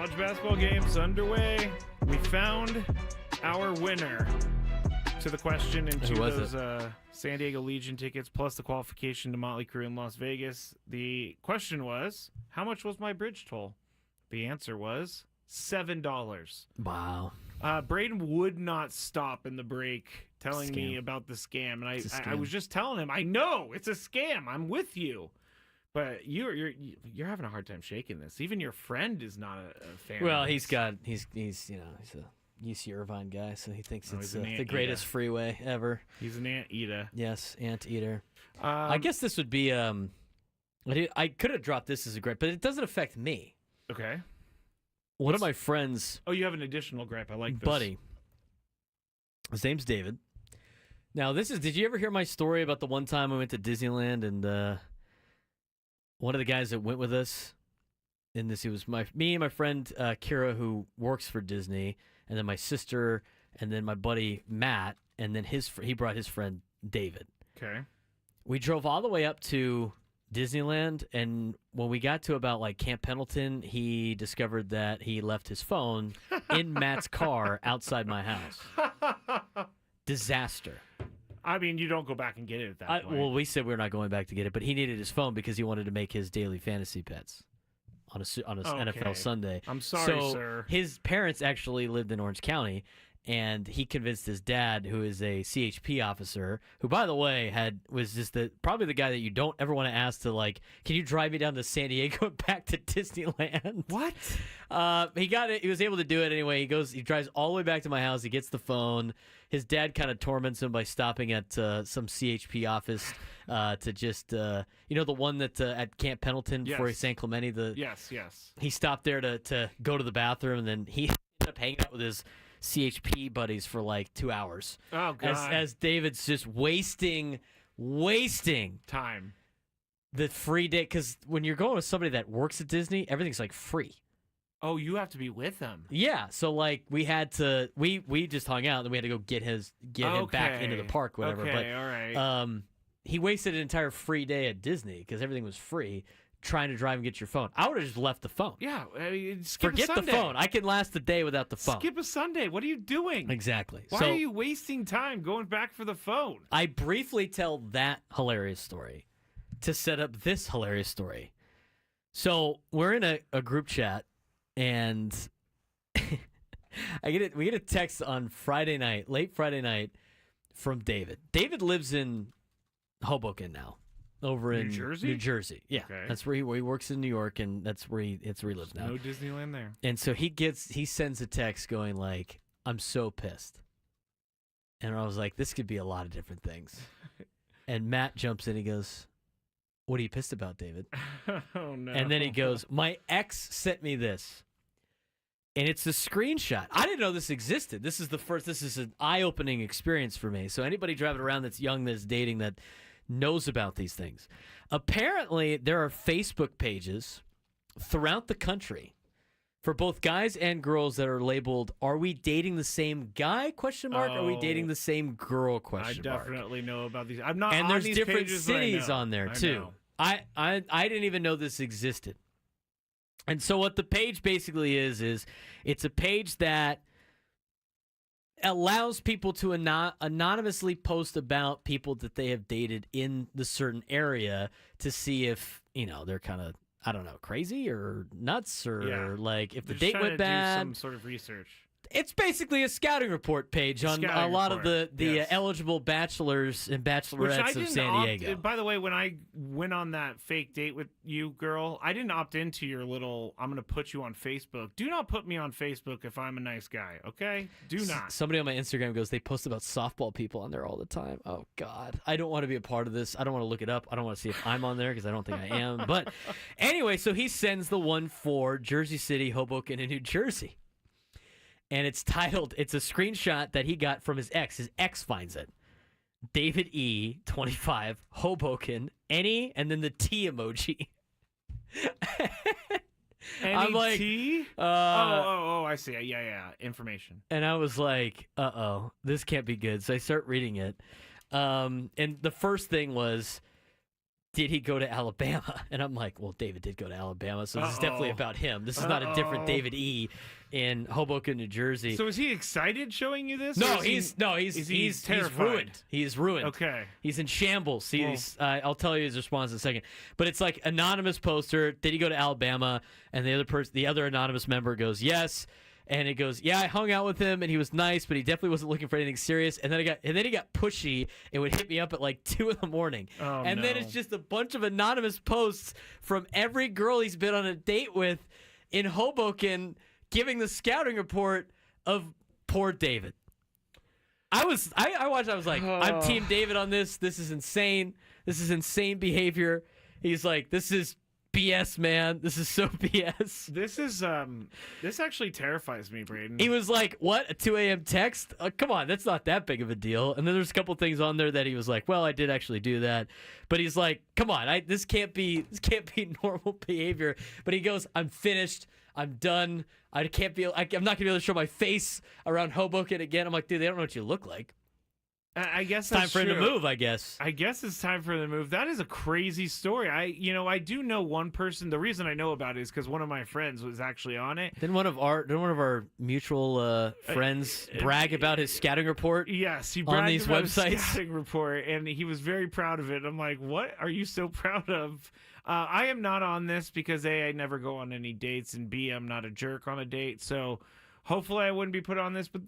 college basketball games underway. We found our winner to the question and to those San Diego Legion tickets plus the qualification to Motley Crue in Las Vegas. The question was, how much was my bridge toll? The answer was $7. Wow. Braden would not stop in the break telling me about the scam, and I was just telling him, I know it's a scam. I'm with you. But you're having a hard time shaking this. Even your friend is not a fan. Well, of he's a UC Irvine guy, so he thinks it's the greatest Eater. freeway ever. He's an anteater. Yes, anteater. I guess this would be. I could have dropped this as a gripe, but it doesn't affect me. Okay. One of my friends. Oh, you have an additional gripe. I like this. Buddy. His name's David. Now, did you ever hear my story about the one time I went to Disneyland and one of the guys that went with us in this, it was me and my friend Kira, who works for Disney, and then my sister, and then my buddy Matt, and then he brought his friend David. Okay. We drove all the way up to Disneyland, and when we got to about like Camp Pendleton, he discovered that he left his phone in Matt's car outside my house. Disaster. I mean, you don't go back and get it at that point. Well, we said we're not going back to get it, but he needed his phone because he wanted to make his daily fantasy bets on a NFL Sunday. I'm sorry, so sir. His parents actually lived in Orange County, and he convinced his dad, who is a CHP officer, who, by the way, was just probably the guy that you don't ever want to ask to, like, can you drive me down to San Diego and back to Disneyland? What? He got it. He was able to do it anyway. He drives all the way back to my house. He gets the phone. His dad kind of torments him by stopping at some CHP office to just, the one that at Camp Pendleton before San Clemente. Yes. He stopped there to go to the bathroom, and then he ended up hanging out with his CHP buddies for like 2 hours. Oh, God. As David's just wasting time. The free day, because when you're going with somebody that works at Disney, everything's like free. Oh, you have to be with them. Yeah, so like we had to, we just hung out, and we had to go get him back into the park, whatever. Okay, but all right. he wasted an entire free day at Disney because everything was free. Trying to drive and get your phone. I would have just left the phone. Yeah, skip Forget a Sunday. the phone. I can last a day without the phone. Skip a Sunday. What are you doing? Exactly. Why are you wasting time going back for the phone? I briefly tell that hilarious story to set up this hilarious story. So we're in a group chat, and we get a text on Friday night, late Friday night, from David. David lives in Hoboken now. Over in New Jersey. Yeah. Okay. That's where he works in New York, and that's where he lives now. No Disneyland there. And so he sends a text going like, I'm so pissed. And I was like, this could be a lot of different things. And Matt jumps in, he goes, what are you pissed about, David? Oh no. And then he goes, my ex sent me this. And it's a screenshot. I didn't know this existed. This is an eye-opening experience for me. So anybody driving around that's young, that's dating, that knows about these things. Apparently, there are Facebook pages throughout the country for both guys and girls that are labeled, are we dating the same guy, ? Are we dating the same girl, ? I definitely know about these. I'm not and on there's these different pages, cities on there, too. I didn't even know this existed. And so what the page basically is it's a page that allows people to anonymously post about people that they have dated in the certain area to see if, they're kind of, I don't know, crazy or nuts or like if the date went bad. Do some sort of research. It's basically a scouting report page on a lot of the eligible bachelors and bachelorettes of San Diego. By the way, when I went on that fake date with you, girl, I didn't opt into your little, I'm going to put you on Facebook. Do not put me on Facebook if I'm a nice guy, okay? Do not. Somebody on my Instagram goes, they post about softball people on there all the time. Oh, God. I don't want to be a part of this. I don't want to look it up. I don't want to see if I'm on there because I don't think I am. But anyway, so he sends the one for Jersey City, Hoboken, and New Jersey. And it's titled, it's a screenshot that he got from his ex. His ex finds it. David E., 25, Hoboken, any, and then the T emoji. I'm like, T? I see. Yeah. Information. And I was like, uh-oh, this can't be good. So I start reading it. And the first thing was, did he go to Alabama? And I'm like, well, David did go to Alabama, so this is definitely about him. This is not a different David E. in Hoboken, New Jersey. So is he excited showing you this? No, he's terrified? ruined. He is ruined. Okay. He's in shambles. I'll tell you his response in a second. But it's like anonymous poster. Did he go to Alabama? And the other anonymous member goes, yes. And it goes, yeah, I hung out with him and he was nice, but he definitely wasn't looking for anything serious. And then he got pushy and would hit me up at like 2 a.m. And then it's just a bunch of anonymous posts from every girl he's been on a date with in Hoboken, giving the scouting report of poor David. I watched. I was like, I'm Team David on this. This is insane. This is insane behavior. He's like, this is BS, man. This is so BS. This actually terrifies me, Braden. He was like, what, a 2 a.m. text? Come on, that's not that big of a deal. And then there's a couple things on there that he was like, well, I did actually do that. But he's like, come on, this can't be normal behavior. But he goes, I'm finished. I'm done. I'm not going to be able to show my face around Hoboken again. I'm like, dude, they don't know what you look like. I guess it's time that's for him true. to move, I guess. I guess it's time for him to move. That is a crazy story. I do know one person. The reason I know about it is because one of my friends was actually on it. Didn't one of our mutual friends brag about his scouting report? Yes, he on bragged these about websites. his scouting report, and he was very proud of it. I'm like, what are you so proud of? I am not on this because A, I never go on any dates, and B, I'm not a jerk on a date. So hopefully I wouldn't be put on this. But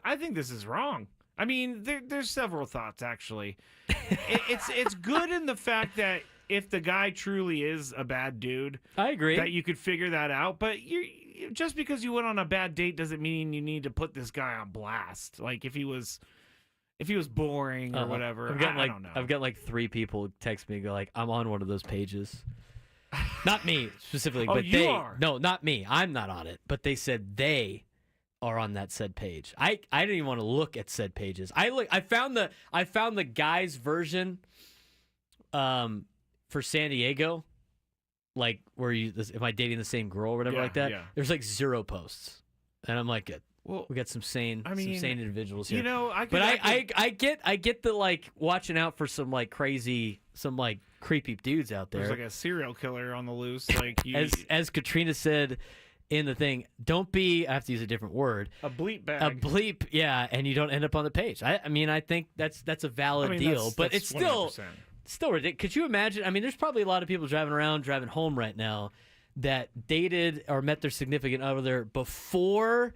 I think this is wrong. I mean, there's several thoughts, actually. It's good in the fact that if the guy truly is a bad dude, I agree that you could figure that out. But just because you went on a bad date doesn't mean you need to put this guy on blast. Like if he was boring or whatever. I don't know. I've got like 3 people text me and go like, I'm on one of those pages. Not me specifically, but you they are. No, not me. I'm not on it. But they said they are on that said page. I didn't even want to look at said pages. I found the guy's version for San Diego, like where am I dating the same girl or whatever like that? Yeah. There's like 0 posts. And I'm like, good. Well, we got some sane individuals here. You know, I get the like watching out for some like crazy, some like creepy dudes out there. There's like a serial killer on the loose. Like as Katrina said in the thing, don't be, I have to use a different word. A bleep bag. A bleep, yeah, and you don't end up on the page. I mean, I think that's a valid deal, but it's still 100%. Still ridiculous. Could you imagine? I mean, there's probably a lot of people driving home right now that dated or met their significant other before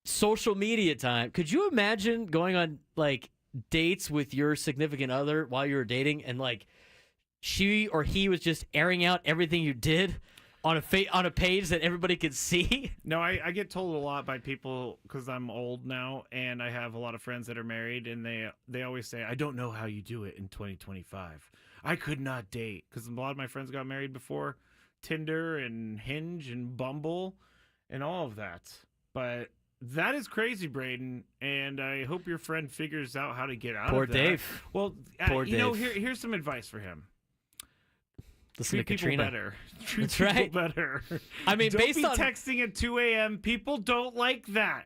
social media time. Could you imagine going on like dates with your significant other while you were dating and like she or he was just airing out everything you did on a page that everybody could see? No, I get told a lot by people because I'm old now and I have a lot of friends that are married and they always say, I don't know how you do it in 2025. I could not date because a lot of my friends got married before Tinder and Hinge and Bumble and all of that. But that is crazy, Braden, and I hope your friend figures out how to get out Poor of that. Dave. Well, Poor you know, Dave. here's some advice for him. Listen Treat to people Katrina. better. Treat That's people right. better. I mean, don't based be on texting at 2 a.m. People don't like that.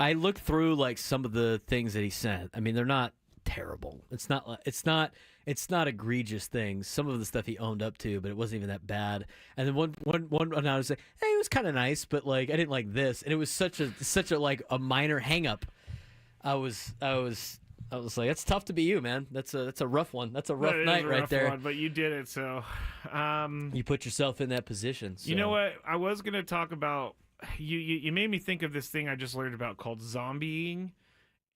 I looked through like some of the things that he sent. I mean, they're not terrible. It's not egregious things. Some of the stuff he owned up to, but it wasn't even that bad. And then one I was like, hey, it was kind of nice, but like I didn't like this, and it was such a like a minor hang up. I was like, that's tough to be you, man. That's a rough one. That's a rough That is night a right rough there. one, but you did it, so You put yourself in that position. So. You know what? I was gonna talk about you made me think of this thing I just learned about called zombieing.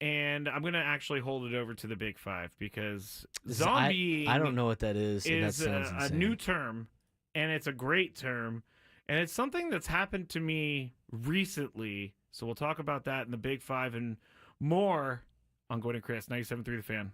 And I'm gonna actually hold it over to the Big Five because zombieing I don't know what that is. And that is sounds a insane. new term, and it's a great term, and it's something that's happened to me recently. So we'll talk about that in the Big Five and more on Gwynn and Chris, 97.3 The Fan.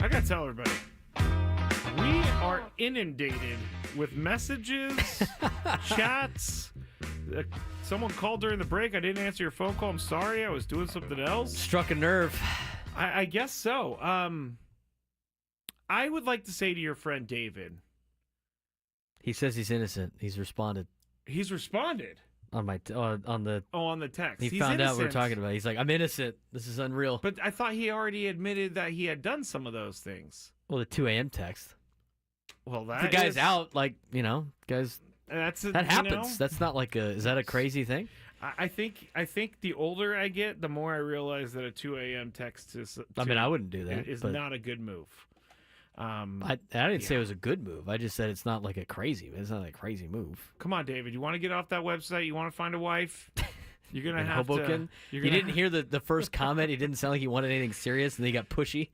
I gotta tell everybody, we are inundated with messages, chats. Someone called during the break. I didn't answer your phone call. I'm sorry. I was doing something else. Struck a nerve. I guess so. I would like to say to your friend David. He says he's innocent. He's responded. He's responded on my on the text. He found out we were talking about it. He's like, I'm innocent. This is unreal. But I thought he already admitted that he had done some of those things. Well, the 2 a.m. text. Well, that the guy's out. Like, guys. That happens. You know? That's not like a. Is that a crazy thing? I think the older I get, the more I realize that a 2 a.m. text is. I wouldn't do that. Is not a good move. I didn't say it was a good move. I just said it's not like a crazy. It's not like a crazy move. Come on, David. You want to get off that website? You want to find a wife? You're gonna have Hoboken? to. You didn't hear the first comment. He didn't sound like he wanted anything serious, and then he got pushy.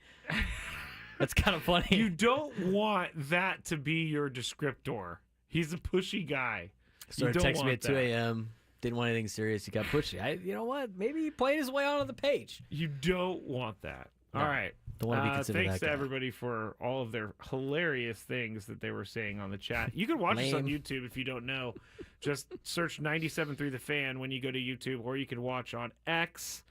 That's kind of funny. You don't want that to be your descriptor. He's a pushy guy. Started texting me at 2 a.m. Didn't want anything serious. He got pushy. You know what? Maybe he played his way onto the page. You don't want that. No, all right. Don't want to be considered thanks that to guy. everybody for all of their hilarious things that they were saying on the chat. You can watch us on YouTube if you don't know. Just search 97.3 The Fan when you go to YouTube, or you can watch on X.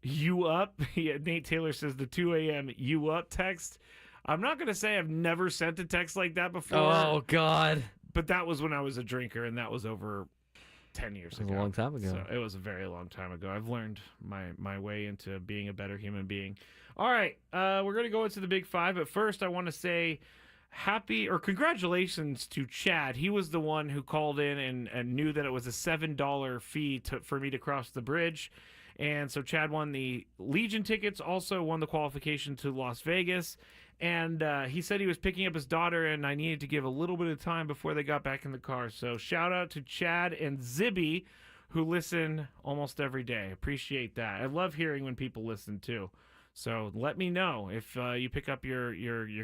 You Up. Nate Taylor says the 2 a.m. You Up text. I'm not going to say I've never sent a text like that before. Oh, God. But that was when I was a drinker, and that was over 10 years ago. A long time ago. So it was a very long time ago. I've learned my way into being a better human being. All right, we're going to go into the Big Five, but first I want to say congratulations to Chad. He was the one who called in and knew that it was a $7 fee for me to cross the bridge. And so Chad won the Legion tickets, also won the qualification to Las Vegas. And he said he was picking up his daughter, and I needed to give a little bit of time before they got back in the car. So shout out to Chad and Zibby, who listen almost every day. Appreciate that. I love hearing when people listen, too. So let me know if you pick up your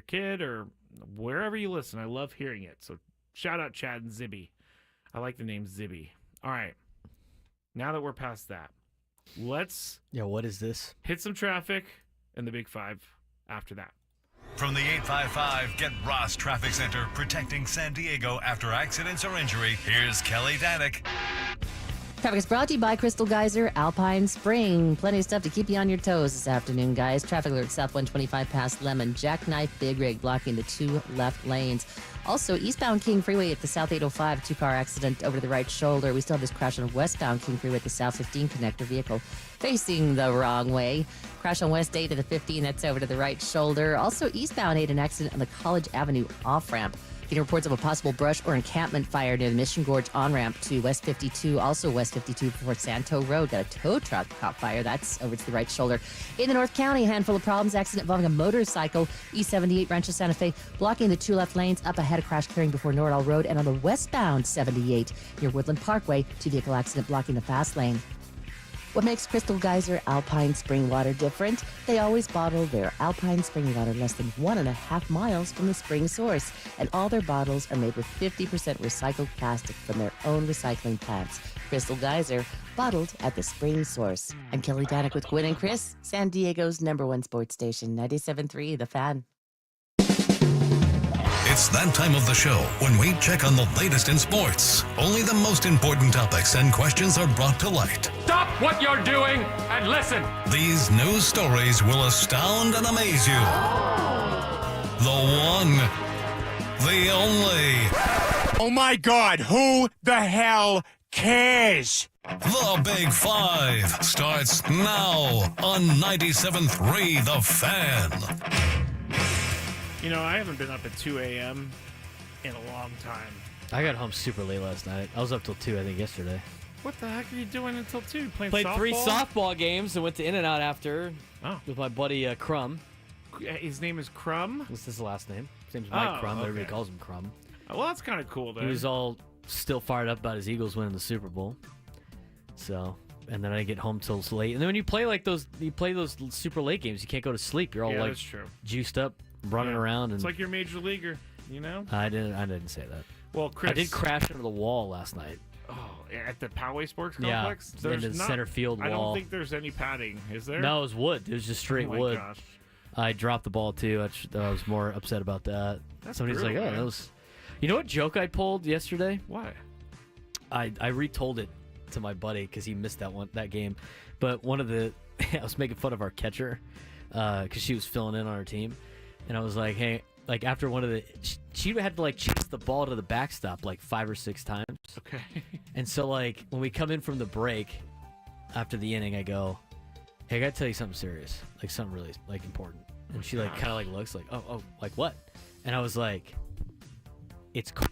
kid or wherever you listen. I love hearing it. So shout out Chad and Zibby. I like the name Zibby. All right. Now that we're past that, let's what is this? Hit some traffic and the Big Five after that. From the 855 Get Ross Traffic Center, protecting San Diego after accidents or injury, here's Kelly Danick. Traffic is brought to you by Crystal Geyser, Alpine Spring. Plenty of stuff to keep you on your toes this afternoon, guys. Traffic alert south 125 past Lemon. Jackknife Big Rig blocking the 2 left lanes. Also, eastbound King Freeway at the south 805, 2-car accident over to the right shoulder. We still have this crash on westbound King Freeway at the south 15 connector vehicle facing the wrong way. Crash on West 8 to the 15, that's over to the right shoulder. Also, eastbound 8, an accident on the College Avenue off-ramp. Getting reports of a possible brush or encampment fire near the Mission Gorge on-ramp to West 52. Also West 52 before Santo Road. Got a tow truck caught fire. That's over to the right shoulder. In the North County, a handful of problems. Accident involving a motorcycle. East 78 Rancho Santa Fe blocking the 2 left lanes. Up ahead, a crash clearing before Nordall Road. And on the westbound 78 near Woodland Parkway, 2-vehicle accident blocking the fast lane. What makes Crystal Geyser Alpine Spring Water different? They always bottle their Alpine Spring Water less than 1.5 miles from the spring source. And all their bottles are made with 50% recycled plastic from their own recycling plants. Crystal Geyser, bottled at the spring source. I'm Kelly Danick with Gwynn and Chris, San Diego's #1 sports station, 97.3 The Fan. It's that time of the show when we check on the latest in sports. Only the most important topics and questions are brought to light. Stop what you're doing and listen. These news stories will astound and amaze you. The one, the only. Oh my God, who the hell cares? The Big Five starts now on 97.3 The Fan. You know, I haven't been up at 2 a.m. in a long time. I got home super late last night. I was up till 2, I think, yesterday. What the heck are you doing until 2? Playing Played softball? 3 softball games and went to In-N-Out after with my buddy Crumb. His name is Crumb? This is his last name. His name's Mike Crumb, but everybody calls him Crumb. Oh, well, that's kind of cool, then. He was all still fired up about his Eagles winning the Super Bowl. So, and then I didn't get home till late. And then when you play those super late games, you can't go to sleep. You're all that's true. Juiced up, running around. And it's like you're a major leaguer, you know? I didn't say that. Well, Chris, I did crash into the wall last night. Oh, at the Poway Sports Complex? Yeah, in the center field wall. I don't think there's any padding, is there? No, it was wood. It was just straight wood. Gosh. I dropped the ball too. I was more upset about that. That's Somebody's brutal, like, "Oh, man. that was." You know what joke I pulled yesterday? Why? I retold it to my buddy because he missed that game. But one of the I was making fun of our catcher because she was filling in on our team, and I was like, "Hey." Like after one of the, she had to like chase the ball to the backstop like 5 or 6 times. Okay. And so like when we come in from the break, after the inning, I go, "Hey, I gotta tell you something serious, like something really like important." And she like kind of like looks like, "Oh, like what?" And I was like, "It's called."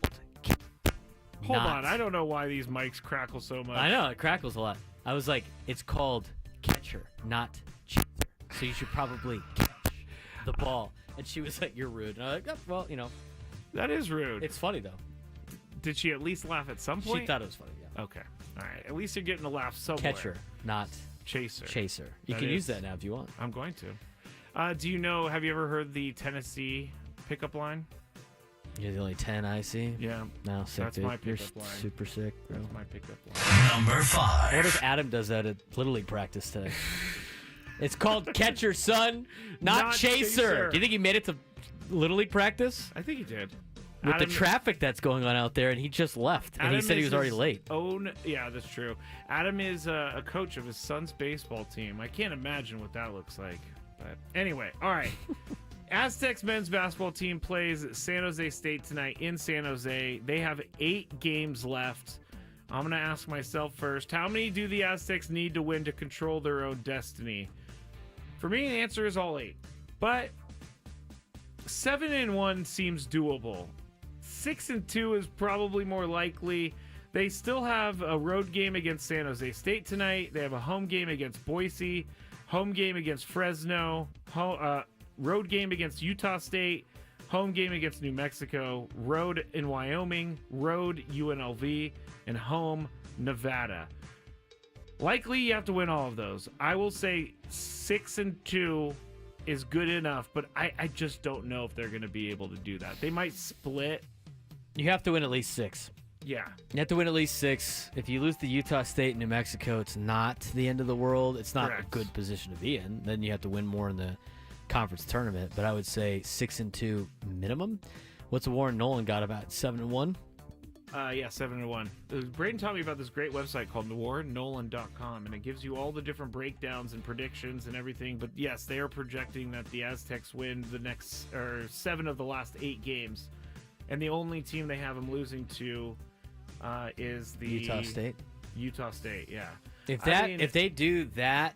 Hold on, I don't know why these mics crackle so much. I know it crackles a lot. I was like, "It's called catcher, not chaser. So you should probably catch the ball." And she was like, "You're rude." And I was like, "Oh, well, you know." That is rude. It's funny, though. Did she at least laugh at some point? She thought it was funny, yeah. Okay. All right. At least you're getting a laugh somewhere. Catcher, not chaser. Chaser. You can use that now if you want. I'm going to. Do you know, have you ever heard the Tennessee pickup line? You're the only 10 I see? Yeah. No, sick, That's dude. my You're pickup line. super sick, bro. That's my pickup line. Number 5. What if Adam does that at Little League practice today? It's called catcher, son, not chaser. Do you think he made it to Little League practice? I think he did. With Adam, the traffic that's going on out there, and he just left, and he said he was already late. Yeah, that's true. Adam is a coach of his son's baseball team. I can't imagine what that looks like. But anyway, all right. Aztecs men's basketball team plays San Jose State tonight in San Jose. They have 8 games left. I'm going to ask myself first, how many do the Aztecs need to win to control their own destiny? For me, the answer is all 8. But 7-1 seems doable. 6-2 is probably more likely. They still have a road game against San Jose State tonight. They have a home game against Boise, home game against Fresno, road game against Utah State, home game against New Mexico, road in Wyoming, road UNLV, and home Nevada. Likely you have to win all of those. I will say 6-2 is good enough, but I just don't know if they're going to be able to do that. They might split. You have to win at least 6. Yeah. You have to win at least 6. If you lose to Utah State and New Mexico, it's not the end of the world. It's not a good position to be in. Then you have to win more in the conference tournament. But I would say 6-2 minimum. What's Warren Nolan got, about 7-1? Yeah, 7-1. Braden taught me about this great website called warrennolan.com, and it gives you all the different breakdowns and predictions and everything. But yes, they are projecting that the Aztecs win the next 7 of the last 8 games, and the only team they have them losing to is the Utah State. Utah State, yeah. If they do that,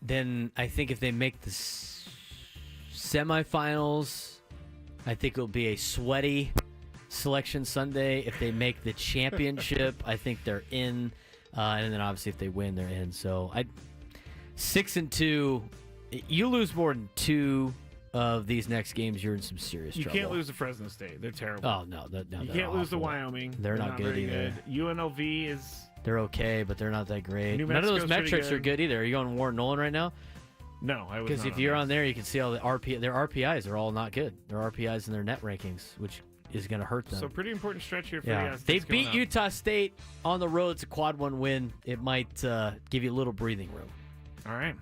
then I think if they make the semifinals, I think it'll be a sweaty Selection Sunday. If they make the championship, I think they're in, and then obviously if they win, they're in. So 6-2. You lose more than 2 of these next games, you're in some serious trouble. You can't lose to Fresno State. They're terrible. Oh no, you can't lose to Wyoming. They're not good very either. Good. UNLV is. They're okay, but they're not that great. New None of those Mexico's metrics are good either. Are you on Warren Nolan right now? No, I was. Because if you're on there, you can see all the their RPIs are all not good. Their RPIs and their net rankings, which is going to hurt them. So pretty important stretch here for yeah. the Aztecs. They beat Utah State on the road. It's a quad 1 win. It might give you a little breathing room. All right.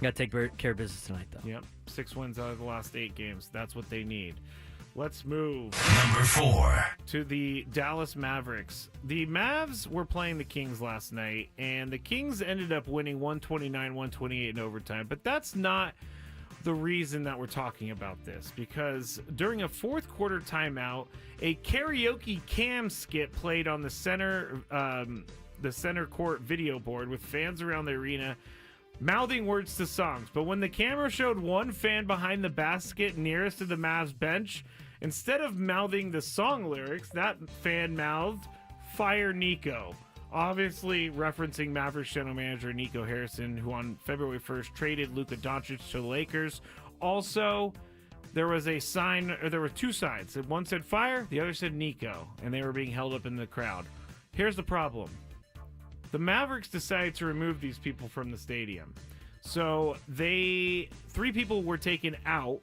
Got to take care of business tonight, though. Yep. 6 wins out of the last 8 games. That's what they need. Let's move. Number 4. To the Dallas Mavericks. The Mavs were playing the Kings last night, and the Kings ended up winning 129-128 in overtime. But that's not the reason that we're talking about this, because during a fourth quarter timeout, a karaoke cam skit played on the center court video board with fans around the arena mouthing words to songs. But when the camera showed one fan behind the basket nearest to the Mavs bench, instead of mouthing the song lyrics, that fan mouthed "Fire Nico," obviously referencing Mavericks general manager Nico Harrison, who on February 1st traded Luka Doncic to the Lakers. Also, there was a sign, or there were 2 signs. One said "Fire," the other said "Nico," and they were being held up in the crowd. Here's the problem. The Mavericks decided to remove these people from the stadium. So 3 people were taken out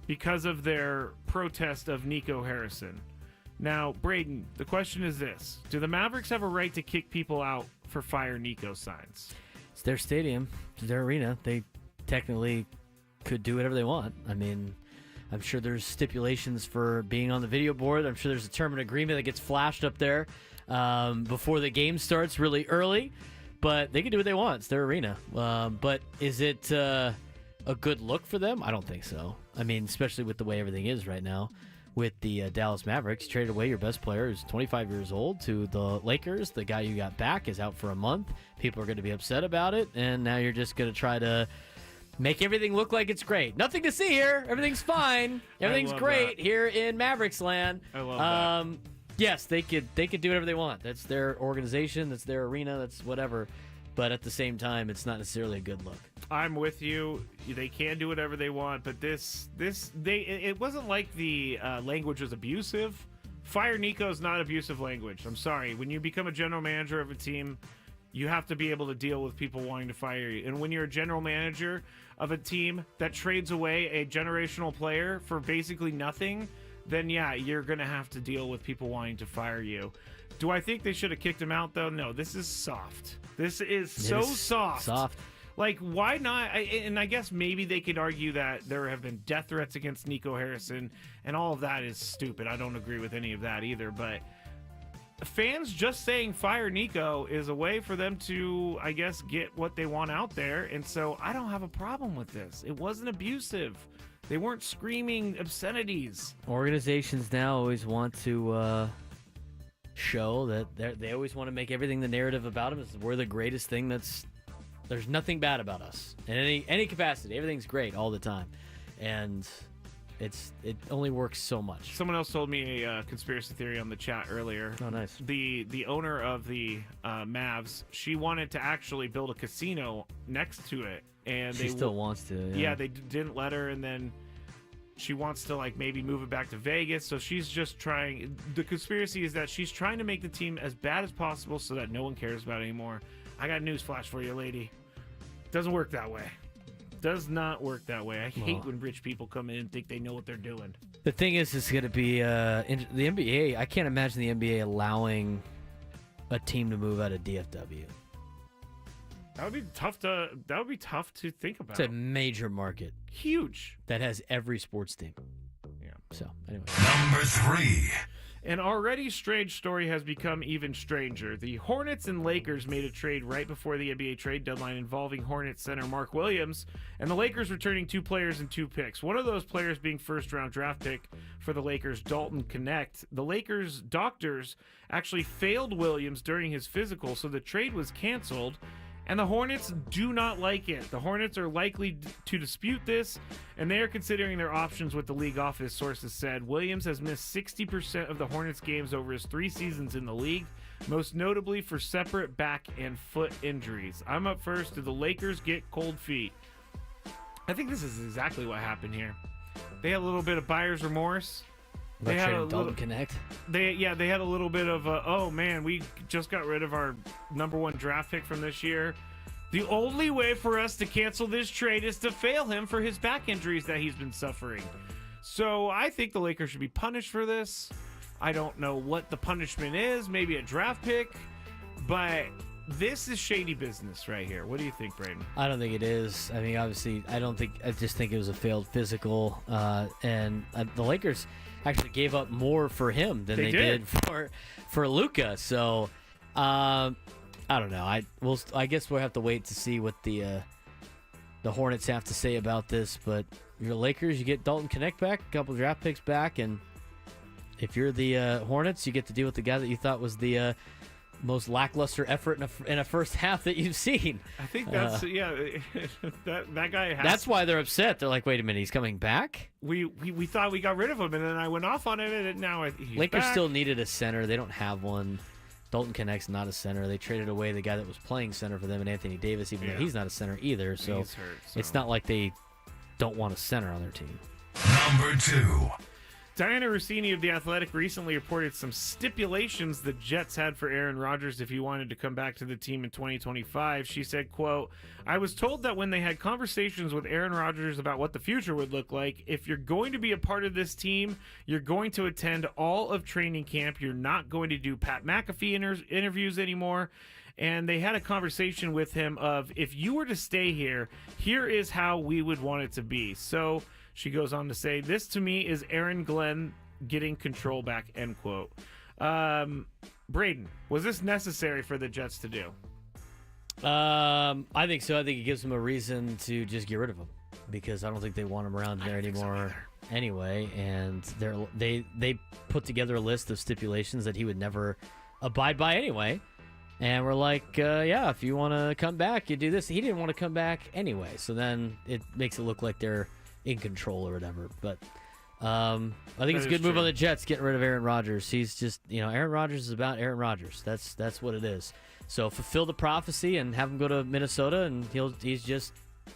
because of their protest of Nico Harrison. Now, Braden, the question is this. Do the Mavericks have a right to kick people out for "Fire Nico" signs? It's their stadium. It's their arena. They technically could do whatever they want. I mean, I'm sure there's stipulations for being on the video board. I'm sure there's a term of agreement that gets flashed up there before the game starts really early. But they can do what they want. It's their arena. But is it a good look for them? I don't think so. I mean, especially with the way everything is right now. With the Dallas Mavericks, you traded away your best player who's 25 years old to the Lakers. The guy you got back is out for a month. People are going to be upset about it. And now you're just going to try to make everything look like it's great. Nothing to see here. Everything's fine. Everything's great here in Mavericks land. I love that. Yes, they could do whatever they want. That's their organization. That's their arena. That's whatever. But at the same time, it's not necessarily a good look. I'm with you. They can do whatever they want, but it wasn't like the language was abusive. Fire Nico is not abusive language. I'm sorry. When you become a general manager of a team, you have to be able to deal with people wanting to fire you. And when you're a general manager of a team that trades away a generational player for basically nothing, then yeah, you're going to have to deal with people wanting to fire you. Do I think they should have kicked him out, though? No, this is soft. This is so soft. Like, why not? And I guess maybe they could argue that there have been death threats against Nico Harrison, and all of that is stupid. I don't agree with any of that either, but fans just saying fire Nico is a way for them to, I guess, get what they want out there, and so I don't have a problem with this. It wasn't abusive. They weren't screaming obscenities. Organizations now always want to show that they always want to make everything the narrative about them is we're the greatest thing. There's nothing bad about us in any capacity. Everything's great all the time, and it only works so much. Someone else told me a conspiracy theory on the chat earlier. Oh, nice. The owner of the Mavs, she wanted to actually build a casino next to it, and she still wants to. Yeah, they didn't let her, and then she wants to maybe move it back to Vegas. So she's just trying. The conspiracy is that she's trying to make the team as bad as possible so that no one cares about it anymore. I got news flash for you, lady. Doesn't work that way. Does not work that way. I hate when rich people come in and think they know what they're doing. The thing is, it's going to be the NBA. I can't imagine the NBA allowing a team to move out of DFW. That would be tough to think about. It's a major market, huge, that has every sports team. Yeah. So anyway, Number 3. An already strange story has become even stranger. The Hornets and Lakers made a trade right before the NBA trade deadline involving Hornets center Mark Williams, and the Lakers returning 2 players and 2 picks. One of those players being first-round draft pick for the Lakers, Dalton Connect. The Lakers' doctors actually failed Williams during his physical, so the trade was canceled. And the Hornets do not like it. The Hornets are likely to dispute this, and they are considering their options with the league office, sources said. Williams has missed 60% of the Hornets games over his 3 seasons in the league, most notably for separate back and foot injuries. I'm up first. Do the Lakers get cold feet? I think this is exactly what happened here. They had a little bit of buyer's remorse. They had a Dalton Connect. They had a little bit of oh man, we just got rid of our number 1 draft pick from this year. The only way for us to cancel this trade is to fail him for his back injuries that he's been suffering. So I think the Lakers should be punished for this. I don't know what the punishment is, maybe a draft pick, but this is shady business right here. What do you think, Braden? I don't think it is. I mean, obviously, I just think it was a failed physical, and the Lakers actually gave up more for him than they did for Luka. So I don't know. I guess we'll have to wait to see what the Hornets have to say about this. But you're the Lakers, you get Dalton Connect back, a couple draft picks back, and if you're the Hornets, you get to deal with the guy that you thought was the most lackluster effort in a first half that you've seen. I think that's that guy has. That's why they're upset. They're like, wait a minute, he's coming back? We thought we got rid of him, and then I went off on him, and now he's Lakers back. still needed a center. They don't have one. Dalton Connect's not a center. They traded away the guy that was playing center for them, and Anthony Davis, even though he's not a center either. So he's hurt, so it's not like they don't want a center on their team. Number 2. Diana Rossini of The Athletic recently reported some stipulations the Jets had for Aaron Rodgers if he wanted to come back to the team in 2025. She said, quote, "I was told that when they had conversations with Aaron Rodgers about what the future would look like, if you're going to be a part of this team, you're going to attend all of training camp. You're not going to do Pat McAfee interviews anymore." And they had a conversation with him of, if you were to stay here, here is how we would want it to be. So she goes on to say, "This to me is Aaron Glenn getting control back," end quote. Braden, was this necessary for the Jets to do? I think so. I think it gives them a reason to just get rid of him because I don't think they want him around there anymore anyway. And they put together a list of stipulations that he would never abide by anyway. And we're like, yeah, if you want to come back, you do this. He didn't want to come back anyway. So then it makes it look like they're in control or whatever. But I think it's a good move on the Jets getting rid of Aaron Rodgers. He's just, Aaron Rodgers is about Aaron Rodgers. That's what it is. So fulfill the prophecy and have him go to Minnesota, and he's Brett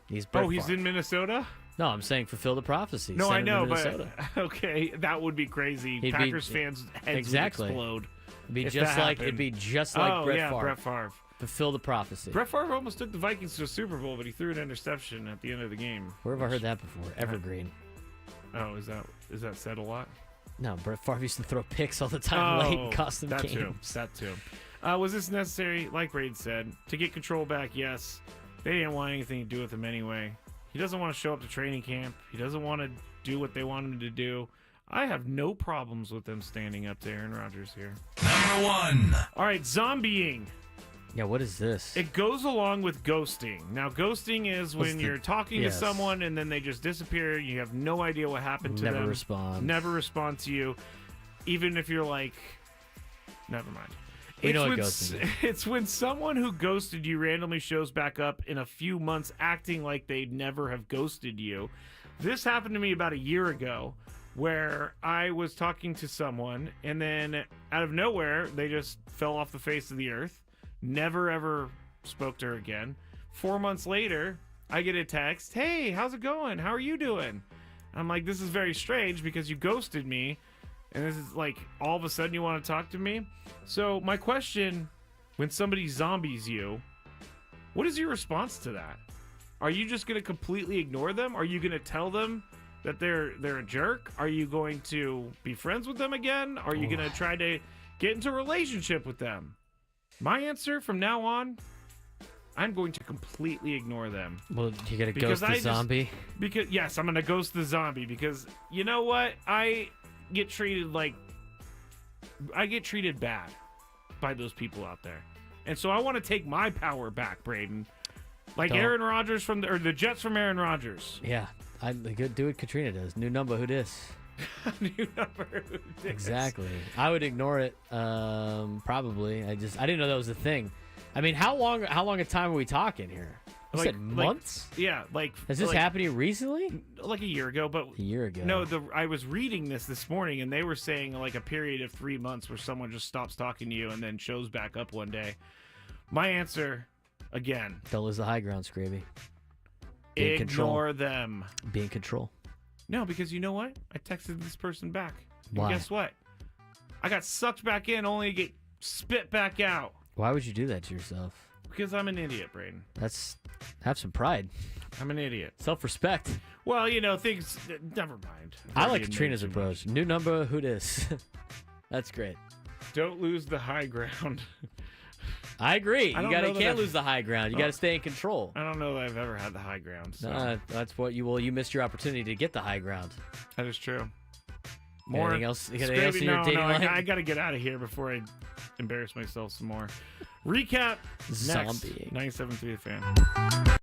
he's Favre. in Minnesota? No, I'm saying fulfill the prophecy. No, Send I him to know, Minnesota. but okay, that would be crazy. Packers fans' heads would explode. It'd be just like Brett Favre. Brett Favre. Fulfill the prophecy. Brett Favre almost took the Vikings to a Super Bowl, but he threw an interception at the end of the game. Where have I heard that before? Evergreen. Oh, is that said a lot? No, Brett Favre used to throw picks all the time late and cost them games. That too. Was this necessary? Like Braden said, to get control back? Yes. They didn't want anything to do with him anyway. He doesn't want to show up to training camp. He doesn't want to do what they want him to do. I have no problems with them standing up to Aaron Rodgers here. Number 1. All right, zombieing. Yeah, what is this? It goes along with ghosting. Now, ghosting is when you're talking to someone and then they just disappear. You have no idea what happened to them. Never respond to you. Even if you're like, never mind. We know what ghosting is. It's when someone who ghosted you randomly shows back up in a few months acting like they'd never have ghosted you. This happened to me about a year ago, where I was talking to someone, and then out of nowhere, they just fell off the face of the earth. Never, ever spoke to her again. 4 months later, I get a text, "Hey, how's it going? How are you doing?" I'm like, this is very strange because you ghosted me, and this is like, all of a sudden you want to talk to me? So my question, when somebody zombies you, what is your response to that? Are you just going to completely ignore them? Are you going to tell them that they're a jerk? Are you going to be friends with them again? Are you going to try to get into a relationship with them? My answer from now on, I'm going to completely ignor them. Well, you got to ghost the zombie? Yes, I'm going to ghost the zombie because you know what? I get treated bad by those people out there. And so I want to take my power back, Braden. Like Aaron Rodgers or the Jets from Aaron Rodgers. Yeah. I do what Katrina does. New number, who dis? New number, who dis? Exactly. I would ignore it. Probably. I didn't know that was a thing. I mean, how long a time are we talking here? You said months? Has this happened to you recently? Like a year ago, but a year ago. No, I was reading this morning, and they were saying like a period of 3 months where someone just stops talking to you and then shows back up one day. My answer, again, don't lose the high ground, Skraby. Ignore them. Be in control. No, because you know what? I texted this person back. Why? And guess what? I got sucked back in only to get spit back out. Why would you do that to yourself? Because I'm an idiot, Braden. Have some pride. I'm an idiot. Self-respect. Well, things... Never mind. I like Katrina's approach. New number, who dis? That's great. Don't lose the high ground. I agree. You can't lose the high ground. You got to stay in control. I don't know that I've ever had the high ground. So. That's what you missed your opportunity to get the high ground. That is true. More anything else? Anything else in your dating life? I got to get out of here before I embarrass myself some more. Recap. Zombie. 97.3 The Fan.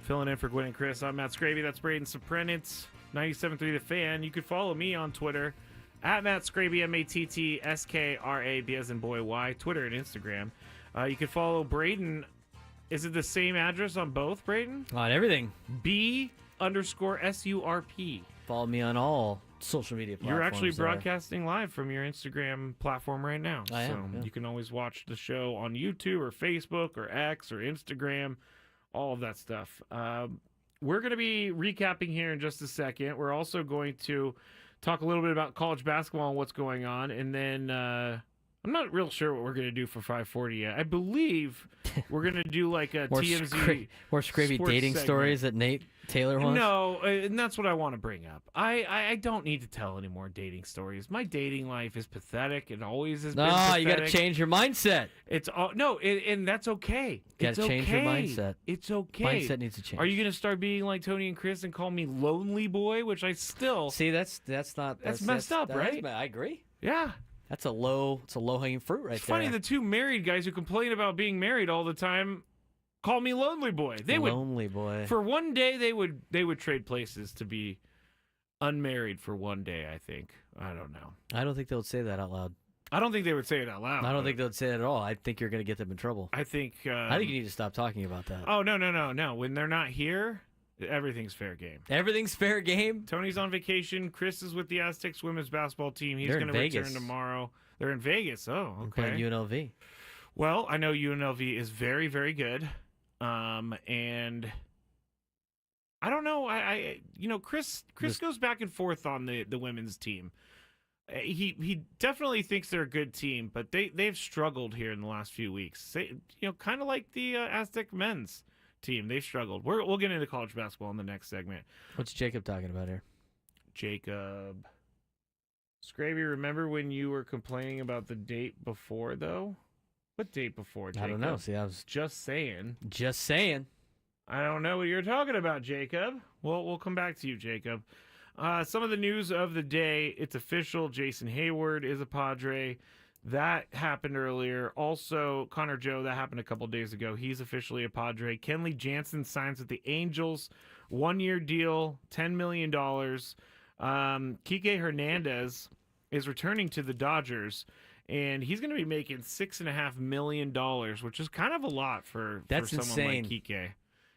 Filling in for Gwynn and Chris. I'm Matt Skraby. That's Braden Soprennitz, 97.3 The Fan. You can follow me on Twitter at Matt Skraby, MATTSKRAB as in boy Y, Twitter and Instagram. You can follow Braden. Is it the same address on both, Braden? On everything. B_SURP. Follow me on all social media platforms. You're actually broadcasting live from your Instagram platform right now. I am, yeah. You can always watch the show on YouTube or Facebook or X or Instagram, all of that stuff. We're going to be recapping here in just a second. We're also going to talk a little bit about college basketball and what's going on. And then I'm not real sure what we're going to do for 540 yet. I believe we're going to do like a TMZ. More Skraby dating segment. Stories that Nate Taylor wants? No, and that's what I want to bring up. I don't need to tell any more dating stories. My dating life is pathetic. It always has been pathetic. No, you got to change your mindset. And that's okay. You got to change your mindset. It's okay. Mindset needs to change. Are you going to start being like Tony and Chris and call me lonely boy, which I still see? That's messed up, right? I agree. Yeah. It's a low hanging fruit right there. It's funny, the two married guys who complain about being married all the time call me lonely boy. Lonely boy. For one day they would trade places to be unmarried for one day, I think. I don't know. I don't think they would say that out loud. I don't think they would say it out loud. I don't think they would say it at all. I think you're going to get them in trouble. I think you need to stop talking about that. Oh, no. When they're not here, everything's fair game. Everything's fair game? Tony's on vacation. Chris is with the Aztecs women's basketball team. He's going to return tomorrow. They're in Vegas. Oh, okay. Playing UNLV. Well, I know UNLV is very, very good. And I don't know. Chris goes back and forth on the women's team. He definitely thinks they're a good team, but they've struggled here in the last few weeks. Kind of like the Aztec men's team. They've struggled. We'll get into college basketball in the next segment. What's Jacob talking about here? Jacob. Skraby, remember when you were complaining about the date before, though? What date before, Jacob? I don't know. See, I was just saying. Just saying. I don't know what you're talking about, Jacob. Well, we'll come back to you, Jacob. Some of the news of the day, it's official. Jason Hayward is a Padre. That happened earlier. Also, Connor Joe, that happened a couple days ago. He's officially a Padre. Kenley Jansen signs with the Angels. 1-year deal, $10 million. Kike Hernandez is returning to the Dodgers, and he's going to be making $6.5 million, which is kind of a lot for someone insane. like Kike.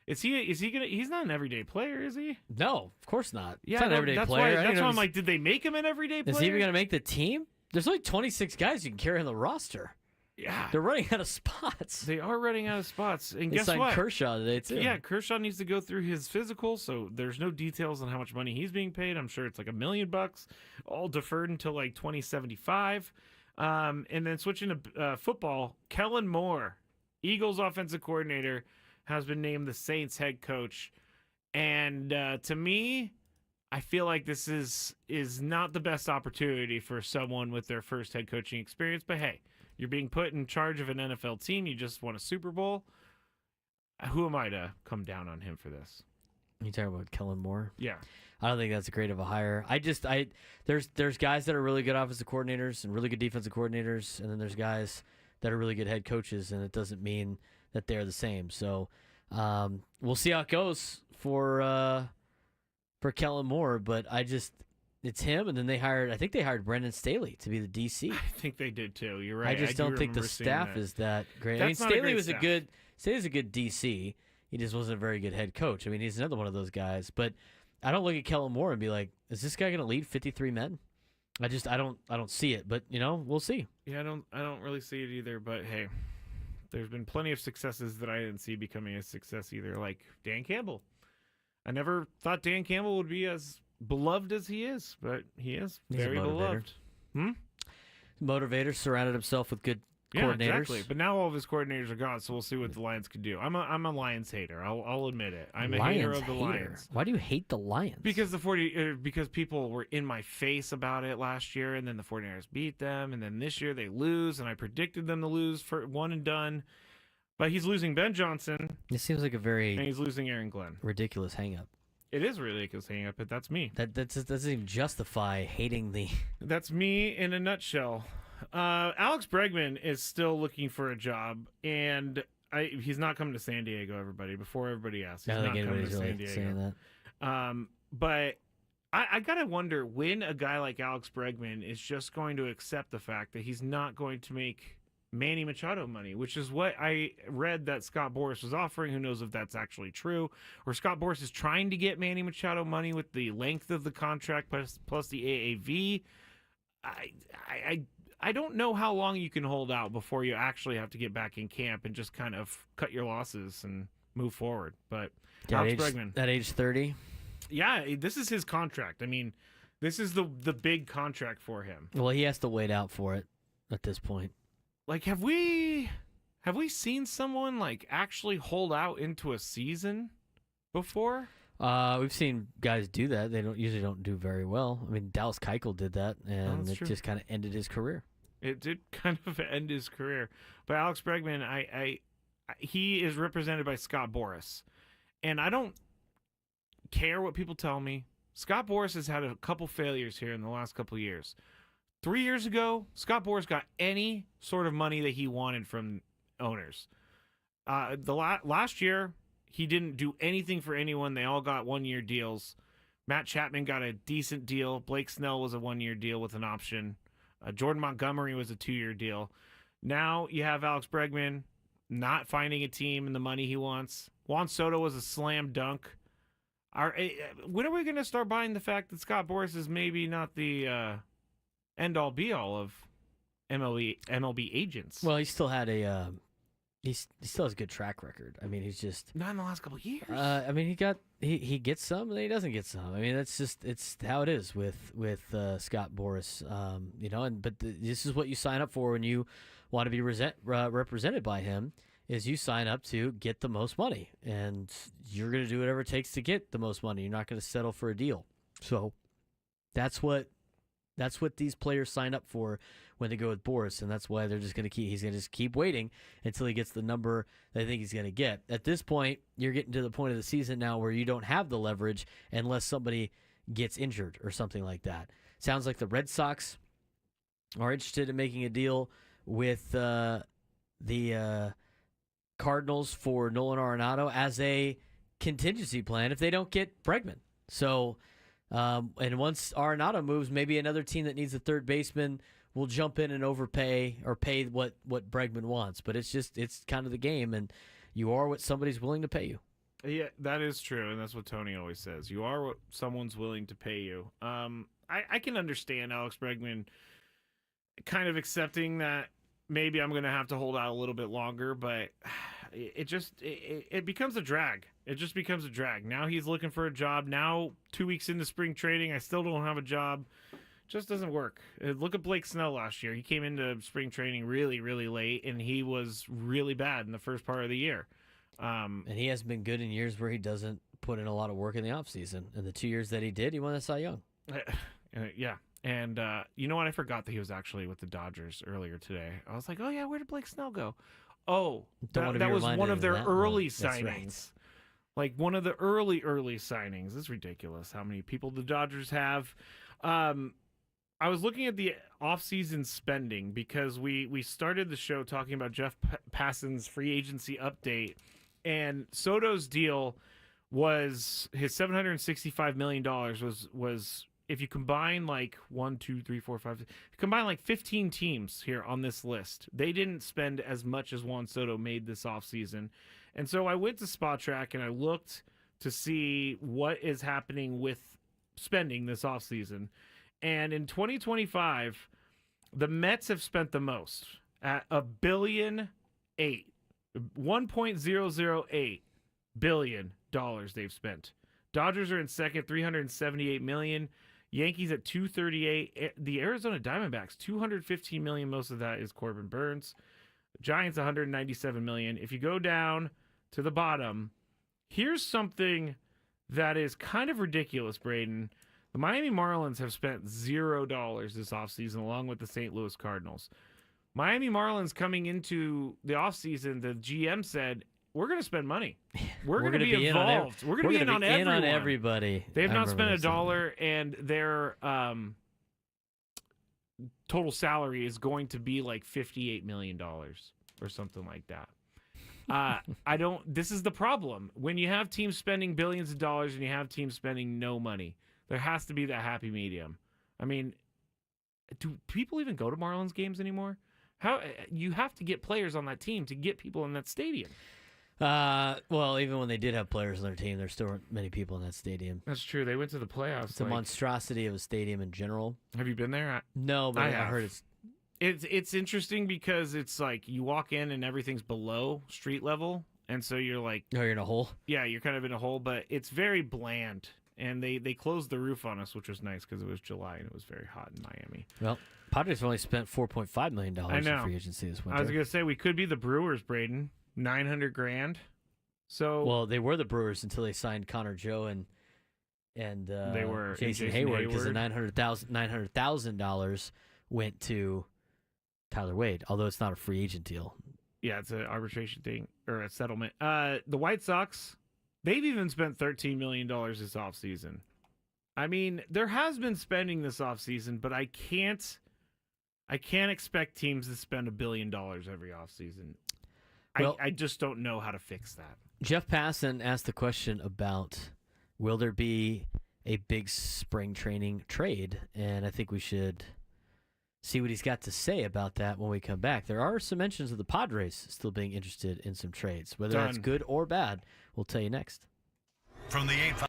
Is he gonna? He's not an everyday player, is he? No, of course not. Yeah, he's not an everyday player. That's why I'm like, did they make him an everyday player? Is he even going to make the team? There's only 26 guys you can carry on the roster. Yeah. They're running out of spots. They are running out of spots. And they guess signed what? Kershaw today, too. Yeah, Kershaw needs to go through his physical, so there's no details on how much money he's being paid. I'm sure it's like $1 million, all deferred until like 2075. And then switching to football, Kellen Moore, Eagles offensive coordinator, has been named the Saints head coach. And to me, I feel like this is not the best opportunity for someone with their first head coaching experience. But hey, you're being put in charge of an NFL team. You just won a Super Bowl. Who am I to come down on him for this? You talking about Kellen Moore? Yeah. I don't think that's a great of a hire. There's guys that are really good offensive coordinators and really good defensive coordinators, and then there's guys that are really good head coaches, and it doesn't mean that they're the same. So we'll see how it goes for Kellen Moore, but it's him, and then they hired Brendan Staley to be the DC. I think they did too. You're right. I just don't think the staff is that great. Staley was Staley's a good DC. He just wasn't a very good head coach. I mean, he's another one of those guys. But I don't look at Kellen Moore and be like, is this guy going to lead 53 men? I don't see it. But we'll see. Yeah, I don't really see it either. But hey, there's been plenty of successes that I didn't see becoming a success either. Like Dan Campbell. I never thought Dan Campbell would be as beloved as he is, but he is very beloved. Motivator, surrounded himself with good coordinators. Exactly. But now all of his coordinators are gone, so we'll see what the Lions can do. I'm a Lions hater. I'll admit it. I'm a hater of the Lions. Why do you hate the Lions? Because because people were in my face about it last year, and then the 49ers beat them, and then this year they lose, and I predicted them to lose for one and done. But he's losing Ben Johnson. It seems like and he's losing Aaron Glenn. Ridiculous hang-up. It is a ridiculous hang-up, but that's me. That doesn't even justify hating the... That's me in a nutshell. Alex Bregman is still looking for a job, and He's not coming to San Diego, everybody. Before everybody asks, he's I don't not think coming to anybody's San really Diego. saying that. But I gotta wonder when a guy like Alex Bregman is just going to accept the fact that he's not going to make Manny Machado money, which is what I read that Scott Boras was offering. Who knows if that's actually true, or Scott Boras is trying to get Manny Machado money with the length of the contract plus the AAV. I don't know how long you can hold out before you actually have to get back in camp and just kind of cut your losses and move forward. But Alex Bregman, at age 30, yeah, this is his contract. I mean, this is the big contract for him. well, he has to wait out for it at this point. Like, have we seen someone like actually hold out into a season before? We've seen guys do that. They usually don't do very well. I mean, Dallas Keuchel did that, and it just kind of ended his career. It did kind of end his career. But Alex Bregman, he is represented by Scott Boras, and I don't care what people tell me. Scott Boras has had a couple failures here in the last couple of years. 3 years ago, Scott Boras got any sort of money that he wanted from owners. Last year, he didn't do anything for anyone. They all got one-year deals. Matt Chapman got a decent deal. Blake Snell was a one-year deal with an option. Jordan Montgomery was a 2-year deal. Now you have Alex Bregman not finding a team and the money he wants. Juan Soto was a slam dunk. When are we going to start buying the fact that Scott Boras is maybe not the end-all, be-all of MLB agents? Well, he still had he still has a good track record. I mean, he's just not in the last couple of years. I mean, he gets some, and then he doesn't get some. I mean, it's how it is with Scott Boras. But this is what you sign up for when you want to be represented by him. Is you sign up to get the most money, and you're going to do whatever it takes to get the most money. You're not going to settle for a deal. So that's what these players sign up for when they go with Boras, and that's why they're just going to he's going to just keep waiting until he gets the number they think he's going to get. At this point, you're getting to the point of the season now where you don't have the leverage unless somebody gets injured or something like that. Sounds like the Red Sox are interested in making a deal with the Cardinals for Nolan Arenado as a contingency plan if they don't get Bregman. So, and once Arenado moves, maybe another team that needs a third baseman will jump in and overpay or pay what Bregman wants. But it's kind of the game, and you are what somebody's willing to pay you. Yeah, that is true, and that's what Tony always says. You are what someone's willing to pay you. I can understand Alex Bregman kind of accepting that maybe I'm going to have to hold out a little bit longer, but it becomes a drag. It just becomes a drag. Now he's looking for a job. Now 2 weeks into spring training, I still don't have a job. Just doesn't work. Look at Blake Snell last year. He came into spring training really, really late, and he was really bad in the first part of the year. And he hasn't been good in years where he doesn't put in a lot of work in the offseason. And the 2 years that he did, he won the Cy Young. Yeah. And you know what? I forgot that he was actually with the Dodgers earlier today. I was like, oh, yeah, where did Blake Snell go? Oh, that was one of their early signings. Right. Like one of the early signings. It's ridiculous how many people the Dodgers have. I was looking at the offseason spending because we started the show talking about Jeff Passan's free agency update, and Soto's deal was his $765 million was if you combine like 1, 2, 3, 4, 5, combine like 15 teams here on this list, they didn't spend as much as Juan Soto made this offseason. And so I went to SpotTrack and I looked to see what is happening with spending this offseason. And in 2025, the Mets have spent the most at $1.8 billion. $1.008 billion they've spent. Dodgers are in second, $378 million. Yankees at $238. The Arizona Diamondbacks, $215 million. Most of that is Corbin Burns. Giants, $197 million. If you go down to the bottom, here's something that is kind of ridiculous, Braden. The Miami Marlins have spent $0 this offseason, along with the St. Louis Cardinals. Miami Marlins coming into the offseason, the GM said, we're going to spend money. We're going to be involved. We're going to be in on everyone. On everybody. They've not spent $1, and their total salary is going to be like $58 million or something like that. I don't. This is the problem. When you have teams spending billions of dollars and you have teams spending no money, there has to be that happy medium. I mean, do people even go to Marlins games anymore? How you have to get players on that team to get people in that stadium. Well, even when they did have players on their team, there still weren't many people in that stadium. That's true. They went to the playoffs. It's a monstrosity of a stadium in general. Have you been there? No, but I heard it's interesting because it's like you walk in and everything's below street level, and so you're like, oh, you're in a hole. Yeah, you're kind of in a hole, but it's very bland. And they closed the roof on us, which was nice because it was July and it was very hot in Miami. Well, Padres only spent $4.5 million in free agency this winter. I was gonna say we could be the Brewers, Braden. $900,000. So well, they were the Brewers until they signed Connor Joe and they were Jason Hayward because the $900,000 went to Tyler Wade, although it's not a free agent deal. Yeah, it's an arbitration thing or a settlement. The White Sox, they've even spent $13 million this offseason. I mean, there has been spending this offseason, but I can't expect teams to spend $1 billion every offseason. Well, I just don't know how to fix that. Jeff Passan asked the question about will there be a big spring training trade, and I think we should see what he's got to say about that when we come back. There are some mentions of the Padres still being interested in some trades. Whether that's good or bad, we'll tell you next. From the 8-5.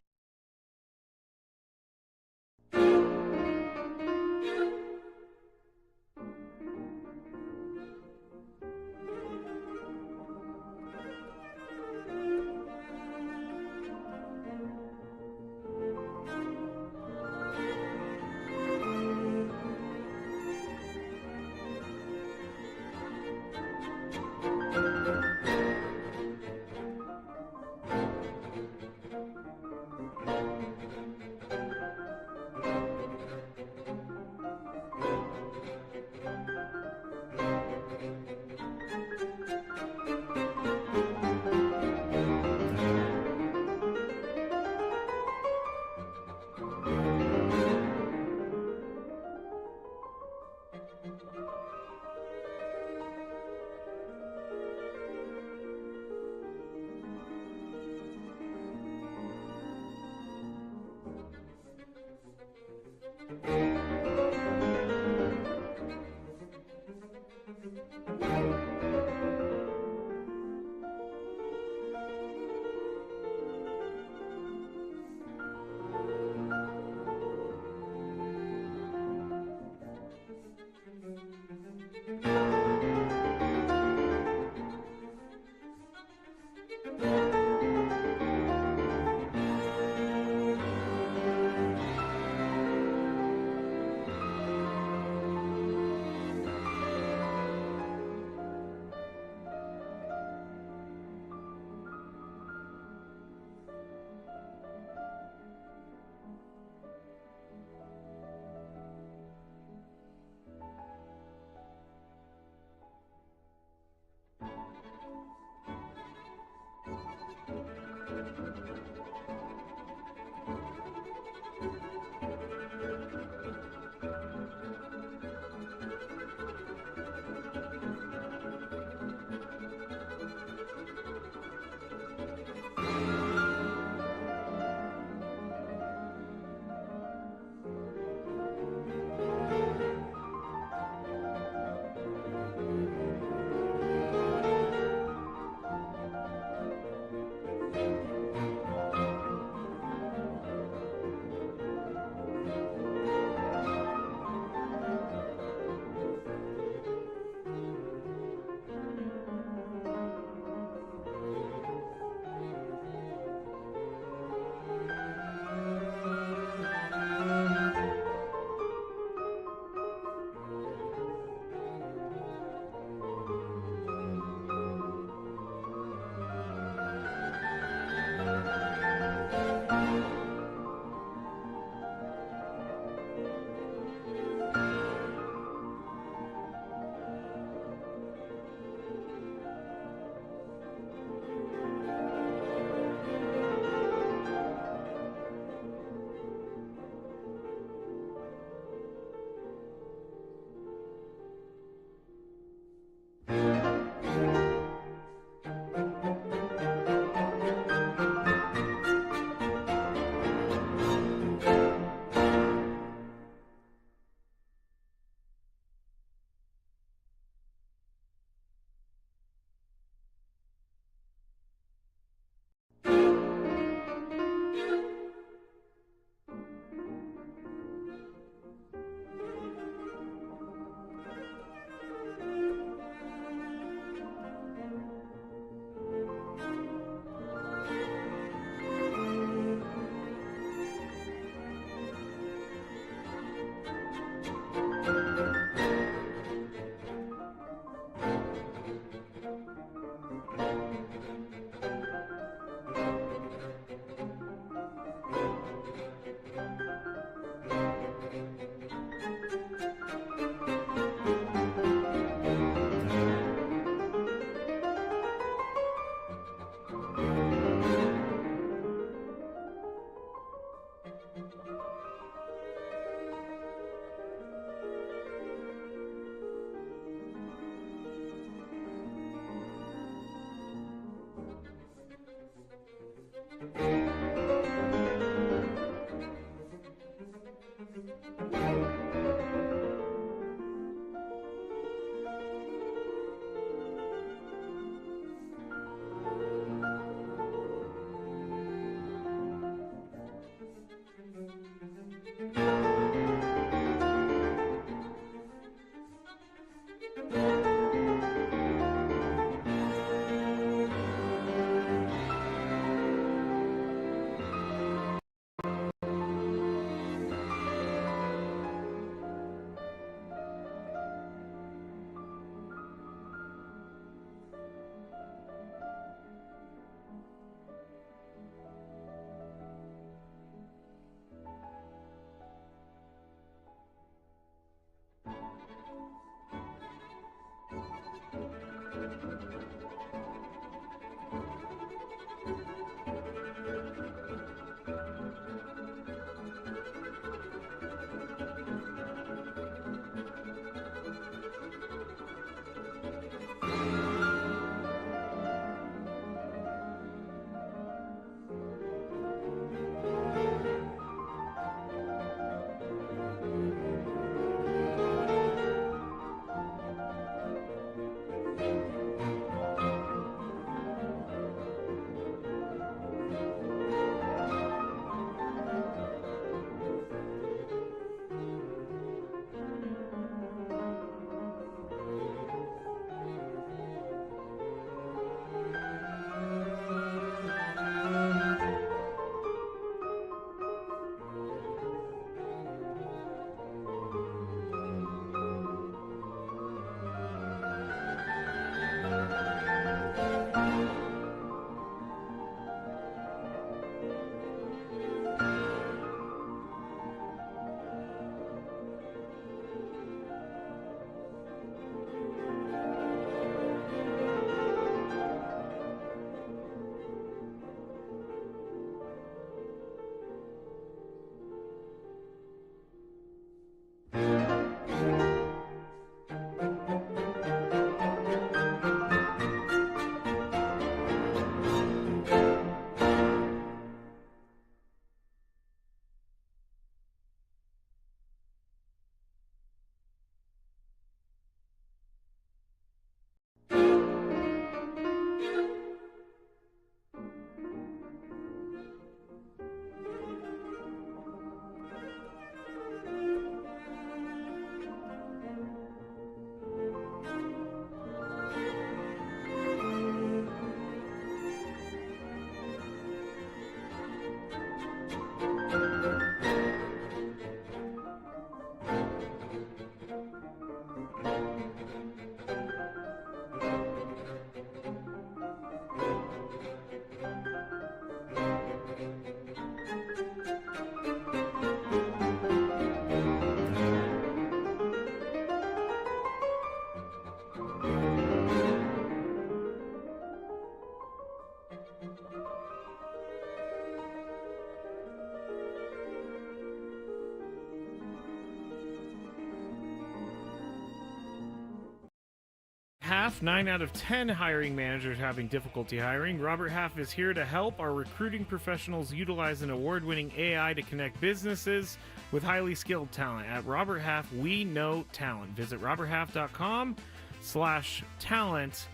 Half, 9 out of 10 hiring managers having difficulty hiring. Robert Half is here to help. Our recruiting professionals utilize an award-winning AI to connect businesses with highly skilled talent. At Robert Half, we know talent. Visit roberthalf.com/talent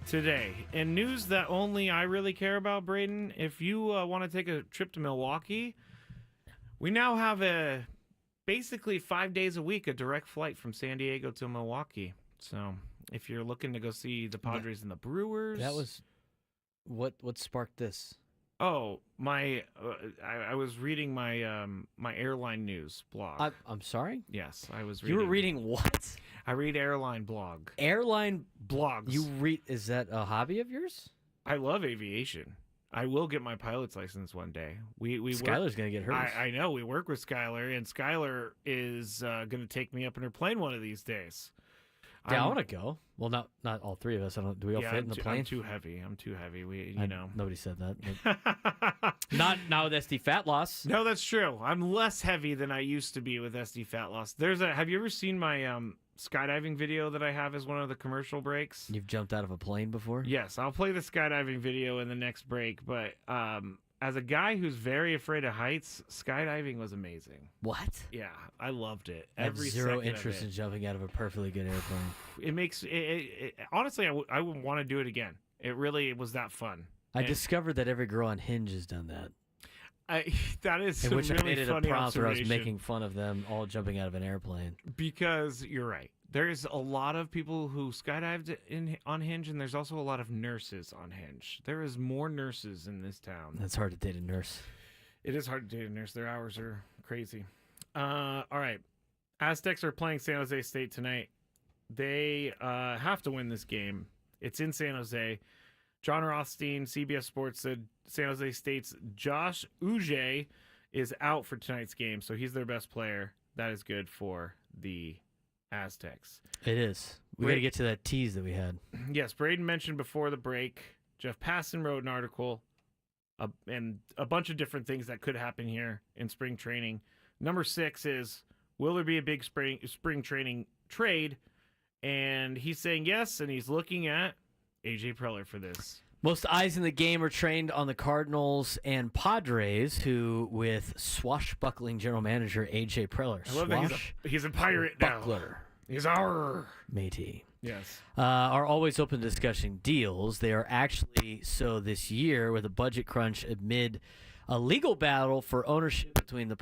today. And news that only I really care about, Braden, if you want to take a trip to Milwaukee, we now have basically 5 days a week, a direct flight from San Diego to Milwaukee. So if you're looking to go see the Padres and the Brewers. That was what sparked this? Oh, I was reading my my airline news blog. I'm sorry? Yes, I was reading. You were reading what? I read airline blog. Airline blogs. You read? Is that a hobby of yours? I love aviation. I will get my pilot's license one day. Skylar's going to get hers. I know. We work with Skylar, and Skylar is going to take me up in her plane one of these days. Yeah, I want to go. Well, not all three of us. Do we all fit in the plane? I'm too heavy. Nobody said that. Not with SD fat loss. No, that's true. I'm less heavy than I used to be with SD fat loss. Have you ever seen my skydiving video that I have as one of the commercial breaks? You've jumped out of a plane before? Yes, I'll play the skydiving video in the next break. But as a guy who's very afraid of heights, skydiving was amazing. What? Yeah, I loved it. I have zero interest in jumping out of a perfectly good airplane. It makes it honestly, I would want to do it again. It really was that fun. I discovered that every girl on Hinge has done that. That is in which really I made it a funny prompt where I was observation. making fun of them all jumping out of an airplane. Because you're right. There's a lot of people who skydived on Hinge, and there's also a lot of nurses on Hinge. There is more nurses in this town. That's hard to date a nurse. It is hard to date a nurse. Their hours are crazy. All right. Aztecs are playing San Jose State tonight. They have to win this game. It's in San Jose. John Rothstein, CBS Sports, said San Jose State's Josh Uche is out for tonight's game, so he's their best player. That is good for the Aztecs. It is. We got to get to that tease that we had. Yes, Braden mentioned before the break. Jeff Passan wrote an article and a bunch of different things that could happen here in spring training. Number 6 is, will there be a big spring training trade? And he's saying yes, and he's looking at AJ Preller for this. Most eyes in the game are trained on the Cardinals and Padres, who, with swashbuckling general manager AJ Preller. I love that he's a pirate now. He's our matey. Yes. Are always open to discussing deals. They are actually so this year with a budget crunch amid a legal battle for ownership between the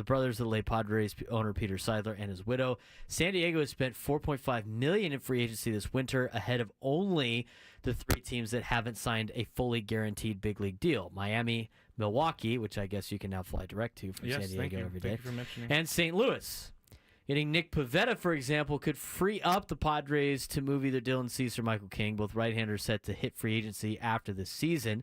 brothers of the late Padres owner Peter Seidler and his widow. San Diego has spent $4.5 million in free agency this winter, ahead of only the 3 teams that haven't signed a fully guaranteed big league deal: Miami, Milwaukee, which I guess you can now fly direct to from San Diego every day, Thank you for mentioning. and St. Louis. Getting Nick Pivetta, for example, could free up the Padres to move either Dylan Cease or Michael King, both right-handers set to hit free agency after this season.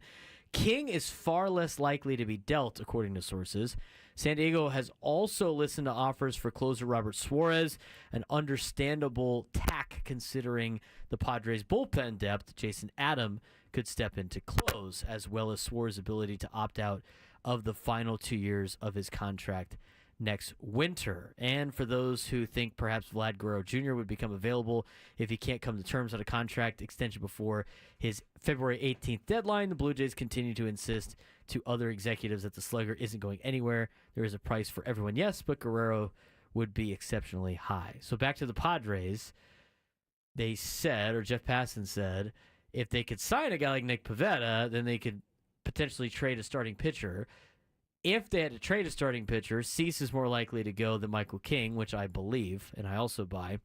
King is far less likely to be dealt, according to sources. San Diego has also listened to offers for closer Robert Suarez, an understandable tack considering the Padres' bullpen depth. Jason Adam could step in to close, as well as Suarez's ability to opt out of the final 2 years of his contract next winter. And for those who think perhaps Vlad Guerrero Jr. would become available if he can't come to terms on a contract extension before his February 18th deadline, the Blue Jays continue to insist to other executives that the slugger isn't going anywhere. There is a price for everyone, yes, but Guerrero would be exceptionally high. So back to the Padres. They said, or Jeff Passan said, if they could sign a guy like Nick Pivetta, then they could potentially trade a starting pitcher. If they had to trade a starting pitcher, Cease is more likely to go than Michael King, which I believe, and I also buy.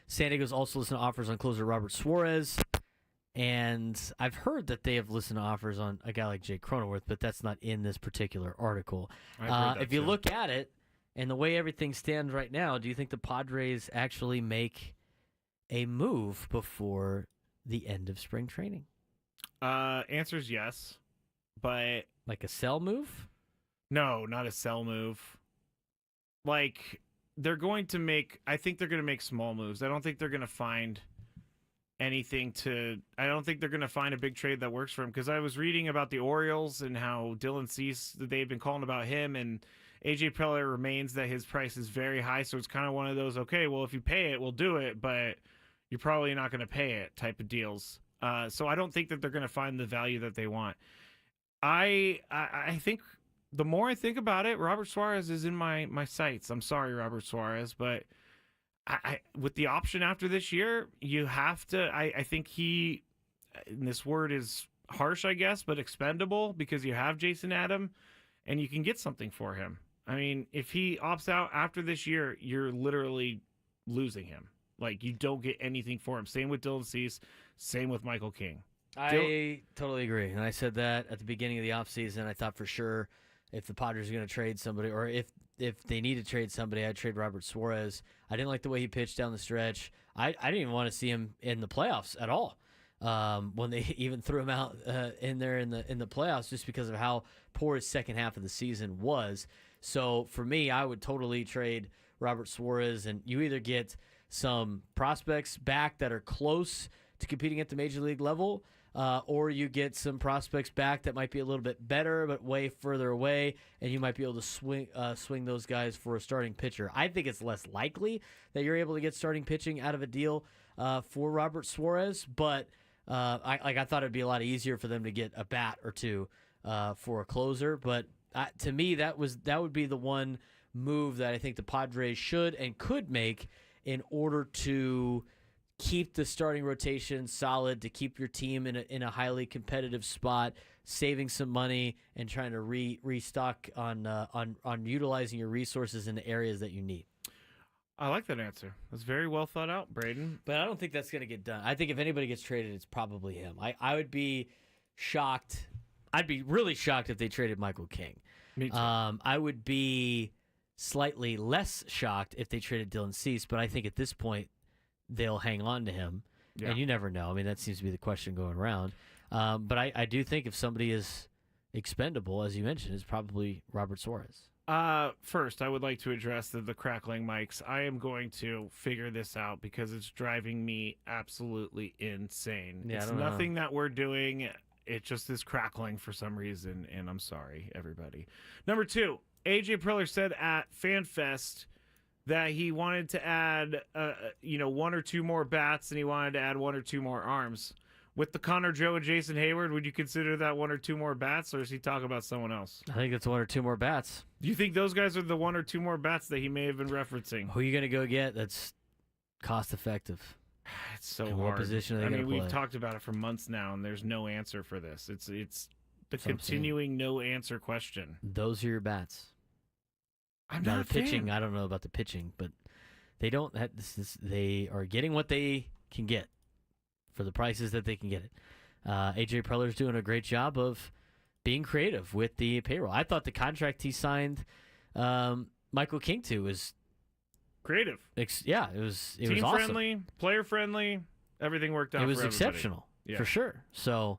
San Diego's also listened to offers on closer Robert Suarez, and I've heard that they have listened to offers on a guy like Jake Cronenworth, but that's not in this particular article. If you look at it, and the way everything stands right now, do you think the Padres actually make a move before the end of spring training? Answer is yes, but... Like a sell move? No, not a sell move. Like, they're going to make... I think they're going to make small moves. I don't think they're going to find anything to... I don't think they're going to find a big trade that works for him, because I was reading about the Orioles and how Dylan Cease, they've been calling about him, and AJ Preller remains that his price is very high, so it's kind of one of those, okay, well, if you pay it, we'll do it, but you're probably not going to pay it type of deals. So I don't think that they're going to find the value that they want. I think the more I think about it, Robert Suarez is in my sights. I'm sorry, Robert Suarez, but I with the option after this year, you have to. I think he, and this word is harsh, I guess, but expendable, because you have Jason Adam, and you can get something for him. I mean, if he opts out after this year, you're literally losing him. Like, you don't get anything for him. Same with Dylan Cease. Same with Michael King. I totally agree. And I said that at the beginning of the offseason. I thought for sure if the Padres are going to trade somebody, or if they need to trade somebody, I'd trade Robert Suarez. I didn't like the way he pitched down the stretch. I didn't even want to see him in the playoffs at all. When they even threw him out in there in the playoffs, just because of how poor his second half of the season was. So for me, I would totally trade Robert Suarez, and you either get some prospects back that are close to competing at the major league level, or you get some prospects back that might be a little bit better but way further away, and you might be able to swing those guys for a starting pitcher. I think it's less likely that you're able to get starting pitching out of a deal for Robert Suarez, but I thought it'd be a lot easier for them to get a bat or two for a closer. But to me, that would be the one move that I think the Padres should and could make in order to keep the starting rotation solid, to keep your team in a highly competitive spot, saving some money and trying to restock on utilizing your resources in the areas that you need. I like that answer. That's very well thought out, Braden. But I don't think that's going to get done. I think if anybody gets traded, it's probably him. I would be shocked. I'd be really shocked if they traded Michael King. Me too. I would be slightly less shocked if they traded Dylan Cease, but I think at this point they'll hang on to him. Yeah. And you never know. I mean, that seems to be the question going around. But I do think if somebody is expendable, as you mentioned, it's probably Robert Suarez. First, I would like to address the crackling mics. I am going to figure this out because it's driving me absolutely insane. Yeah, it's nothing that we're doing. It just is crackling for some reason, and I'm sorry, everybody. Number 2, AJ Preller said at FanFest that he wanted to add, 1 or 2 more bats, and he wanted to add 1 or 2 more arms. With the Connor Joe and Jason Hayward, would you consider that 1 or 2 more bats, or is he talking about someone else? I think it's 1 or 2 more bats. Do you think those guys are the 1 or 2 more bats that he may have been referencing? Who are you going to go get that's cost effective? It's so in hard. What position are they going to play? We've talked about it for months now, and there's no answer for this. It's the continuing no answer question. Those are your bats. I'm now not the pitching. I don't know about the pitching, but they don't. They are getting what they can get for the prices that they can get it. AJ Preller's doing a great job of being creative with the payroll. I thought the contract he signed Michael King to was creative. It was team awesome. Friendly, player friendly. Everything worked out. It was for exceptional for sure. So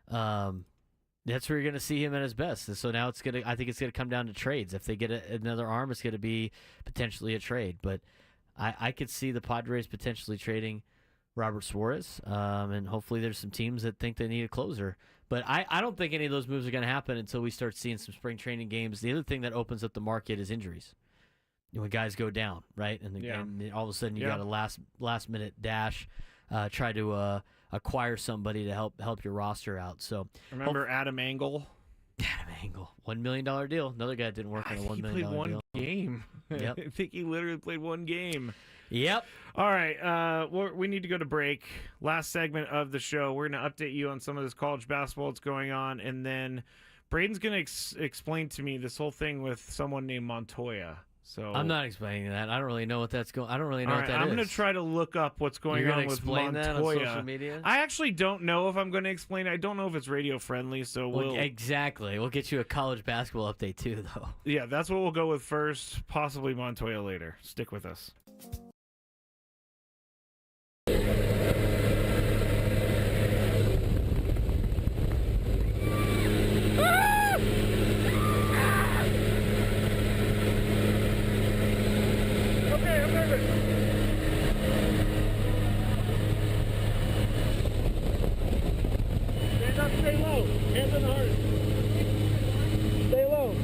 that's where you're going to see him at his best. And so now I think it's gonna come down to trades. If they get another arm, it's going to be potentially a trade. But I could see the Padres potentially trading Robert Suarez, and hopefully there's some teams that think they need a closer. But I don't think any of those moves are going to happen until we start seeing some spring training games. The other thing that opens up the market is injuries. When guys go down, right? And all of a sudden you got a last minute dash, try to acquire somebody to help your roster out. So remember Adam Engel? Adam Engel, $1 million deal. Another guy that didn't work on a $1 million deal. He played one game. Yep. I think he literally played one game. Yep. All right. We need to go to break. Last segment of the show. We're going to update you on some of this college basketball that's going on, and then Braden's going to explain to me this whole thing with someone named Montoya. So I'm not explaining that. I don't really know what that's going. I don't really know what that is. I'm going to try to look up what's going on with Montoya. That on social media? I actually don't know if I'm going to explain. I don't know if it's radio friendly. So exactly. We'll get you a college basketball update too, though. Yeah, that's what we'll go with first. Possibly Montoya later. Stick with us. Stay low. Hands on the heart. Stay low.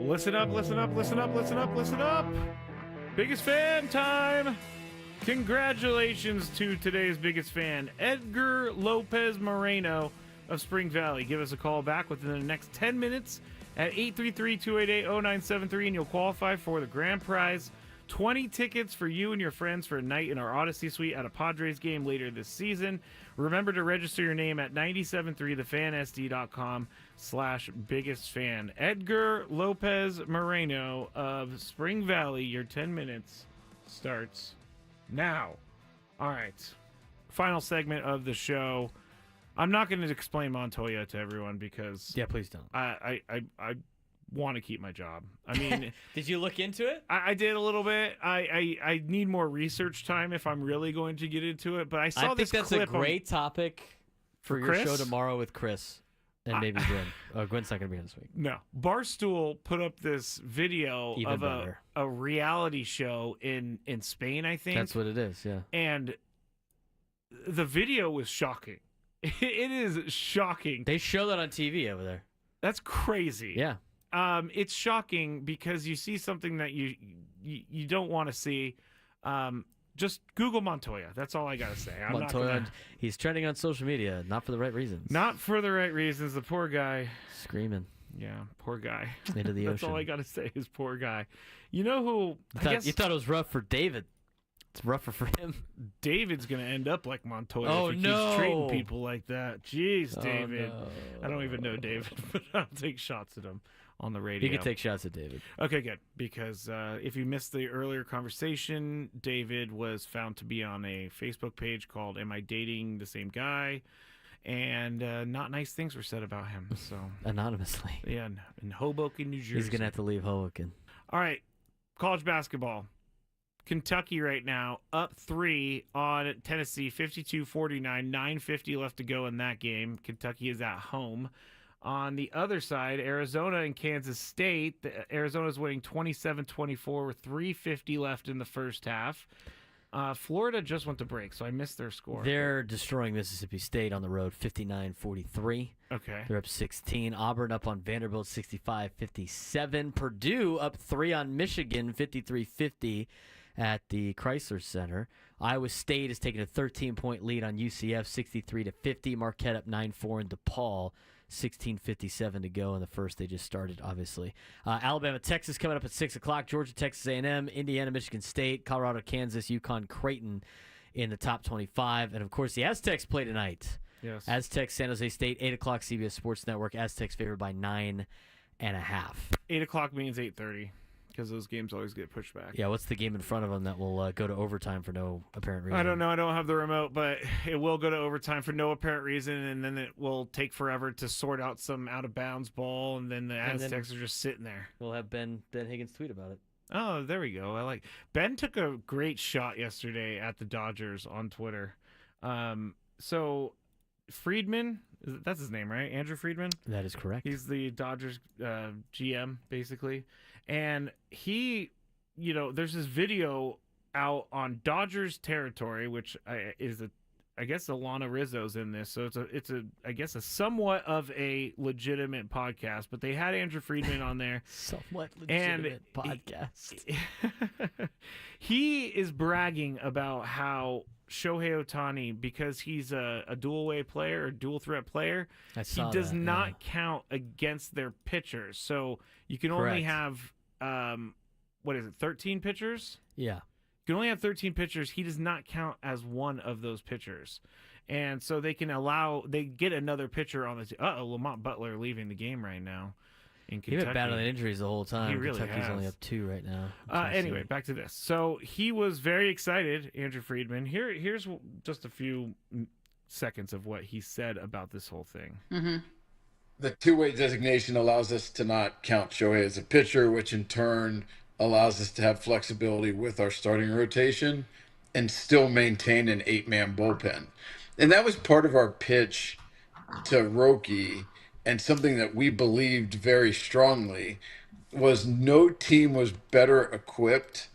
Listen up, listen up, listen up, listen up, listen up. Biggest fan time. Congratulations to today's biggest fan, Edgar Lopez Moreno of Spring Valley. Give us a call back within the next 10 minutes at 833-288-0973, and you'll qualify for the grand prize, 20 tickets for you and your friends for a night in our Odyssey Suite at a Padres game later this season. Remember to register your name at 973thefansd.com/biggestfan. Edgar Lopez Moreno of Spring Valley, your 10 minutes starts now. All right. Final segment of the show. I'm not going to explain Montoya to everyone because please don't. I want to keep my job. I mean, did you look into it? I did a little bit. I need more research time if I'm really going to get into it. But I saw this clip. I think that's a great topic for your Chris? show tomorrow with Chris and maybe Gwynn. Gwynn's not going to be here this week. No. Barstool put up this video Even of better. a reality show in Spain, I think. That's what it is, yeah. And the video was shocking. It is shocking. They show that on TV over there. That's crazy. Yeah. It's shocking because you see something that you don't want to see. Just Google Montoya. That's all I gotta say. Montoya, he's trending on social media, not for the right reasons. Not for the right reasons. The poor guy. Screaming. Yeah, poor guy. Into the That's ocean. all I gotta say is poor guy. You know who? You thought it was rough for David. It's rougher for him. David's gonna end up like Montoya if he no. keeps treating people like that. Jeez, Oh, David. no. I don't even know David, but I'll take shots at him on the radio. You can take shots at David. Okay, good. Because if you missed the earlier conversation, David was found to be on a Facebook page called "Am I Dating the Same Guy?" And not nice things were said about him. So anonymously. Yeah, in Hoboken, New Jersey. He's gonna have to leave Hoboken. All right, college basketball. Kentucky right now up 3 on Tennessee, 52-49, 9:50 left to go in that game. Kentucky is at home. On the other side, Arizona and Kansas State. Arizona's winning 27-24 with 3:50 left in the first half. Florida just went to break, so I missed their score. They're destroying Mississippi State on the road, 59-43. Okay. They're up 16. Auburn up on Vanderbilt, 65-57. Purdue up 3 on Michigan, 53-50 at the Chrysler Center. Iowa State is taking a 13-point lead on UCF, 63-50. Marquette up 9-4 in DePaul. 16:57 to go in the first. They just started, obviously. Alabama, Texas coming up at 6 o'clock. Georgia, Texas A&M, Indiana, Michigan State, Colorado, Kansas, UConn, Creighton in the top 25. And, of course, the Aztecs play tonight. Yes. Aztecs, San Jose State, 8 o'clock, CBS Sports Network. Aztecs favored by 9.5. 8 o'clock means 8:30 because those games always get pushed back. Yeah, what's the game in front of them that will go to overtime for no apparent reason? I don't know. I don't have the remote, but it will go to overtime for no apparent reason, and then it will take forever to sort out some out-of-bounds ball, and then the Aztecs are just sitting there. We'll have Ben Higgins tweet about it. Oh, there we go. Ben took a great shot yesterday at the Dodgers on Twitter. So Friedman, that's his name, right? Andrew Friedman? That is correct. He's the Dodgers GM, basically. And he, there's this video out on Dodgers territory, which is I guess Alana Rizzo's in this, so it's I guess a somewhat of a legitimate podcast. But they had Andrew Friedman on there, somewhat legitimate podcast. He is bragging about how Shohei Ohtani, because he's a dual-way player or dual-threat player, he does not count against their pitchers. So you can only have, 13 pitchers? Yeah. You can only have 13 pitchers. He does not count as one of those pitchers. And so they get another pitcher on the team. Lamont Butler leaving the game right now in Kentucky. He's been battling injuries the whole time. He really Kentucky's has. only up 2 right now. Anyway, back to this. So he was very excited, Andrew Friedman. Here's just a few seconds of what he said about this whole thing. Mm-hmm. The two-way designation allows us to not count Shohei as a pitcher, which in turn allows us to have flexibility with our starting rotation and still maintain an 8-man bullpen. And that was part of our pitch to Roki, and something that we believed very strongly was no team was better equipped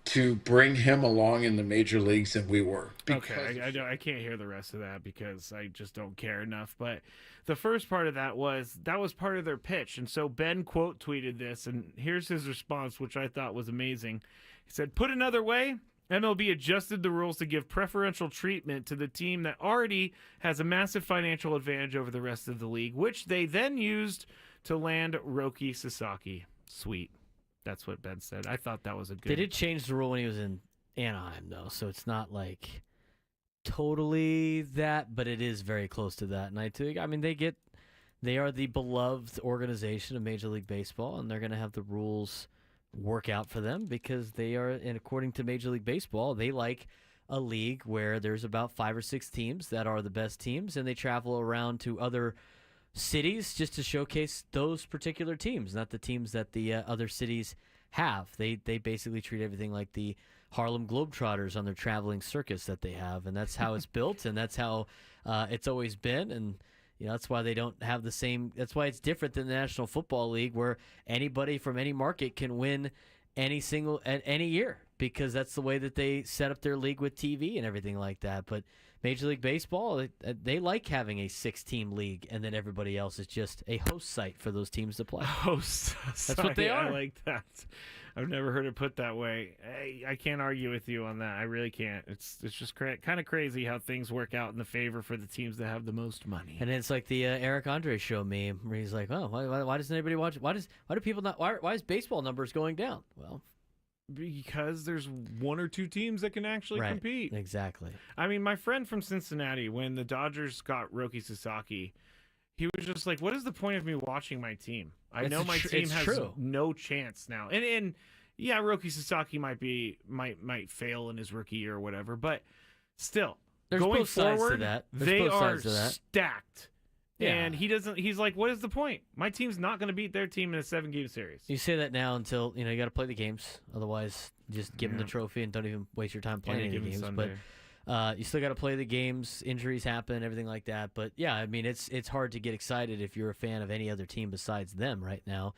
to bring him along in the major leagues than we were. Okay, I can't hear the rest of that because I just don't care enough. But the first part of that was part of their pitch. And so Ben quote tweeted this, and here's his response, which I thought was amazing. He said, "Put another way, MLB adjusted the rules to give preferential treatment to the team that already has a massive financial advantage over the rest of the league, which they then used to land Roki Sasaki." Sweet. That's what Ben said. I thought that was a good... They did change the rule when he was in Anaheim, though, so it's not like totally that, but it is very close to that. And I mean, they are the beloved organization of Major League Baseball, and they're going to have the rules work out for them because they are, and according to Major League Baseball, they like a league where there's about 5 or 6 teams that are the best teams, and they travel around to other cities just to showcase those particular teams, not the teams that the other cities have. They basically treat everything like the Harlem Globetrotters on their traveling circus that they have, and that's how it's built, and that's how it's always been. And that's why they don't have the same. That's why it's different than the National Football League, where anybody from any market can win any year, because that's the way that they set up their league with TV and everything like that. But Major League Baseball, they like having a 6-team league, and then everybody else is just a host site for those teams to play. Host. That's what they are. I like that. I've never heard it put that way. I can't argue with you on that. I really can't. It's just kind of crazy how things work out in the favor for the teams that have the most money. And it's like the Eric Andre show meme where he's like, "Oh, why doesn't anybody watch? Why do people not? Why is baseball numbers going down?" Well, because there's 1 or 2 teams that can actually compete. Exactly. I mean, my friend from Cincinnati, when the Dodgers got Roki Sasaki, he was just like, "What is the point of me watching my team? I know my team has no chance now." And yeah, Roki Sasaki might fail in his rookie year or whatever, but still, there's going both sides forward, to that. they are stacked. Yeah. And he's like, "What is the point? My team's not going to beat their team in a 7-game series." You say that now until you got to play the games. Otherwise, just give them the trophy and don't even waste your time playing any games. But you still got to play the games. Injuries happen, everything like that. But yeah, I mean, it's hard to get excited if you're a fan of any other team besides them right now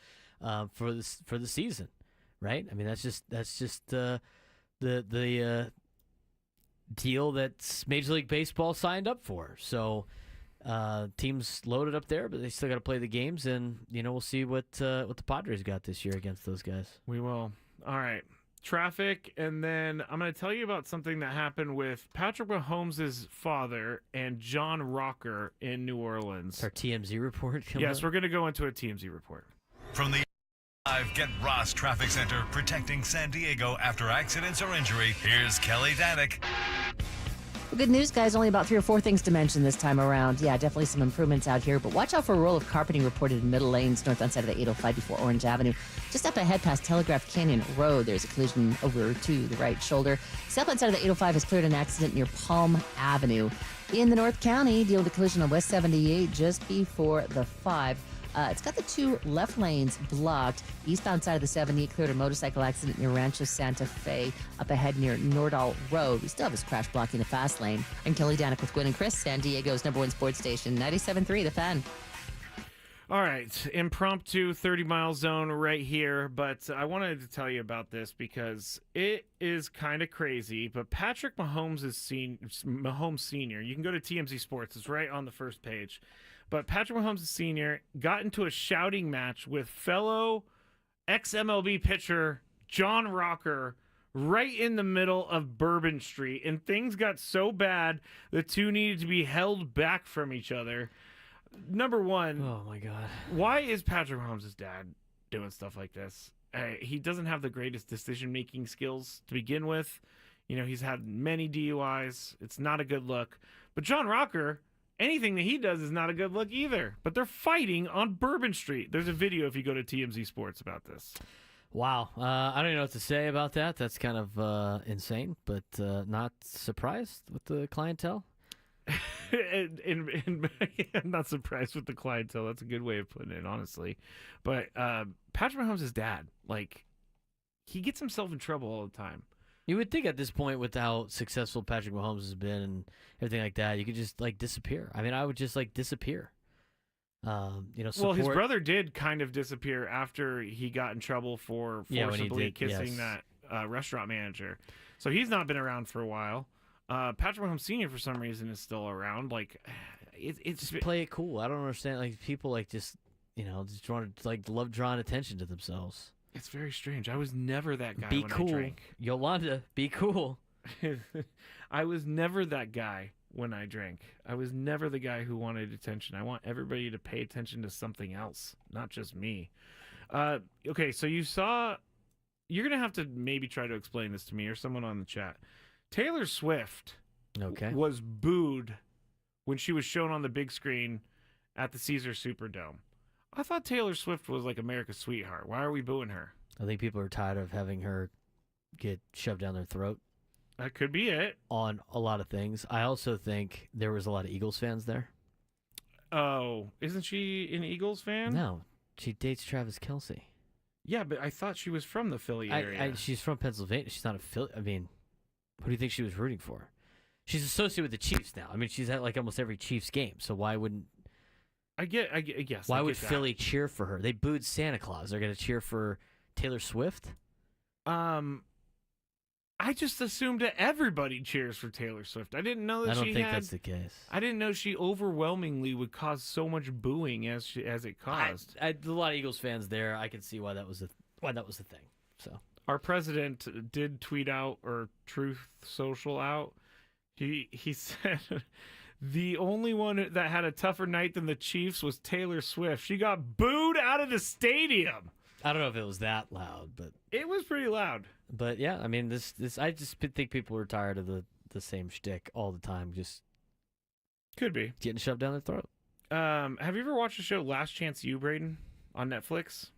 for the season, right? I mean, that's just the deal that Major League Baseball signed up for. So. Teams loaded up there, but they still got to play the games, and we'll see what the Padres got this year against those guys. We will. All right, traffic, and then I'm going to tell you about something that happened with Patrick Mahomes' father and John Rocker in New Orleans. Our TMZ report. Yes, we're going to go into a TMZ report. From the Get Ross Traffic Center, protecting San Diego after accidents or injury. Here's Kelly Danick. Well, good news, guys. Only about 3 or 4 things to mention this time around. Yeah, definitely some improvements out here, but watch out for a roll of carpeting reported in middle lanes north on side of the 805 before Orange Avenue. Just up ahead past Telegraph Canyon Road, there's a collision over to the right shoulder. Southbound side of the 805 has cleared an accident near Palm Avenue. In the North County, deal with a collision on West 78 just before the 5. It's got the 2 left lanes blocked. Eastbound side of the 78 cleared a motorcycle accident near Rancho Santa Fe. Up ahead near Nordal Road, we still have this crash blocking the fast lane. I'm Kelly Danick with Gwynn and Chris, San Diego's #1 sports station, 97.3 The Fan. All right, impromptu 30-mile zone right here, but I wanted to tell you about this because it is kind of crazy, but Patrick Mahomes Sr., you can go to TMZ Sports, it's right on the first page, but Patrick Mahomes Sr. got into a shouting match with fellow ex-MLB pitcher John Rocker right in the middle of Bourbon Street, and things got so bad the two needed to be held back from each other. Number one, oh my God, why is Patrick Mahomes' dad doing stuff like this? He doesn't have the greatest decision-making skills to begin with. He's had many DUIs. It's not a good look. But John Rocker, anything that he does is not a good look either. But they're fighting on Bourbon Street. There's a video if you go to TMZ Sports about this. Wow. I don't even know what to say about that. That's kind of insane, but not surprised with the clientele. I'm not surprised with the clientele. That's a good way of putting it, honestly. But Patrick Mahomes' dad, he gets himself in trouble all the time. You would think at this point, with how successful Patrick Mahomes has been and everything like that, you could just disappear. I mean, I would just disappear. Well, his brother did kind of disappear after he got in trouble for forcibly kissing that restaurant manager. So he's not been around for a while. Patrick Mahomes Sr. for some reason is still around. Like, it's Just play it cool. I don't understand. Like people like just want to like love drawing attention to themselves. It's very strange. I was never that guy Be when cool, I drank. Yolanda. Be cool. I was never that guy when I drank. I was never the guy who wanted attention. I want everybody to pay attention to something else, not just me. Okay, so you're going to have to maybe try to explain this to me or someone on the chat. Taylor Swift was booed when she was shown on the big screen at the Caesars Superdome. I thought Taylor Swift was like America's sweetheart. Why are we booing her? I think people are tired of having her get shoved down their throat. That could be it. On a lot of things. I also think there was a lot of Eagles fans there. Oh, isn't she an Eagles fan? No, she dates Travis Kelce. Yeah, but I thought she was from the Philly area. She's from Pennsylvania. She's not a Philly. I mean, who do you think she was rooting for? She's associated with the Chiefs now. I mean, she's at like almost every Chiefs game. So why wouldn't... I guess. Why would Philly cheer for her? They booed Santa Claus. They're going to cheer for Taylor Swift? I just assumed that everybody cheers for Taylor Swift. I didn't know that I don't think that's the case. I didn't know she overwhelmingly would cause so much booing as it caused. A lot of Eagles fans there. I can see why that was the thing. So our president did tweet out or Truth Social out. He said the only one that had a tougher night than the Chiefs was Taylor Swift. She got booed out of the stadium. I don't know if it was that loud, but it was pretty loud. But yeah, I mean, this I just think people are tired of the same shtick all the time. Just could be getting shoved down their throat. Have you ever watched the show Last Chance You, Braden, on Netflix?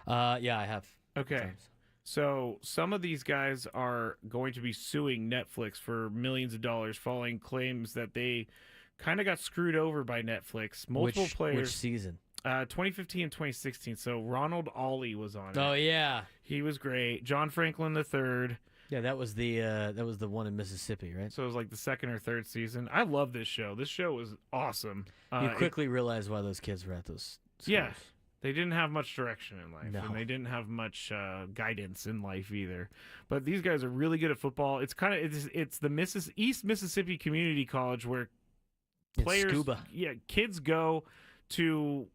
Yeah, I have. Okay. Sometimes. So some of these guys are going to be suing Netflix for millions of dollars following claims that they kind of got screwed over by Netflix. Multiple players. Which season? 2015 and 2016. So Ronald Ollie was on it. Oh yeah, he was great. John Franklin III. Yeah, that was the one in Mississippi, right? So it was like the second or third season. I love this show. This show was awesome. You quickly realized why those kids were at those schools. Yeah. They didn't have much direction in life, No. and they didn't have much guidance in life either. But these guys are really good at football. It's kind of it's the East Mississippi Community College where players, kids go to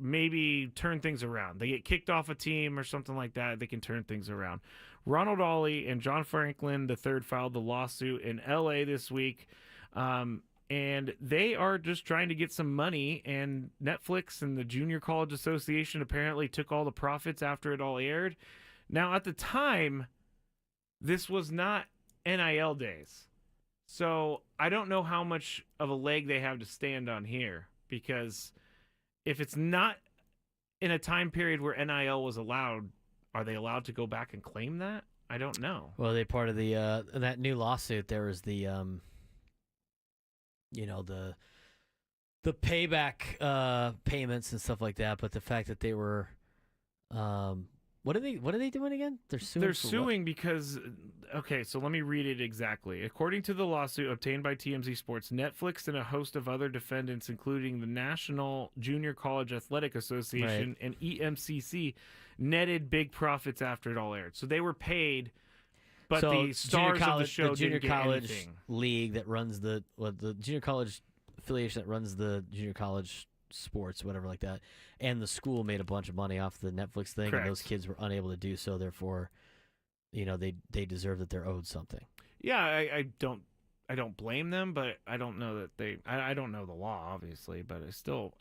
maybe turn things around. They get kicked off a team or something like that. They can turn things around. Ronald Ollie and John Franklin III filed the lawsuit in L.A. this week. And they are just trying to get some money, and Netflix and the Junior College Association apparently took all the profits after it all aired. Now, at the time, this was not NIL days. So I don't know how much of a leg they have to stand on here, because if it's not in a time period where NIL was allowed, are they allowed to go back and claim that? I don't know. Well, they part of the that new lawsuit. There was the the payback payments and stuff like that, but the fact that they were what are they doing again? They're suing because so let me read it exactly. According to the lawsuit obtained by TMZ Sports, Netflix and a host of other defendants, including the National Junior College Athletic Association and EMCC, netted big profits after it all aired. So they were paid, but so the stars of the show the junior didn't get college anything. league that runs the junior college affiliation that runs the junior college sports, whatever like that, and the school made a bunch of money off the Netflix thing, Correct. and those kids were unable to do so. Therefore, they deserve that they're owed something. Yeah, I don't blame them, but I don't know that I don't know the law, obviously, but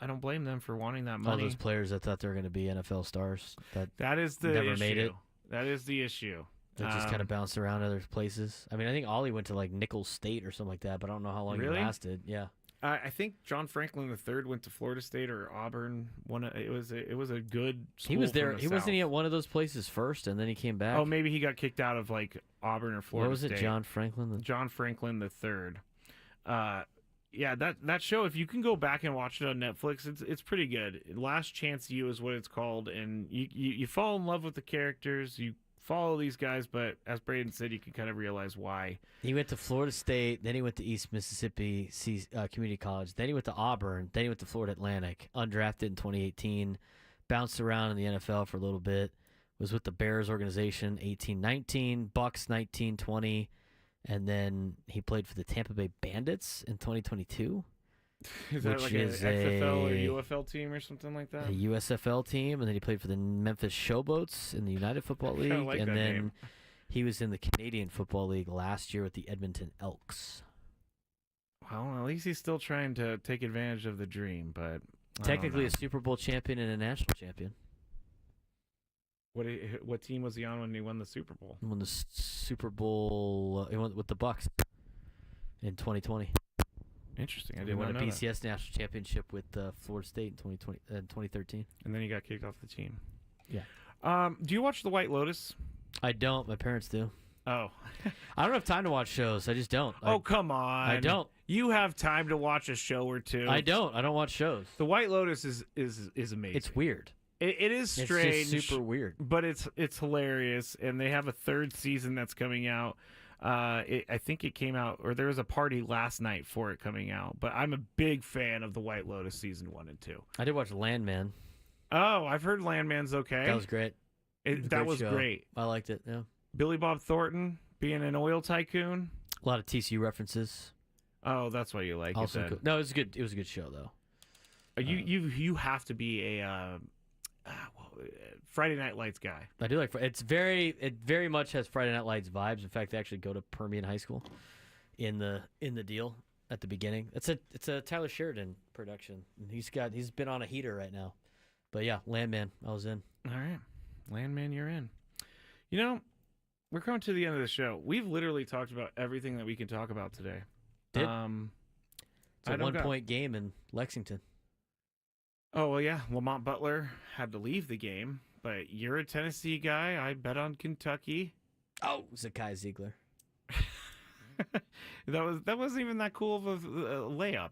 I don't blame them for wanting that All money. those players that thought they were going to be NFL stars that is the never issue. made it. That is the issue. They just kind of bounced around other places. I mean, I think Ollie went to like Nicholls State or something like that, but I don't know how long Really? he lasted. Yeah. I think John Franklin III went to Florida State or Auburn. It was a good school. He was there. From the Wasn't he South. at one of those places first, and then he came back? Oh, maybe he got kicked out of like Auburn or Florida What was it, State. John Franklin? John Franklin III. Yeah, that show, if you can go back and watch it on Netflix, it's pretty good. Last Chance You is what it's called, and you fall in love with the characters. You follow these guys, but as Braden said, you can kind of realize why. He went to Florida State, then he went to East Mississippi Community College, then he went to Auburn, then he went to Florida Atlantic, undrafted in 2018, bounced around in the NFL for a little bit, Was with the Bears organization 18-19, Bucks 19-20, and then he played for the Tampa Bay Bandits in 2022. Is that like an XFL or UFL team or something like that? A USFL team, and then he played for the Memphis Showboats in the United Football League, like and that then name. he was in the Canadian Football League last year with the Edmonton Elks. Well, at least he's still trying to take advantage of the dream, but Technically a Super Bowl champion and a national champion. What team was he on when he won the Super Bowl? He won the Super Bowl. He won with the Bucks in 2020. Interesting. I He didn't won a know that. BCS national championship with Florida State in 2013. And then he got kicked off the team. Yeah. Do you watch The White Lotus? I don't. My parents do. Oh. I don't have time to watch shows. I just don't. Oh, come on. I don't. You have time to watch a show or two. I don't. I don't watch shows. The White Lotus is amazing. It's weird. It is strange. It's just super weird. But it's hilarious, and they have a third season that's coming out. I think it came out, or there was a party last night for it coming out. But I'm a big fan of The White Lotus season 1 and 2. I did watch Landman. Oh, I've heard Landman's okay. That was great. That was show. great. I liked it. Yeah. Billy Bob Thornton being an oil tycoon. A lot of TCU references. Oh, that's why you like Also it. Then. cool. No, it was good. It was a good show though. You have to be a Friday Night Lights guy. I do like it. Very much has Friday Night Lights vibes. In fact, they actually go to Permian High School in the deal at the beginning. It's a Tyler Sheridan production. He's been on a heater right now. But yeah, Landman, I was in. All right, Landman, you're in. You know, we're coming to the end of the show. We've literally talked about everything that we can talk about today. It's a 1-point game in Lexington. Oh, well, yeah. Lamont Butler had to leave the game, but you're a Tennessee guy. I bet on Kentucky. Oh, Zakai Ziegler. That wasn't even that cool of a layup.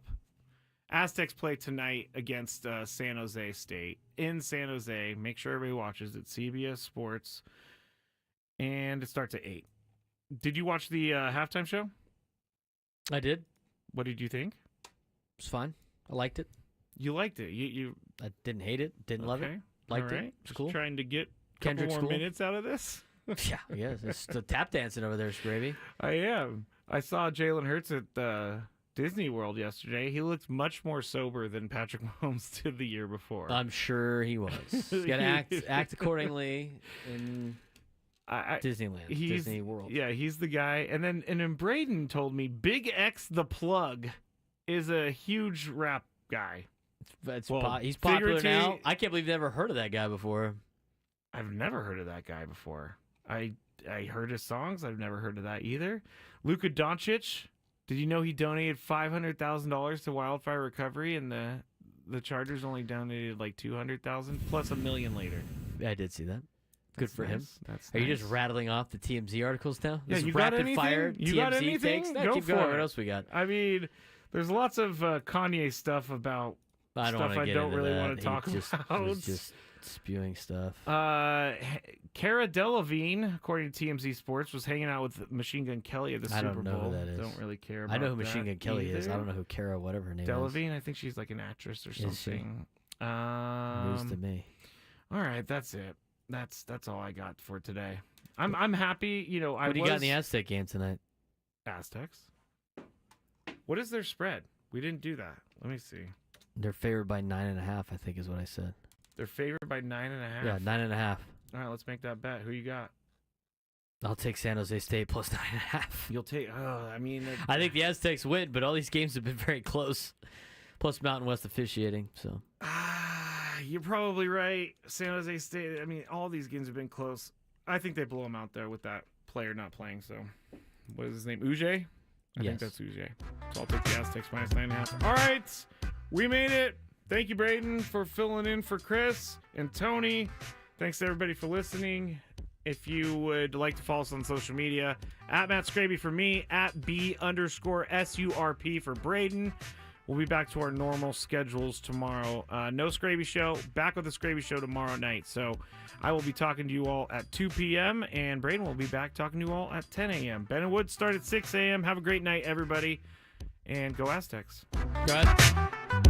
Aztecs play tonight against San Jose State in San Jose. Make sure everybody watches it. CBS Sports. And it starts at 8. Did you watch the halftime show? I did. What did you think? It was fine. I liked it. You liked it. You I didn't hate it. Didn't love it. Liked All right. it. It's Just cool. trying to get a couple Kendrick's more cool. minutes out of this. Yeah, I guess. It's the tap dancing over there, Skraby. I am. I saw Jalen Hurts at Disney World yesterday. He looked much more sober than Patrick Mahomes did the year before. I'm sure he was. He's got to act accordingly in Disneyland, Disney World. Yeah, he's the guy. And then Braden told me Big X the Plug is a huge rap guy. He's popular now. I can't believe you've never heard of that guy before. I've never heard of that guy before. I heard his songs. I've never heard of that either. Luka Doncic. Did you know he donated $500,000 to wildfire recovery, and the Chargers only donated like $200,000 plus $1 million later? Yeah, I did see that. Good for him. That's Are you nice. just rattling off the TMZ articles now? Yeah, This you rapid got anything? fire You TMZ got anything? takes? No, Go keep for going. it. What else we got? I mean, there's lots of Kanye stuff about I don't stuff wanna I get don't into really that. want to talk He just about. was just spewing stuff. Cara Delevingne, according to TMZ Sports, was hanging out with Machine Gun Kelly at the I Super don't know Bowl. who that is. Don't really care about I know who that Machine Gun Kelly is. I either. don't know who Cara, whatever her name Delevingne, I think she's like an actress or Is she? something. is. News to me. All right, that's it. That's all I got for today. I'm happy. You know, What do you got in the Aztec game tonight? Aztecs. What is their spread? We didn't do that. Let me see. They're favored by 9.5, I think is what I said. They're favored by 9.5. Yeah, 9.5. All right, let's make that bet. Who you got? I'll take San Jose State plus 9.5. You'll take. Oh, I mean, I think the Aztecs win, but all these games have been very close. Plus Mountain West officiating, so. You're probably right. San Jose State. I mean, all these games have been close. I think they blow them out there with that player not playing. So, what is his name? Uje? I think that's Uje. So I'll take the Aztecs minus 9.5. All right, we made it. Thank you, Braden, for filling in for Chris and Tony. Thanks to everybody for listening. If you would like to follow us on social media, at Matt Skraby for me, at B_SURP for Braden. We'll be back to our normal schedules tomorrow. No Skraby show. Back with the Skraby show tomorrow night. So I will be talking to you all at 2 p.m. and Braden will be back talking to you all at 10 a.m. Ben and Wood start at 6 a.m. Have a great night, everybody. And go Aztecs. Go ahead.